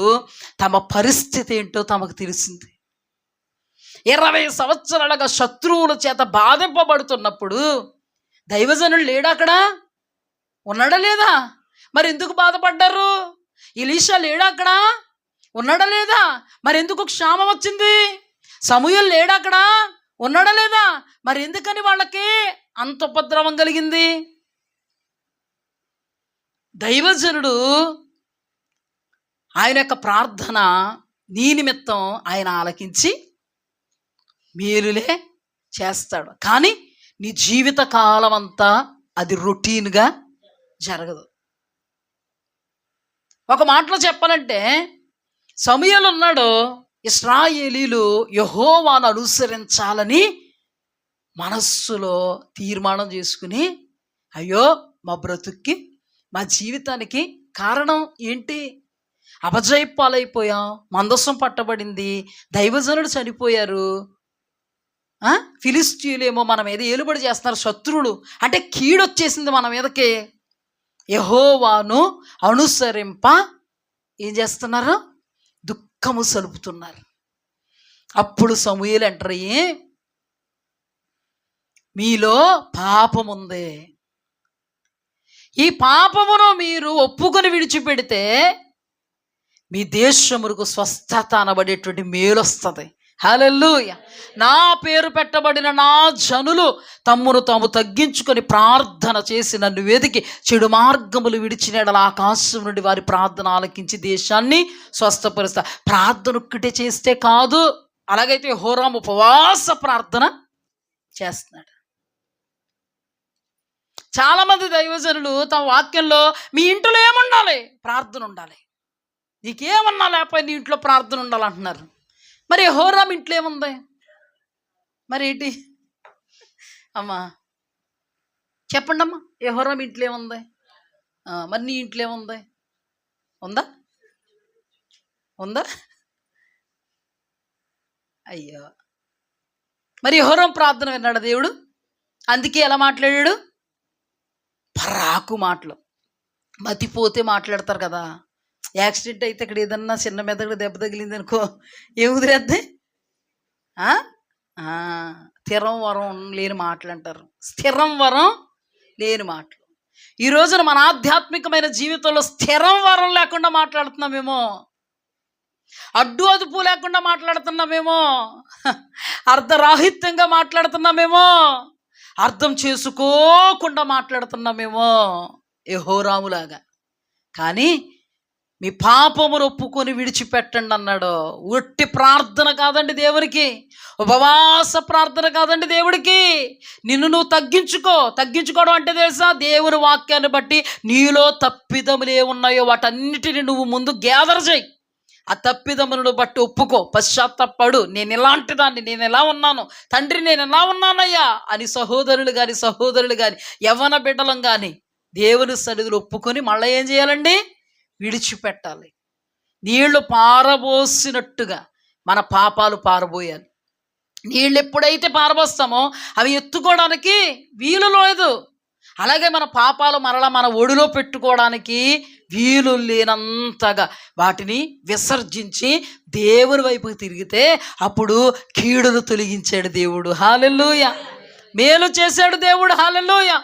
తమ పరిస్థితి ఏంటో తమకు తెలిసింది. 20 సంవత్సరాలుగా శత్రువుల చేత బాధింపబడుతున్నప్పుడు దైవజనుడు లేడా? అక్కడ ఉన్నాడా లేదా? మరి ఎందుకు బాధపడ్డారు? ఎలీషా లేడా? అక్కడ ఉన్నాడా లేదా? మరి ఎందుకు క్షామం వచ్చింది? సమూయేలు లేడా? అక్కడ ఉన్నాడా లేదా? మరి ఎందుకని వాళ్ళకి అంత ఉపద్రవం కలిగింది? దైవజనుడు ఆయన యొక్క ప్రార్థన నీ నిమిత్తం ఆయన ఆలకించి మేలులే చేస్తాడు. కానీ నీ జీవిత కాలం అంతా అది రొటీన్గా జరగదు. ఒక మాటలో చెప్పాలంటే సమూయేలు ఉన్నాడు, ఇశ్రాయేలీలు యెహోవాను అనుసరించాలని మనస్సులో తీర్మానం చేసుకుని, అయ్యో మా బ్రతుక్కి మా జీవితానికి కారణం ఏంటి? అపజయ పాలైపోయాం, మందస్సం పట్టబడింది, దైవజనుడు చనిపోయారు, ఫిలిష్తీయులేమో మన మీద ఏలుబడి చేస్తున్నారు, శత్రువులు అంటే కీడొచ్చేసింది మన మీదకి. యెహోవాను అనుసరింప ఏం చేస్తున్నారు? దుఃఖము సలుపుతున్నారు. అప్పుడు సమూయేలు ఎంటర్ అయ్యి, మీలో పాపం ఉంది, ఈ పాపమును మీరు ఒప్పుకొని విడిచిపెడితే మీ దేశములకు స్వస్థత అనబడేటువంటి మేలు వస్తుంది. హల్లెలూయా. నా పేరు పెట్టబడిన నా జనులు తమ్మును తాము తగ్గించుకొని ప్రార్థన చేసి నన్ను వెదికి చెడు మార్గములు విడిచిన ఎడల ఆకాశం నుండి వారి ప్రార్థన ఆలకించి దేశాన్ని స్వస్థపరుస్తా. ప్రార్థన ఒక్కటే చేస్తే కాదు. అలాగైతే యెహోరాము ఉపవాస ప్రార్థన చేస్తున్నాడు. చాలామంది దైవజనులు తమ వాక్యంలో మీ ఇంట్లో ఏముండాలి? ప్రార్థన ఉండాలి. నీకేమన్నా లేకపోతే నీ ఇంట్లో ప్రార్థన ఉండాలంటున్నారు. మరి యెహోరాము ఇంట్లో ఏముంది? మరి ఏంటి అమ్మా చెప్పండి అమ్మా, యెహోరాము ఇంట్లో ఏముంది? మరి నీ ఇంట్లో ఏముంది? ఉందా? ఉందా? అయ్యో, మరి యెహోరాము ప్రార్థన విన్నాడు దేవుడు. అందుకే ఎలా మాట్లాడాడు? పరాకు మాటలు. మతిపోతే మాట్లాడతారు కదా. యాక్సిడెంట్ అయితే ఇక్కడ ఏదన్నా చిన్న మెదడు దెబ్బ తగిలింది అనుకో, ఏం కుదిరేద్ది? స్థిరం వరం లేని మాటలు అంటారు. స్థిరం వరం లేని మాటలు. ఈ రోజున మన ఆధ్యాత్మికమైన జీవితంలో స్థిరం వరం లేకుండా మాట్లాడుతున్నామేమో, అడ్డు అదుపు లేకుండా మాట్లాడుతున్నామేమో, అర్ధరాహిత్యంగా మాట్లాడుతున్నామేమో, అర్థం చేసుకోకుండా మాట్లాడుతున్నామేమో యెహోరాములాగా. కానీ మీ పాపమును ఒప్పుకొని విడిచిపెట్టండి అన్నాడు. ఒట్టి ప్రార్థన కాదండి దేవునికి, ఉపవాస ప్రార్థన కాదండి దేవుడికి. నిన్ను నువ్వు తగ్గించుకోవడం అంటే తెలుసా? దేవుని వాక్యాన్ని బట్టి నీలో తప్పిదములు ఏమున్నాయో వాటన్నిటిని నువ్వు ముందు గ్యాదర్ చేయి. ఆ తప్పిదములను బట్టి ఒప్పుకో, పశ్చాత్తపడు. నేను ఇలాంటి దాన్ని, నేను ఎలా ఉన్నాను తండ్రి, నేను ఎలా ఉన్నానయ్యా అని సహోదరులు కానీ యవ్వన బిడ్డలం కానీ దేవుని సన్నిధిలో ఒప్పుకొని మళ్ళీ ఏం చేయాలండి? విడిచిపెట్టాలి. నీళ్లు పారబోసినట్టుగా మన పాపాలు పారబోయాలి. నీళ్ళు ఎప్పుడైతే పారబోస్తామో అవి ఎత్తుకోవడానికి వీలు లేదు. అలాగే మన పాపాలు మరలా మన ఒడిలో పెట్టుకోవడానికి వీలు లేనంతగా వాటిని విసర్జించి దేవుని వైపుకి తిరిగితే అప్పుడు కీడును తొలగించాడు దేవుడు. హల్లెలూయా. మేలు చేశాడు దేవుడు. హల్లెలూయా.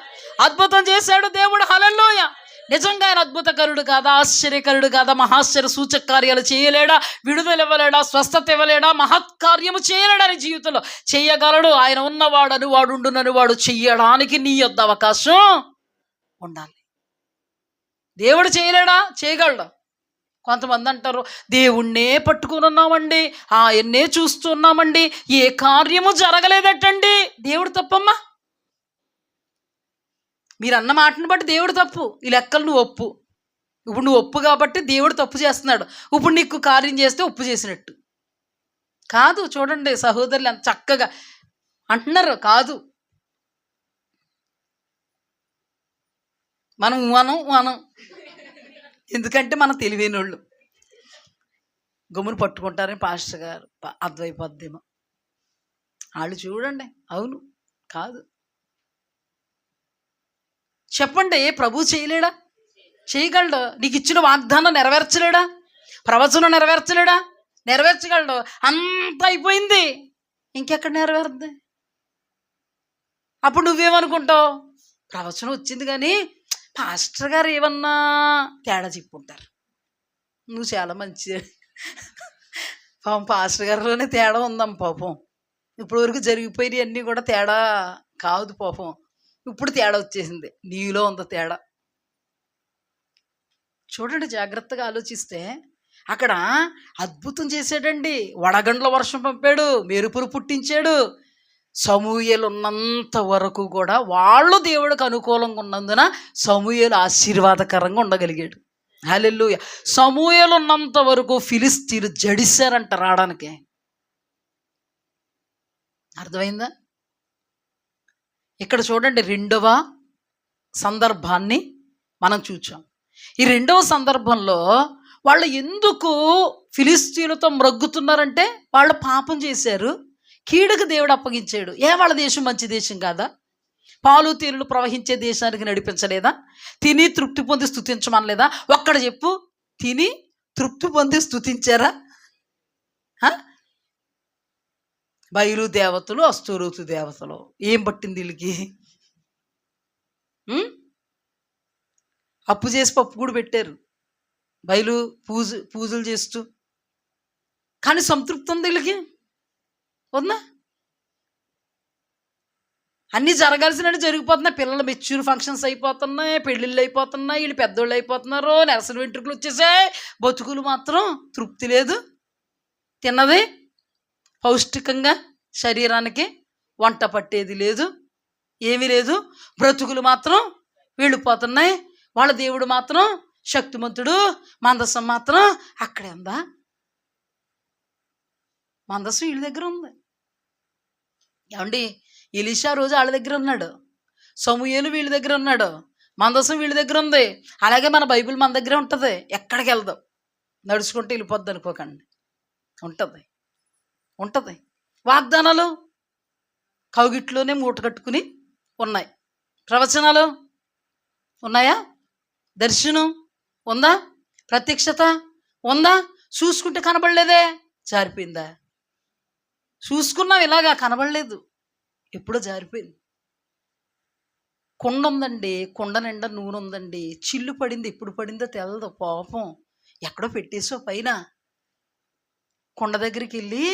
అద్భుతం చేశాడు దేవుడు. హల్లెలూయా. నిజంగా ఆయన అద్భుతకరుడు కాదా? ఆశ్చర్యకరుడు కాదా? మహాశ్చర్య సూచక కార్యాలు చేయలేడా? విడుదల ఇవ్వలేడా? స్వస్థత ఇవ్వలేడా? మహత్కార్యము చేయలేడా? అని జీవితంలో చేయగలడు. ఆయన ఉన్నవాడని వాడు ఉండునని వాడు చెయ్యడానికి నీ యొద్ద అవకాశం ఉండాలి. దేవుడు చేయలేడా? చేయగలడా? కొంతమంది అంటారు, దేవుణ్ణే పట్టుకుని ఉన్నామండి, ఆయన్నే చూస్తున్నామండి, ఏ కార్యము జరగలేదటండి. దేవుడు తప్పమ్మా. మీరు అన్న మాటను బట్టి దేవుడు తప్పు. ఈ లెక్కలు నువ్వు ఒప్పు. ఇప్పుడు నువ్వు ఒప్పు కాబట్టి దేవుడు తప్పు చేస్తున్నాడు. ఇప్పుడు నీకు కార్యం చేస్తే ఒప్పు చేసినట్టు కాదు. చూడండి సహోదరులు ఎంత చక్కగా అంటున్నారు. కాదు, మనం ఎందుకంటే మనం తెలివైన వాళ్ళు గమ్మును పట్టుకుంటారని పాస్టర్ గారు అర్థమైపోద్దేమో. వాళ్ళు చూడండి, అవును కాదు చెప్పండి. ప్రభు చేయలేడా? చేయగలడు. నీకు ఇచ్చిన వాగ్దానం నెరవేర్చలేడా? ప్రవచనం నెరవేర్చలేడా? నెరవేర్చగలడు. అంత అయిపోయింది, ఇంకెక్కడ నెరవేరుద్ది? అప్పుడు నువ్వేమనుకుంటావు? ప్రవచనం వచ్చింది కానీ పాస్టర్ గారు ఏమన్నా తేడా చెప్పుకుంటారు. నువ్వు చాలా మంచి పాపం పాస్టర్ గారిలోనే తేడా ఉందమ్మ. పాపం ఇప్పుడు వరకు జరిగిపోయినవి అన్నీ కూడా తేడా కాదు. పాపం ఇప్పుడు తేడా వచ్చేసింది. నీలో ఉంది తేడా. చూడండి, జాగ్రత్తగా ఆలోచిస్తే అక్కడ అద్భుతం చేశాడండి. వడగండ్ల వర్షం పంపాడు, మెరుపులు పుట్టించాడు. సమూయేలు ఉన్నంత వరకు కూడా వాళ్ళు దేవుడికి అనుకూలంగా ఉన్నందున సమూయేలు ఆశీర్వాదకరంగా ఉండగలిగాడు. హల్లెలూయా. సమూయేలు ఉన్నంత వరకు ఫిలిస్తీన్లు జడిశారంట రావడానికి. అర్థమైందా? ఇక్కడ చూడండి, రెండవ సందర్భాన్ని మనం చూచాం. ఈ రెండవ సందర్భంలో వాళ్ళు ఎందుకు ఫిలిస్తీన్లతో మ్రగ్గుతున్నారంటే వాళ్ళు పాపం చేశారు, కీడుకు దేవుడు అప్పగించాడు. వాళ్ళ దేశం మంచి దేశం కాదా? పాలు తేనెలు ప్రవహించే దేశానికి నడిపించలేదా? తిని తృప్తి పొంది స్తుతించమనలేదా? ఒక్కడ చెప్పు, తిని తృప్తి పొంది స్తుతించారా? బయలు దేవతలు, అస్తోరోతు దేవతలు. ఏం పట్టింది వీళ్ళకి? అప్పు చేసి పప్పు కూడా పెట్టారు, బయలు పూజలు చేస్తూ. కానీ సంతృప్తి ఉంది వీళ్ళకి? వద్దా? అన్నీ జరగాల్సినట్టు జరిగిపోతున్నాయి. పిల్లలు మెచ్యూర్ ఫంక్షన్స్ అయిపోతున్నాయి, పెళ్ళిళ్ళు అయిపోతున్నాయి, వీళ్ళు పెద్దోళ్ళు అయిపోతున్నారు, నెరసన వెంట్రుకలు వచ్చేసాయి. బతుకులు మాత్రం తృప్తి లేదు. తిన్నది పౌష్టికంగా శరీరానికి వంట పట్టేది లేదు, ఏమీ లేదు. బ్రతుకులు మాత్రం వెళ్ళిపోతున్నాయి. వాళ్ళ దేవుడు మాత్రం శక్తిమంతుడు, మందసం మాత్రం అక్కడే ఉందా? మందసం వీళ్ళ దగ్గర ఉంది. ఏమండి, ఎలీషా రోజు వాళ్ళ దగ్గర ఉన్నాడు, సమూయేలు వీళ్ళ దగ్గర ఉన్నాడు, మందసం వీళ్ళ దగ్గర ఉంది. అలాగే మన బైబిల్ మన దగ్గర ఉంటుంది, ఎక్కడికి వెళ్దాం. నడుచుకుంటూ వెళ్ళిపోద్ది అనుకోకండి, ఉంటుంది ఉంటుంది. వాగ్దానాలు కౌగిట్లోనే మూట కట్టుకుని ఉన్నాయి. ప్రవచనాలు ఉన్నాయా? దర్శనం ఉందా? ప్రత్యక్షత ఉందా? చూసుకుంటే కనబడలేదే, జారిపోయిందా? చూసుకున్నాం ఇలాగా, కనబడలేదు, ఎప్పుడో జారిపోయింది. కుండ ఉందండి, కుండ నిండా నూనె ఉందండి, చిల్లు పడింది, ఎప్పుడు పడిందో తెలదు, పాపం ఎక్కడో పెట్టేసో పైన. కుండ దగ్గరికి వెళ్ళి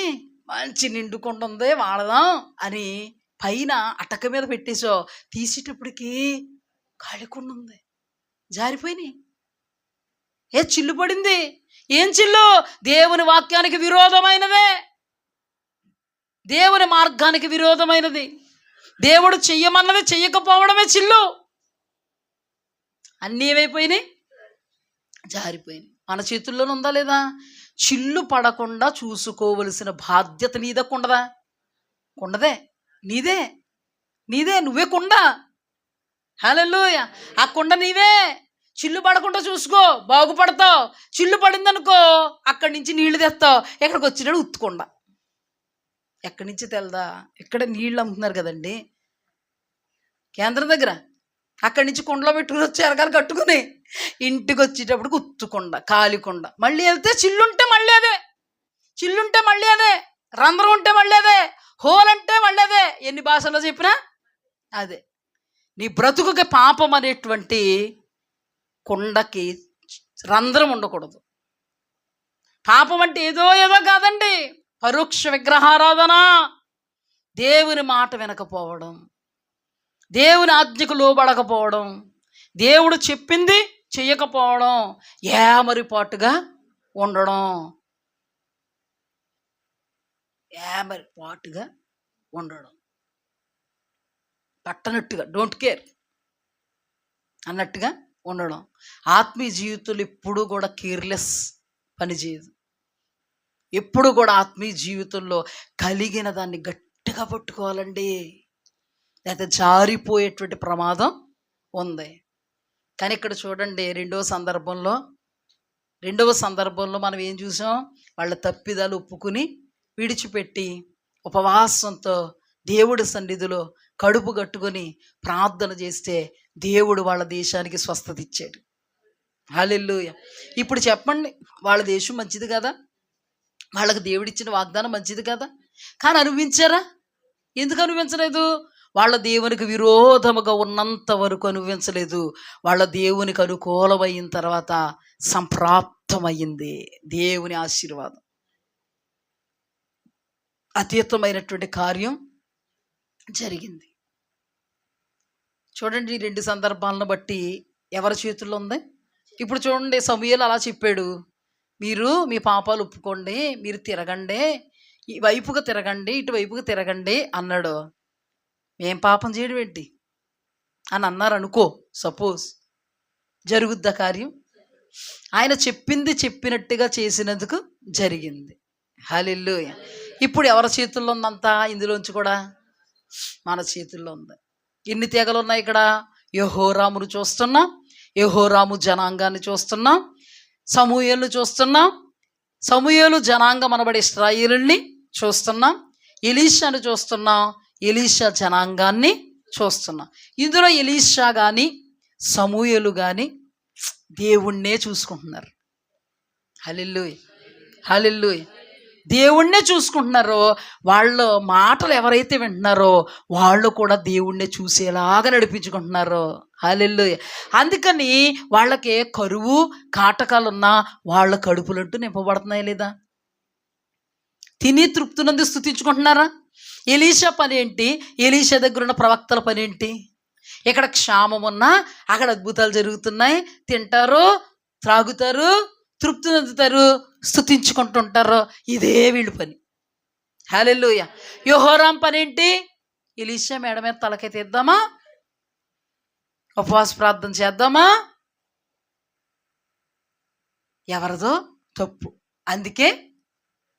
మంచి నిండు కుండ ఉంది వాడదాం అని పైన అటక మీద పెట్టేసో, తీసేటప్పటికి ఖాళీ కుండ ఉంది, జారిపోయినాయి. చిల్లు పడింది. ఏం చిల్లు? దేవుని వాక్యానికి విరోధమైనదే, దేవుని మార్గానికి విరోధమైనది. దేవుడు చెయ్యమన్నది చెయ్యకపోవడమే చిల్లు. అన్నీ ఏమైపోయినాయి? జారిపోయినాయి. మన చేతుల్లోనే ఉందా లేదా? చిల్లు పడకుండా చూసుకోవలసిన బాధ్యత నీదకుండదా? కుండదే, నీదే, నీదే, నువ్వే కుండ. హల్లెలూయా. ఆ కుండ నీవే. చిల్లు పడకుండా చూసుకో, బాగుపడతావు. చిల్లు పడిందనుకో, అక్కడి నుంచి నీళ్లు తెస్తావు, ఎక్కడికి వచ్చినాడు ఉత్తుకుండ. ఎక్కడి నుంచి తెలదా? ఇక్కడ నీళ్ళు అమ్ముతున్నారు కదండి కేంద్రం దగ్గర, అక్కడి నుంచి కుండలో పెట్టుకుని వచ్చి ఎరగాలు కట్టుకుని ఇంటికి వచ్చేటప్పుడు ఉత్తుకుండ, కాలికుండ. మళ్ళీ వెళ్తే చిల్లుంటే మళ్ళీ అదే, చిల్లుంటే మళ్ళీ అదే, రంధ్రం ఉంటే మళ్ళీ అదే, హోల్ అంటే మళ్ళీ అదే. ఎన్ని భాషల్లో చెప్పినా అదే. నీ బ్రతుకుకి పాపం అనేటువంటి కుండకి రంధ్రం ఉండకూడదు. పాపం అంటే ఏదో ఏదో కాదండి, పరోక్ష విగ్రహారాధన, దేవుని మాట వినకపోవడం, దేవుని ఆజ్ఞకు లోబడకపోవడం, దేవుడు చెప్పింది చెయ్యకపోవడం, ఏమరిపాటుగా ఉండడం, ఏమరిపాటుగా ఉండడం, పట్టనట్టుగా, డోంట్ కేర్ అన్నట్టుగా ఉండడం. ఆత్మీయ జీవితంలో ఎప్పుడూ కూడా కేర్లెస్ పనిచేయదు. ఎప్పుడు కూడా ఆత్మీయ జీవితంలో కలిగిన దాన్ని గట్టిగా పట్టుకోవాలండి, లేకపోతే జారిపోయేటువంటి ప్రమాదం ఉంది. కానీ ఇక్కడ చూడండి, రెండవ సందర్భంలో మనం ఏం చూసాం? వాళ్ళ తప్పిదాలు ఒప్పుకుని విడిచిపెట్టి ఉపవాసంతో దేవుడి సన్నిధిలో కడుపు కట్టుకొని ప్రార్థన చేస్తే దేవుడు వాళ్ళ దేశానికి స్వస్థత ఇచ్చాడు. హల్లెలూయా. ఇప్పుడు చెప్పండి, వాళ్ళ దేశం మంచిది కదా, వాళ్ళకి దేవుడిచ్చిన వాగ్దానం మంచిది కదా, కానీ అనుభవించారా? ఎందుకు అనుభవించలేదు? వాళ్ళ దేవునికి విరోధముగా ఉన్నంత వరకు అనుభవించలేదు. వాళ్ళ దేవునికి అనుకూలమైన తర్వాత సంప్రాప్తమైంది దేవుని ఆశీర్వాదం, అతీతమైనటువంటి కార్యం జరిగింది. చూడండి, ఈ రెండు సందర్భాలను బట్టి ఎవరి చేతుల్లో ఉంది? ఇప్పుడు చూడండి, సమూయేలు అలా చెప్పాడు, మీరు మీ పాపాలు ఒప్పుకోండి, మీరు తిరగండి, ఈ వైపుగా తిరగండి, ఇటువైపుగా తిరగండి అన్నాడు. ఏం పాపం చేయడం ఏంటి అని అన్నారు అనుకో, సపోజ్ జరుగుద్దా కార్యం? ఆయన చెప్పింది చెప్పినట్టుగా చేసినందుకు జరిగింది. హల్లెలూయా. ఇప్పుడు ఎవరి చేతుల్లో ఉందంతా? ఇందులోంచి కూడా మన చేతుల్లో ఉంది. ఎన్ని తెగలు ఉన్నాయి ఇక్కడ? యెహోరామును చూస్తున్నాం, యెహోరాము జనాంగాన్ని చూస్తున్నాం, సమూయేలును చూస్తున్నాం, సమూయేలు జనాంగం అనబడే ఇశ్రాయేలుని చూస్తున్నాం, ఎలీషాను చూస్తున్నాం, ఎలీషా జనాంగాన్ని చూస్తున్నాం. ఇందులో ఎలీషా కానీ సమూయేలు కానీ దేవుణ్ణే చూసుకుంటున్నారు. హల్లెలూయా, హల్లెలూయా. దేవుణ్ణే చూసుకుంటున్నారో, వాళ్ళ మాటలు ఎవరైతే వింటున్నారో వాళ్ళు కూడా దేవుణ్ణే చూసేలాగా నడిపించుకుంటున్నారు. హల్లెలూయా. అందుకని వాళ్ళకి కరువు కాటకాలున్నా వాళ్ళ కడుపులంటూ నింపబడుతున్నాయి లేదా? తిని తృప్తినందు స్తుతించుకుంటున్నారా? ఎలీషా పని ఏంటి? ఎలీషా దగ్గర ఉన్న ప్రవక్తల పని ఏంటి? ఇక్కడ క్షామం ఉన్నా అక్కడ అద్భుతాలు జరుగుతున్నాయి, తింటారు, త్రాగుతారు, తృప్తి నందుతారు, స్తుతించుకుంటుంటారు. ఇదే వీళ్ళు పని. హల్లెలూయా. యెహోరాం పని ఏంటి? ఎలీషా మేడ మీద తలకై తీద్దామా, ఉపవాస ప్రార్థన చేద్దామా? ఎవరిదో తప్పు, అందుకే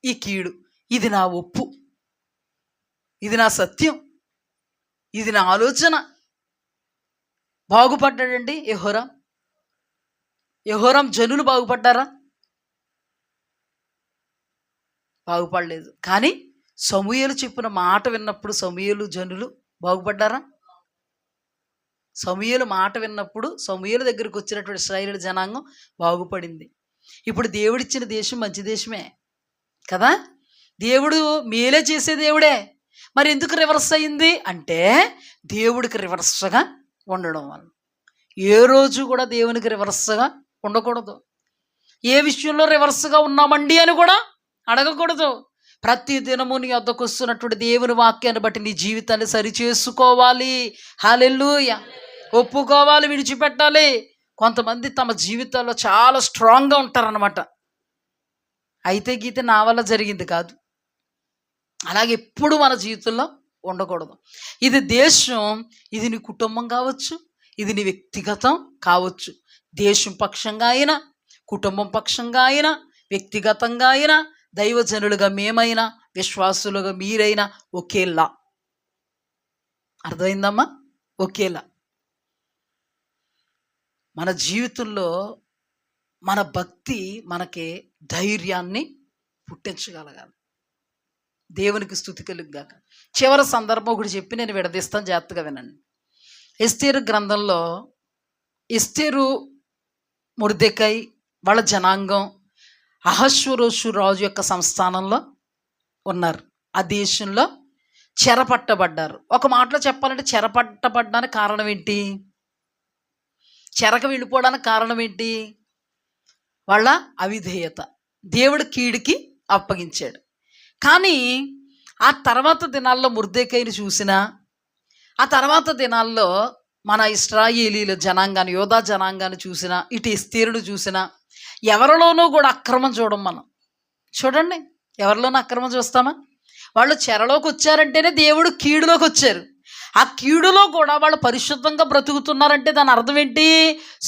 ఈ కీడు, ఇది నా ఒప్పు, ఇది నా సత్యం, ఇది నా ఆలోచన. బాగుపడ్డాడండి యెహోరాం. యెహోరాం జనులు బాగుపడ్డారా? బాగుపడలేదు. కానీ సమూయేలు చెప్పిన మాట విన్నప్పుడు సమూయేలు జనులు బాగుపడ్డారా? సమూయేలు మాట విన్నప్పుడు సమూయేలు దగ్గరికి వచ్చినటువంటి ఇశ్రాయేలు జనాంగం బాగుపడింది. ఇప్పుడు దేవుడిచ్చిన దేశం మంచి దేశమే కదా, దేవుడు మేలే చేసే దేవుడే. మరి ఎందుకు రివర్స్ అయింది అంటే దేవుడికి రివర్స్గా ఉండడం వల్ల. ఏ రోజు కూడా దేవునికి రివర్స్గా ఉండకూడదు. ఏ విషయంలో రివర్స్గా ఉన్నామండి అని కూడా అడగకూడదు. ప్రతి దినము నీ వద్దకు వస్తున్నటువంటి దేవుని వాక్యాన్ని బట్టి నీ జీవితాన్ని సరి చేసుకోవాలి. హల్లెలూయా. ఒప్పుకోవాలి, విడిచిపెట్టాలి. కొంతమంది తమ జీవితాల్లో చాలా స్ట్రాంగ్గా ఉంటారన్నమాట. అయితే గీతే నా వల్ల జరిగింది కాదు, అలాగే ఎప్పుడు మన జీవితంలో ఉండకూడదు. ఇది దేశం, ఇది నీ కుటుంబం కావచ్చు, ఇది నీ వ్యక్తిగతం కావచ్చు. దేశం పక్షంగా అయినా, కుటుంబం పక్షంగా అయినా, వ్యక్తిగతంగా అయినా, దైవజనులుగా మేమైనా, విశ్వాసులుగా మీరైనా ఒకేలా. అర్థమైందమ్మా? ఒకేలా. మన జీవితంలో మన భక్తి మనకి ధైర్యాన్ని పుట్టించగలగాలి. దేవునికి స్తుతి కలుగుగాక. చివరి సందర్భం ఒకటి చెప్పి నేను విడదీస్తాను, జాగ్రత్తగా వినండి. ఎస్తేరు గ్రంథంలో ఎస్తేరు, మొర్దెకై వాళ్ళ జనాంగం అహష్వేరోషు రాజు యొక్క సంస్థానంలో ఉన్నారు. ఆ దేశంలో చెరపట్టబడ్డారు. ఒక మాటలో చెప్పాలంటే చెరపట్టబడ్డానికి కారణం ఏంటి? చెరకు వెళ్ళిపోవడానికి కారణం ఏంటి? వాళ్ళ అవిధేయత. దేవుడు కీడుకి అప్పగించాడు. కానీ ఆ తర్వాత దినాల్లో మొర్దెకైని చూసినా, ఆ తర్వాత దినాల్లో మన ఇశ్రాయేలీల జనాంగాన్ని, యోధా జనాంగాన్ని చూసినా, ఇటు ఎస్తేరును చూసినా, ఎవరిలోనూ కూడా అక్రమం చూడం మనం. చూడండి, ఎవరిలోనూ అక్రమం చూస్తామా? వాళ్ళు చెరలోకి వచ్చారంటేనే దేవుడు కీడులోకి వచ్చారు. ఆ కీడులో కూడా వాళ్ళు పరిశుద్ధంగా బ్రతుకుతున్నారంటే దాని అర్థం ఏంటి?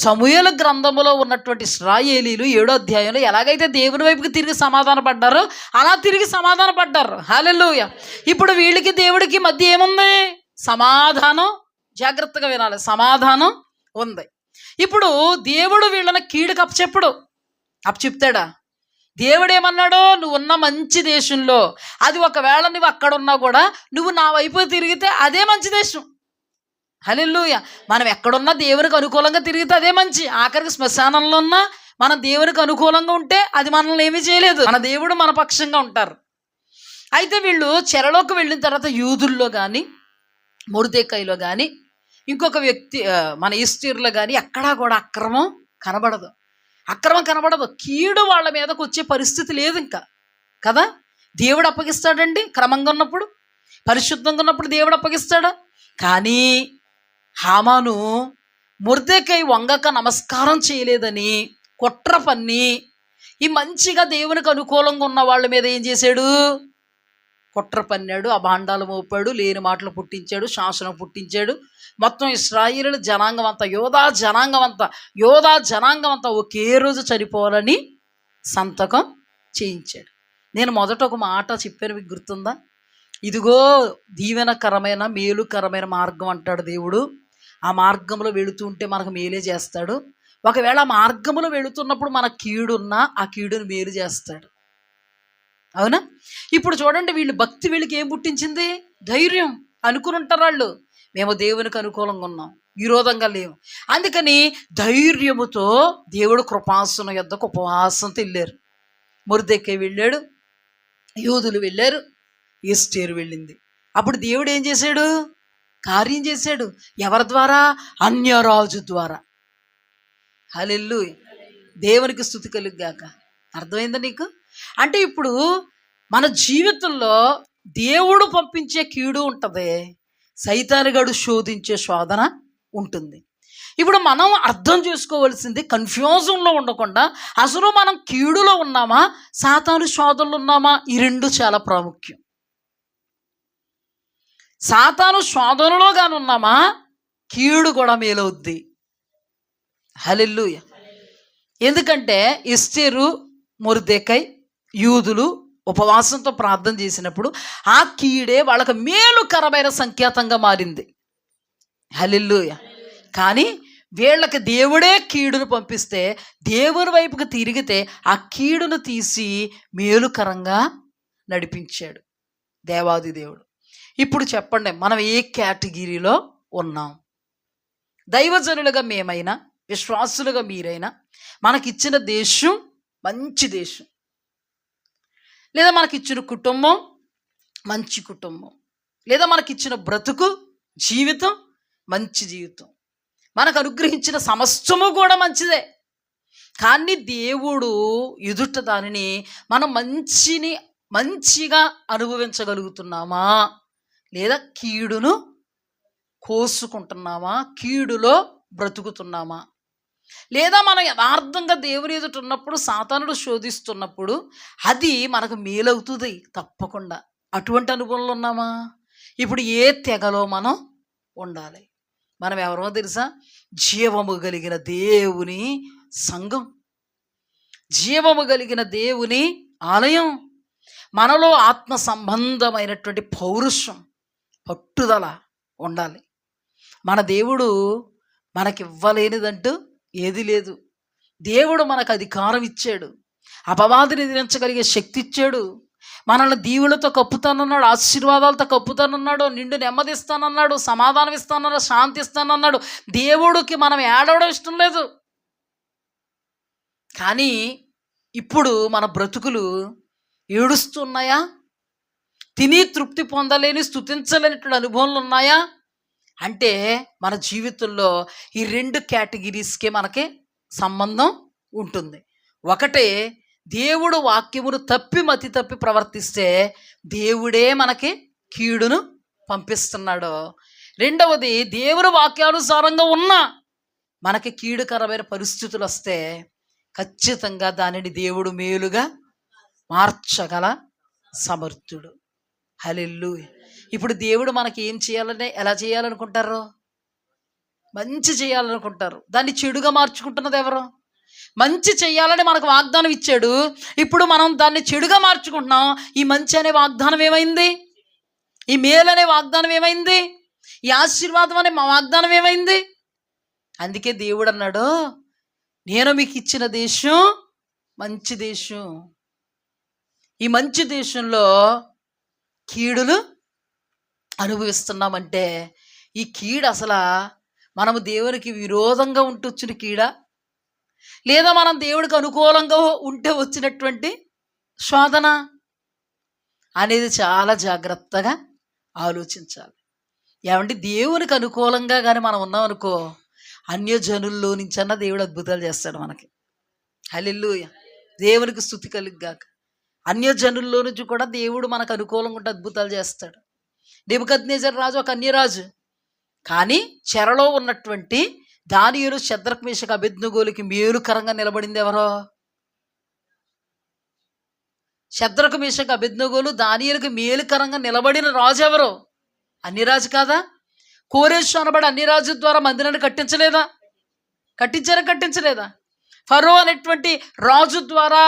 సమూయేలు గ్రంథములో ఉన్నటువంటి ఇశ్రాయేలీలు 7వ అధ్యాయంలో ఎలాగైతే దేవుని వైపుకి తిరిగి సమాధాన పడ్డారో అలా తిరిగి సమాధాన పడ్డారు. హల్లెలూయా. ఇప్పుడు వీళ్ళకి దేవుడికి మధ్య ఏముంది? సమాధానం. జాగ్రత్తగా వినాలి, సమాధానం ఉంది. ఇప్పుడు దేవుడు వీళ్ళని కీడుకి అప్పచెప్తాడా? దేవుడు ఏమన్నాడు? నువ్వు ఉన్న మంచి దేశంలో, అది ఒకవేళ నువ్వు అక్కడ ఉన్నా కూడా నువ్వు నా వైపు తిరిగితే అదే మంచి దేశం. హల్లెలూయా. మనం ఎక్కడున్నా దేవునికి అనుకూలంగా తిరిగితే అదే మంచి. ఆఖరికి శ్మశానంలో ఉన్నా మనం దేవునికి అనుకూలంగా ఉంటే అది మనల్ని ఏమీ చేయలేదు. మన దేవుడు మన పక్షంగా ఉంటారు. అయితే వీళ్ళు చెరలోకి వెళ్ళిన తర్వాత యూదుల్లో కానీ, మొర్దెకైలో కానీ, ఇంకొక వ్యక్తి మన ఎస్తేరులో కానీ ఎక్కడా కూడా అక్రమం కనబడదు. కీడు వాళ్ళ మీదకు వచ్చే పరిస్థితి లేదు ఇంకా కదా. దేవుడు అప్పగిస్తాడండి క్రమంగా ఉన్నప్పుడు, పరిశుద్ధంగా ఉన్నప్పుడు దేవుడు అప్పగిస్తాడా? కానీ హామాను మొర్దెకై వంగక నమస్కారం చేయలేదని కుట్ర పన్ని ఈ మంచిగా దేవునికి అనుకూలంగా ఉన్న వాళ్ళ మీద ఏం చేశాడు? కుట్ర పన్నాడు, అభాండాలు మోపాడు, లేని మాటలు పుట్టించాడు, శాసనం పుట్టించాడు. మొత్తం ఇశ్రాయేలు జనాంగం అంతా, యోధా జనాంగం అంతా ఒకే రోజు చనిపోవాలని సంతకం చేయించాడు. నేను మొదట ఒక మాట చెప్పాను, మీకు గుర్తుందా? ఇదిగో దీవెనకరమైన మేలుకరమైన మార్గం అంటాడు దేవుడు. ఆ మార్గంలో వెళుతుంటే మనకు మేలే చేస్తాడు. ఒకవేళ ఆ మార్గంలో వెళుతున్నప్పుడు మన కీడున్నా ఆ కీడును మేలు చేస్తాడు. అవునా? ఇప్పుడు చూడండి, వీళ్ళు భక్తి వీళ్ళకి ఏం పుట్టించింది? ధైర్యం. అనుకుని ఉంటారు వాళ్ళు, మేము దేవునికి అనుకూలంగా ఉన్నాం, విరోధంగా లేవు. అందుకని ధైర్యముతో దేవుడు కృపాసనం యొద్దకు ఉపవాసంతో వెళ్ళారు. మొర్దెకై వెళ్ళాడు, యూదులు వెళ్ళారు, ఎస్తేరు వెళ్ళింది. అప్పుడు దేవుడు ఏం చేశాడు? కార్యం చేశాడు. ఎవరి ద్వారా? అన్యరాజు ద్వారా. హల్లెలూయా. దేవునికి స్తుతి కలుగుగాక. అర్థమైందా నీకు? అంటే ఇప్పుడు మన జీవితంలో దేవుడు పంపించే కీడు ఉంటుంది, సైతానుగాడు శోధించే శోధన ఉంటుంది. ఇప్పుడు మనం అర్థం చేసుకోవాల్సింది, కన్ఫ్యూజన్లో ఉండకుండా అసలు మనం కీడులో ఉన్నామా, సాతాను శోధనలో ఉన్నామా? ఈ రెండు చాలా ప్రాముఖ్యం. సాతాను శోధనలో కానీ ఉన్నామా, కీడు కూడా మేలవుద్ది. హల్లెలూయా. ఎందుకంటే ఎస్తేరు, మొర్దెకై, యూదులు ఉపవాసంతో ప్రార్థన చేసినప్పుడు ఆ కీడే వాళ్ళకి మేలుకరమైన సంకేతంగా మారింది. హల్లెలూయా. కానీ వీళ్ళకి దేవుడే కీడును పంపిస్తే, దేవుని వైపుకి తిరిగితే ఆ కీడును తీసి మేలుకరంగా నడిపించాడు దేవాది దేవుడు. ఇప్పుడు చెప్పండి, మనం ఏ కేటగిరీలో ఉన్నాం? దైవజనులుగా మేమైనా, విశ్వాసులుగా మీరైనా, మనకిచ్చిన దేశం మంచి దేశం, లేదా మనకిచ్చిన కుటుంబం మంచి కుటుంబం, లేదా మనకిచ్చిన బ్రతుకు జీవితం మంచి జీవితం, మనకు అనుగ్రహించిన సమస్తము కూడా మంచిదే. కానీ దేవుడు ఎదుట దానిని మనం మంచిగా అనుభవించగలుగుతున్నామా, లేదా కీడును కోసుకుంటున్నామా, కీడులో బ్రతుకుతున్నామా? లేదా మనం యథార్థంగా దేవుని ఎదుట ఉన్నప్పుడు, సాతానుడు శోధిస్తున్నప్పుడు అది మనకు మేలవుతుంది తప్పకుండా. అటువంటి అనుభవంలో ఉన్నామా? ఇప్పుడు ఏ తెగలో మనం ఉండాలి? మనం ఎవరో తెలుసా? జీవము కలిగిన దేవుని సంఘం, జీవము కలిగిన దేవుని ఆలయం. మనలో ఆత్మ సంబంధమైనటువంటి పౌరుషం, పట్టుదల ఉండాలి. మన దేవుడు మనకివ్వలేనిదంటూ ఏది లేదు. దేవుడు మనకు అధికారం ఇచ్చాడు, అపవాదిని ఎదిరించగలిగే శక్తి ఇచ్చాడు, మనల్ని దీవులతో కప్పుతానన్నాడు, ఆశీర్వాదాలతో కప్పుతానన్నాడు, నిండు నెమ్మదిస్తానన్నాడు, సమాధానం ఇస్తానన్నాడు, శాంతి ఇస్తానన్నాడు. దేవుడికి మనం ఏడవడం ఇష్టం లేదు. కానీ ఇప్పుడు మన బ్రతుకులు ఏడుస్తున్నాయా? తిని తృప్తి పొందలేని, స్తుతించలేనటువంటి అనుభవాలు ఉన్నాయా అంటే మన జీవితంలో ఈ 2 కేటగిరీస్కే మనకి సంబంధం ఉంటుంది. ఒకటే, దేవుడు వాక్యమును మతి తప్పి ప్రవర్తిస్తే దేవుడే మనకి కీడును పంపిస్తున్నాడు. రెండవది, దేవుని వాక్యానుసారంగా ఉన్న మనకి కీడుకరమైన పరిస్థితులు వస్తే ఖచ్చితంగా దానిని దేవుడు మేలుగా మార్చగల సమర్థుడు. హల్లెలూయా. ఇప్పుడు దేవుడు మనకి ఏం చేయాలంటే ఎలా చేయాలనుకుంటారు? మంచి చేయాలనుకుంటారు. దాన్ని చెడుగా మార్చుకుంటున్నది ఎవరు? మంచి చేయాలని మనకు వాగ్దానం ఇచ్చాడు, ఇప్పుడు మనం దాన్ని చెడుగా మార్చుకుంటున్నాం. ఈ మంచి అనే వాగ్దానం ఏమైంది? ఈ మేలు అనే వాగ్దానం ఏమైంది? ఈ ఆశీర్వాదం అనే వాగ్దానం ఏమైంది? అందుకే దేవుడు అన్నాడు, నేను మీకు ఇచ్చిన దేశం మంచి దేశం. ఈ మంచి దేశంలో కీడులు అనుభవిస్తున్నామంటే ఈ కీడు అసలు మనము దేవునికి విరోధంగా ఉంటూ వచ్చిన కీడా, లేదా మనం దేవుడికి అనుకూలంగా ఉంటే వచ్చినటువంటి శోధన అనేది చాలా జాగ్రత్తగా ఆలోచించాలి. ఏమంటే దేవునికి అనుకూలంగా కానీ మనం ఉన్నాం అనుకో, అన్యజనుల్లో నుంచి అన్న దేవుడు అద్భుతాలు చేస్తాడు మనకి. హల్లెలూయా. దేవునికి స్తుతి కలుగుగాక. అన్యజనుల్లో నుంచి కూడా దేవుడు మనకు అనుకూలంగా ఉంటే అద్భుతాలు చేస్తాడు. నెబుకద్నెజరు రాజు ఒక అన్యరాజు, కానీ చెరలో ఉన్నటువంటి దానియేలు, షద్రకు, మేషకు, అబేద్నెగోలకి మేలుకరంగా నిలబడింది ఎవరో? షద్రకు, మేషకు, అబేద్నెగోలు దానియేలుకి మేలుకరంగా నిలబడిన రాజు ఎవరు? అన్యరాజు కాదా? కోరేషు అనబడి అన్యరాజు ద్వారా మందిరాన్ని కట్టించలేదా? కట్టించలేదా? ఫరో అనేటువంటి రాజు ద్వారా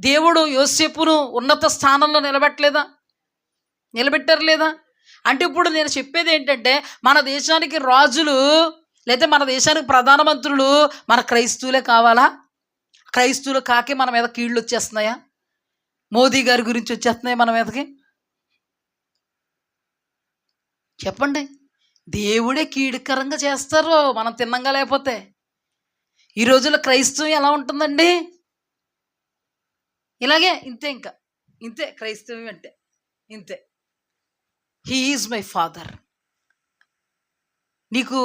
దేవుడు యోసేపును ఉన్నత స్థానంలో నిలబెట్టారు లేదా? అంటే ఇప్పుడు నేను చెప్పేది ఏంటంటే, మన దేశానికి రాజులు లేదా మన దేశానికి ప్రధానమంత్రులు మన క్రైస్తవులే కావాలా? క్రైస్తవులు కాకే మన మీద కీళ్ళు వచ్చేస్తున్నాయా? మోదీ గారి గురించి వచ్చేస్తున్నాయి మన మీదకి? చెప్పండి. దేవుడే కీడుకరంగా చేస్తారు మనం తిన్నంగా లేకపోతే. ఈ రోజుల్లో క్రైస్తవం ఎలా ఉంటుందండి? ఇలాగే, ఇంతే క్రైస్తవం అంటే ఇంతే. He is my father. నీకు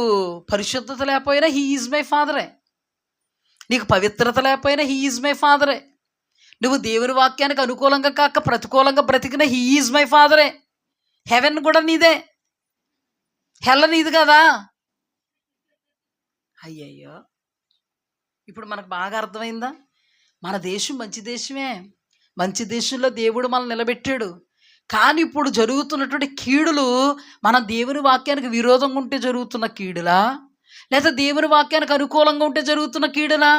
పరిశుద్ధత లేకపోయినా హీ ఈజ్ మై ఫాదరే. నీకు పవిత్రత లేకపోయినా హీ ఈజ్ మై ఫాదరే. నువ్వు దేవుని వాక్యానికి అనుకూలంగా కాక ప్రతికూలంగా బ్రతికిన హీ ఈజ్ మై ఫాదరే. హెవెన్ కూడా నీదే, హెల్ నీది కదా. అయ్యయ్యో, ఇప్పుడు మనకు బాగా అర్థమైందా? మన దేశం మంచి దేశమే, మంచి దేశంలో దేవుడు మనల్ని నిలబెట్టాడు. కానీ ఇప్పుడు జరుగుతున్నటువంటి కీడులు మన దేవుని వాక్యానికి విరోధంగా ఉంటే జరుగుతున్న కీడులా, లేదా దేవుని వాక్యానికి అనుకూలంగా ఉంటే జరుగుతున్న కీడులా?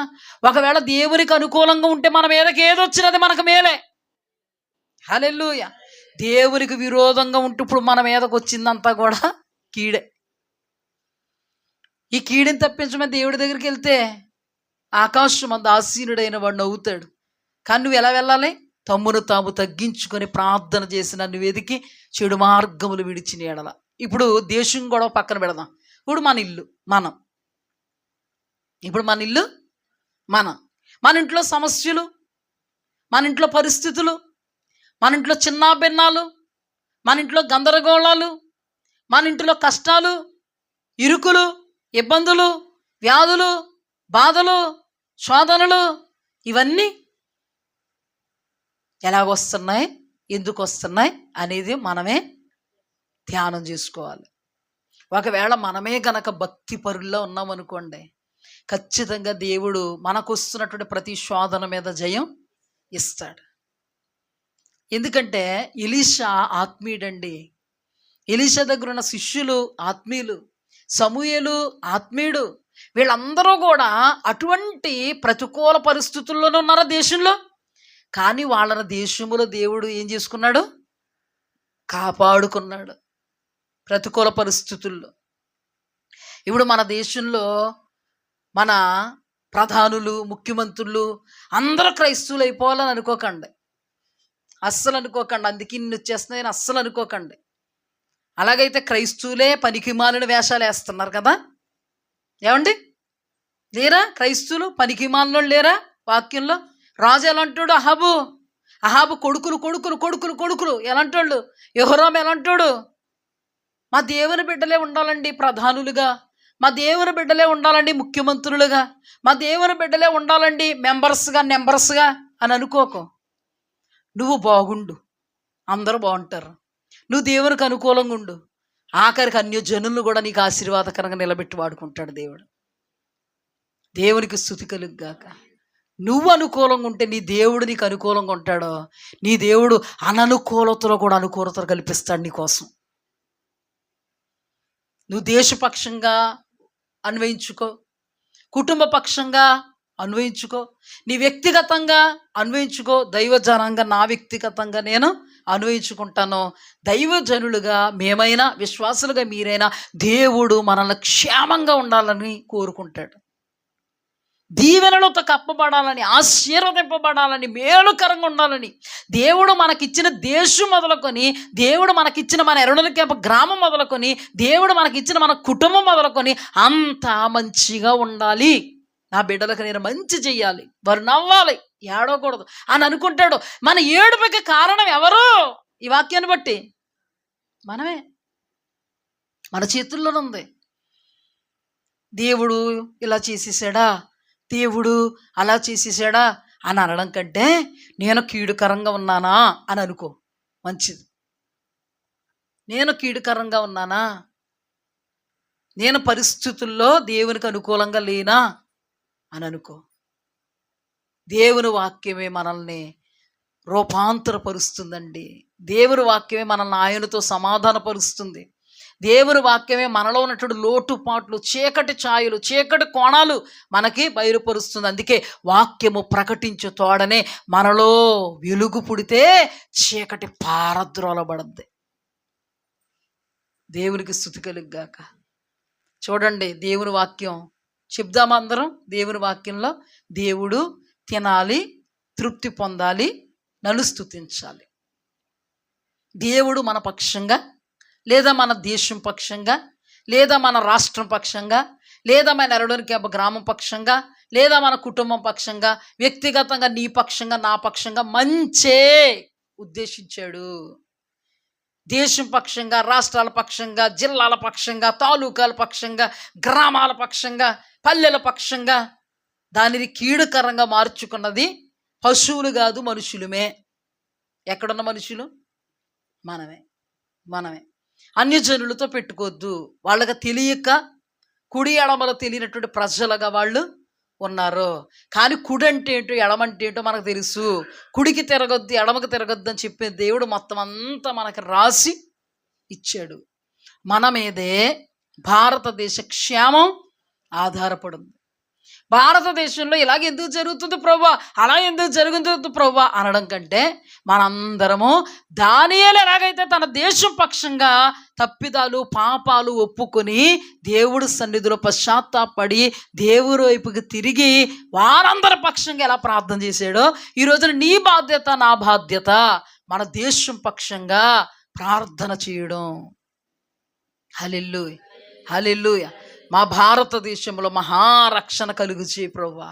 ఒకవేళ దేవునికి అనుకూలంగా ఉంటే మన మీదకి ఏదొచ్చినది మనకు మేలే. హల్లెలూయా. దేవునికి విరోధంగా ఉంటే ఇప్పుడు మన మీదకి వచ్చిందంతా కూడా కీడే. ఈ కీడిని తప్పించమని దేవుడి దగ్గరికి వెళ్తే ఆకాశం అంత ఆసీనుడైన వాడు నవ్వుతాడు. కానీ నువ్వు ఎలా వెళ్ళాలి? తమ్మును తాము తగ్గించుకొని ప్రార్థన చేసి నన్ను వెదికి చెడు మార్గములు విడిచిన ఎడల. ఇప్పుడు దేశం గొడవ పక్కన పెడదాం. ఇప్పుడు మన ఇల్లు మనం, ఇప్పుడు మన ఇల్లు మన ఇంట్లో సమస్యలు, మన ఇంట్లో పరిస్థితులు, మన ఇంట్లో చిన్న భిన్నాలు, మన ఇంట్లో గందరగోళాలు, మన ఇంట్లో కష్టాలు, ఇరుకులు, ఇబ్బందులు, వ్యాధులు, బాధలు, శోధనలు, ఇవన్నీ ఎలాగొస్తున్నాయి, ఎందుకు వస్తున్నాయి అనేది మనమే ధ్యానం చేసుకోవాలి. ఒకవేళ మనమే గనక భక్తి పరుల్లో ఉన్నామనుకోండి, ఖచ్చితంగా దేవుడు మనకు వస్తున్నటువంటి ప్రతి శోధన మీద జయం ఇస్తాడు. ఎందుకంటే ఎలీషా ఆత్మీయుడండి. ఎలీషా దగ్గర ఉన్న శిష్యులు ఆత్మీయులు, సమూయేలు ఆత్మీయుడు. వీళ్ళందరూ కూడా అటువంటి ప్రతికూల పరిస్థితుల్లోనే ఉన్నారు దేశంలో. కానీ వాళ్ళని దేశంలో దేవుడు ఏం చేసుకున్నాడు? కాపాడుకున్నాడు ప్రతికూల పరిస్థితుల్లో. ఇప్పుడు మన దేశంలో మన ప్రధానులు, ముఖ్యమంత్రులు అందరూ క్రైస్తవులు అయిపోవాలని అనుకోకండి, అస్సలు అనుకోకండి. అందుకే ఇన్ని వచ్చేస్తున్నాయని అస్సలు అనుకోకండి. అలాగైతే క్రైస్తవులే పనికిమాలిన వేషాలు వేస్తున్నారు కదా. ఏమండి, లేరా క్రైస్తవులు పనికిమాలిన లేరా? వాక్యంలో రాజు ఎలాంటాడు? అహాబు కొడుకులు కొడుకులు కొడుకులు కొడుకులు ఎలాంటోళ్ళు? యెహోరాము ఎలాంటాడు? మా దేవుని బిడ్డలే ఉండాలండి ప్రధానులుగా, మా దేవుని బిడ్డలే ఉండాలండి ముఖ్యమంత్రులుగా, మా దేవుని బిడ్డలే ఉండాలండి నెంబర్స్గా అని అనుకోకు. నువ్వు బాగుండు, అందరూ బాగుంటారు. నువ్వు దేవునికి అనుకూలంగా ఉండు, ఆఖరికి అన్యజనులను కూడా నీకు ఆశీర్వాదకరంగా నిలబెట్టి వాడుకుంటాడు దేవుడు. దేవునికి స్తుతి కలుగుగాక. నువ్వు అనుకూలంగా ఉంటే నీ దేవుడు నీకు అనుకూలంగా ఉంటాడో, నీ దేవుడు అననుకూలతలో కూడా అనుకూలతలు కల్పిస్తాడు నీకోసం. నువ్వు దేశపక్షంగా అన్వయించుకో, కుటుంబ పక్షంగా అన్వయించుకో, నీ వ్యక్తిగతంగా అన్వయించుకో. దైవజనంగా నా వ్యక్తిగతంగా నేను అన్వయించుకుంటాను. దైవజనులుగా మేమైనా, విశ్వాసులుగా మీరైనా, దేవుడు మనల్ని క్షేమంగా ఉండాలని కోరుకుంటాడు. దీవెనలతో కప్పబడాలని, ఆశీర్వదింపబడాలని, మేలుకరంగా ఉండాలని, దేవుడు మనకిచ్చిన దేశం మొదలుకొని, దేవుడు మనకిచ్చిన మన ఎరుణులకేప గ్రామం మొదలుకొని, దేవుడు మనకిచ్చిన మన కుటుంబం మొదలుకొని అంతా మంచిగా ఉండాలి. నా బిడ్డలకు నేను మంచి చెయ్యాలి, వారు నవ్వాలి, ఏడవకూడదు అని అనుకుంటాడు. మన ఏడుపుకి కారణం ఎవరు? ఈ వాక్యాన్ని బట్టి మనమే, మన చేతుల్లోనే ఉంది. దేవుడు ఇలా చేసేసాడా, దేవుడు అలా చేసేసాడా అని అనడం కంటే నేను కీడుకరంగా ఉన్నానా అని అనుకో, మంచిది. నేను కీడుకరంగా ఉన్నానా, నేను పరిస్థితుల్లో దేవునికి అనుకూలంగా లేనా అని అనుకో. దేవుని వాక్యమే మనల్ని రూపాంతరపరుస్తుందండి. దేవుని వాక్యమే మనల్ని ఆయనతో సమాధానపరుస్తుంది. దేవుని వాక్యమే మనలో ఉన్నటువంటి లోటుపాట్లు, చీకటి ఛాయలు, చీకటి కోణాలు మనకి బయలుపరుస్తుంది. అందుకే వాక్యము ప్రకటించు తోడనే మనలో వెలుగు పుడితే చీకటి పారద్రోలబడద్ది. దేవునికి స్తుతి కలుగుగాక. చూడండి, దేవుని వాక్యం చెప్దామా అందరం? దేవుని వాక్యంలో దేవుడు తినాలి, తృప్తి పొందాలి, నన్ను స్తుతించాలి. దేవుడు మన పక్షంగా, లేదా మన దేశం పక్షంగా, లేదా మన రాష్ట్రం పక్షంగా, లేదా మన ఎరడోనికి గ్రామం పక్షంగా, లేదా మన కుటుంబం పక్షంగా, వ్యక్తిగతంగా నీ పక్షంగా, నా పక్షంగా మంచే ఉద్దేశించాడు. దేశం పక్షంగా, రాష్ట్రాల పక్షంగా, జిల్లాల పక్షంగా, తాలూకాల పక్షంగా, గ్రామాల పక్షంగా, పల్లెల పక్షంగా దానిని కీడుకరంగా మార్చుకున్నది పశువులు కాదు, మనుషులమే. ఎక్కడున్న మనుషులు? మనమే. అన్యజనులతో పెట్టుకోవద్దు. వాళ్ళకి తెలియక కుడి ఎడమలో తెలియనటువంటి ప్రజలుగా వాళ్ళు ఉన్నారు. కానీ కుడి అంటే ఏంటో, ఎడమంటే ఏంటో మనకు తెలుసు. కుడికి తిరగొద్దు, ఎడమకి తిరగొద్దు అని చెప్పే దేవుడు మొత్తం అంతా మనకి రాసి ఇచ్చాడు. మన మీదే భారతదేశ క్షేమం ఆధారపడింది. భారతదేశంలో ఇలాగ ఎందుకు జరుగుతుంది ప్రభువా, అలా ఎందుకు జరుగుతుంది ప్రభువా అనడం కంటే మనందరము దానియేలు ఎలాగైతే తన దేశం పక్షంగా తప్పిదాలు పాపాలు ఒప్పుకొని దేవుడి సన్నిధిలో పశ్చాత్తాపడి దేవుడి వైపుకి తిరిగి వారందరి పక్షంగా ఎలా ప్రార్థన చేశాడో, ఈ రోజున నీ బాధ్యత నా బాధ్యత మన దేశం పక్షంగా ప్రార్థన చేయడం. హల్లెలూయా, హల్లెలూయా. మా భారతదేశంలో మహారక్షణ కలుగు చేయి ప్రభువా.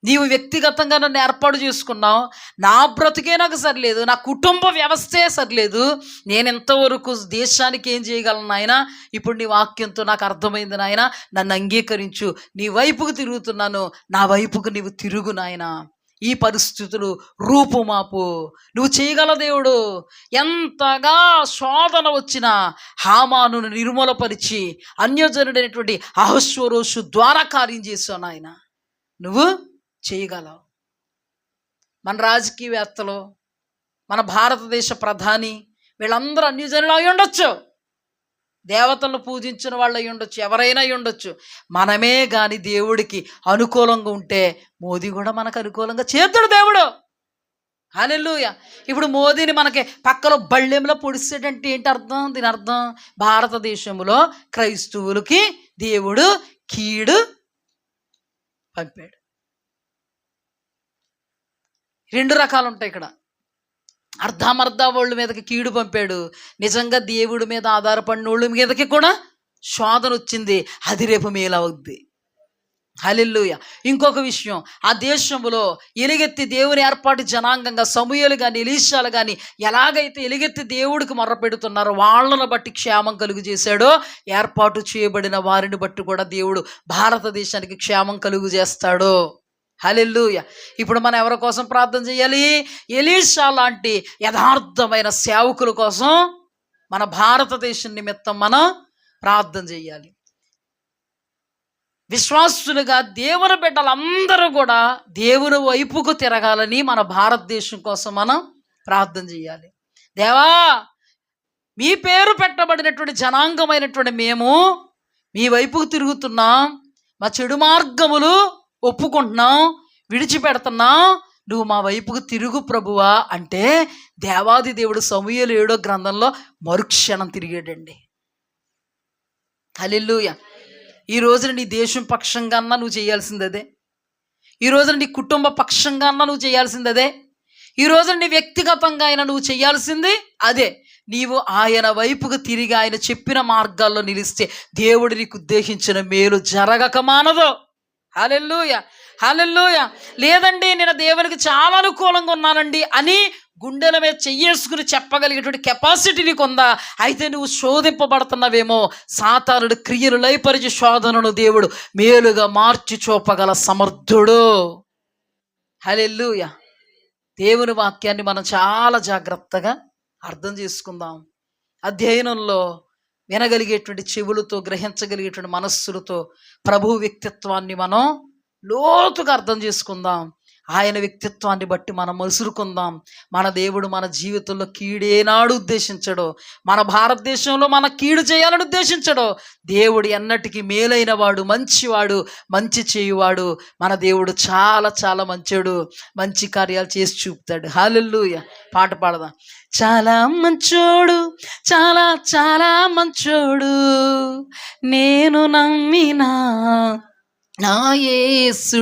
నీవు వ్యక్తిగతంగా నన్ను ఏర్పాటు చేసుకున్నావు. నా బ్రతికే నాకు సరిలేదు, నా కుటుంబ వ్యవస్థే సరిలేదు. నేను ఎంతవరకు దేశానికి ఏం చేయగలను నాయన? ఇప్పుడు నీ వాక్యంతో నాకు అర్థమైంది నాయన. నన్ను అంగీకరించు. నీ వైపుకు తిరుగుతున్నాను, నా వైపుకు నీవు తిరుగు నాయన. ఈ పరిస్థితులు రూపుమాపు. నువ్వు చేయగల దేవుడు. ఎంతగా శోధన వచ్చినా హామాను నిర్మూలపరిచి అన్యజనుడైనటువంటి అహశ్వరోషు ద్వారా కార్యం చేశావు నాయన. నువ్వు చేయగలవు. మన రాజకీయవేత్తలు, మన భారతదేశ ప్రధాని వీళ్ళందరూ అన్యజనులు అయి ఉండొచ్చు, దేవతలను పూజించిన వాళ్ళు అయి ఉండొచ్చు, ఎవరైనా అయి ఉండొచ్చు. మనమే కానీ దేవుడికి అనుకూలంగా ఉంటే మోదీ కూడా మనకు అనుకూలంగా చేతుడు దేవుడు. హల్లెలూయా. ఇప్పుడు మోదీని మనకి పక్కలో బళ్ళెంలో పొడిసేటంటే ఏంటి అర్థం? దీని అర్థం భారతదేశంలో క్రైస్తవులకి దేవుడు కీడు పంపాడు. రెండు రకాలు ఉంటాయి ఇక్కడ. అర్ధమర్ధ వాళ్ళ మీదకి కీడు పంపాడు. నిజంగా దేవుడి మీద ఆధారపడిన వాళ్ళ మీదకి కూడా శోధన వచ్చింది. అది రేపు మేలవుద్ది. హల్లెలూయా. ఇంకొక విషయం, ఆ దేశంలో ఎలుగెత్తి దేవుని ఏర్పాటు జనాంగంగా సమూయేలు కానీ ఎలీషాలు కానీ ఎలాగైతే ఎలుగెత్తి దేవుడికి మొర్ర పెడుతున్నారో వాళ్ళను బట్టి క్షేమం కలుగు చేశాడో, ఏర్పాటు చేయబడిన వారిని బట్టి కూడా దేవుడు భారతదేశానికి క్షేమం కలుగు చేస్తాడు. హల్లెలూయా. ఇప్పుడు మనం ఎవరి కోసం ప్రార్థన చేయాలి? ఎలీషా లాంటి యథార్థమైన సేవకుల కోసం మన భారతదేశం నిమిత్తం మనం ప్రార్థన చేయాలి. విశ్వాసులుగా దేవుని బిడ్డలందరూ కూడా దేవుని వైపుకు తిరగాలని మన భారతదేశం కోసం మనం ప్రార్థన చేయాలి. దేవా, మీ పేరు పెట్టబడినటువంటి జనాంగమైనటువంటి మేము మీ వైపుకు తిరుగుతున్నాం, మా చెడు మార్గములు ఒప్పుకుంటున్నాం, విడిచిపెడుతున్నాం, నువ్వు మా వైపుకు తిరుగు ప్రభువా అంటే దేవాది దేవుడు సమూయేలు 7వ గ్రంథంలో మరుక్షణం తిరిగాడండి. హల్లెలూయా. ఈ రోజున నీ దేశం పక్షంగా అన్నా నువ్వు చేయాల్సింది అదే. ఈ రోజున నీ కుటుంబ పక్షంగా అన్నా నువ్వు చేయాల్సింది అదే. ఈ రోజున నీ వ్యక్తిగతంగా అయినా నువ్వు చేయాల్సింది అదే. నీవు ఆయన వైపుకు తిరిగి ఆయన చెప్పిన మార్గాల్లో నిలిస్తే దేవుడు నీకు ఉద్దేశించిన మేలు జరగక మానదు. హల్లెలూయా, హల్లెలూయా. లేదండి నేను దేవునికి చాలా అనుకూలంగా ఉన్నానండి అని గుండెల మీద చెయ్యేసుకుని చెప్పగలిగేటువంటి కెపాసిటీ నీకు ఉందా? అయితే నువ్వు శోధింపబడుతున్నావేమో. సాతానుడు క్రియలు లయపరిచి శోధనను దేవుడు మేలుగా మార్చి చూపగల సమర్థుడు. హల్లెలూయా. దేవుని వాక్యాన్ని మనం చాలా జాగ్రత్తగా అర్థం చేసుకుందాం. అధ్యయనంలో వినగలిగేటువంటి చెవులతో, గ్రహించగలిగేటువంటి మనస్సులతో ప్రభు వ్యక్తిత్వాన్ని మనం లోతుగా అర్థం చేసుకుందాం. ఆయన వ్యక్తిత్వాన్ని బట్టి మనం మసురుకుందాం. మన దేవుడు మన జీవితంలో కీడేనాడు ఉద్దేశించడో, మన భారతదేశంలో మన కీడు చేయాలని ఉద్దేశించడో. దేవుడు ఎన్నటికీ మేలైన వాడు, మంచివాడు, మంచి చేయువాడు. మన దేవుడు చాలా చాలా మంచోడు, మంచి కార్యాలు చేసి చూపుతాడు. హల్లెలూయా. పాట పాడదాం. చాలా మంచోడు, చాలా చాలా మంచోడు, నేను నమ్మినా నా యేసు.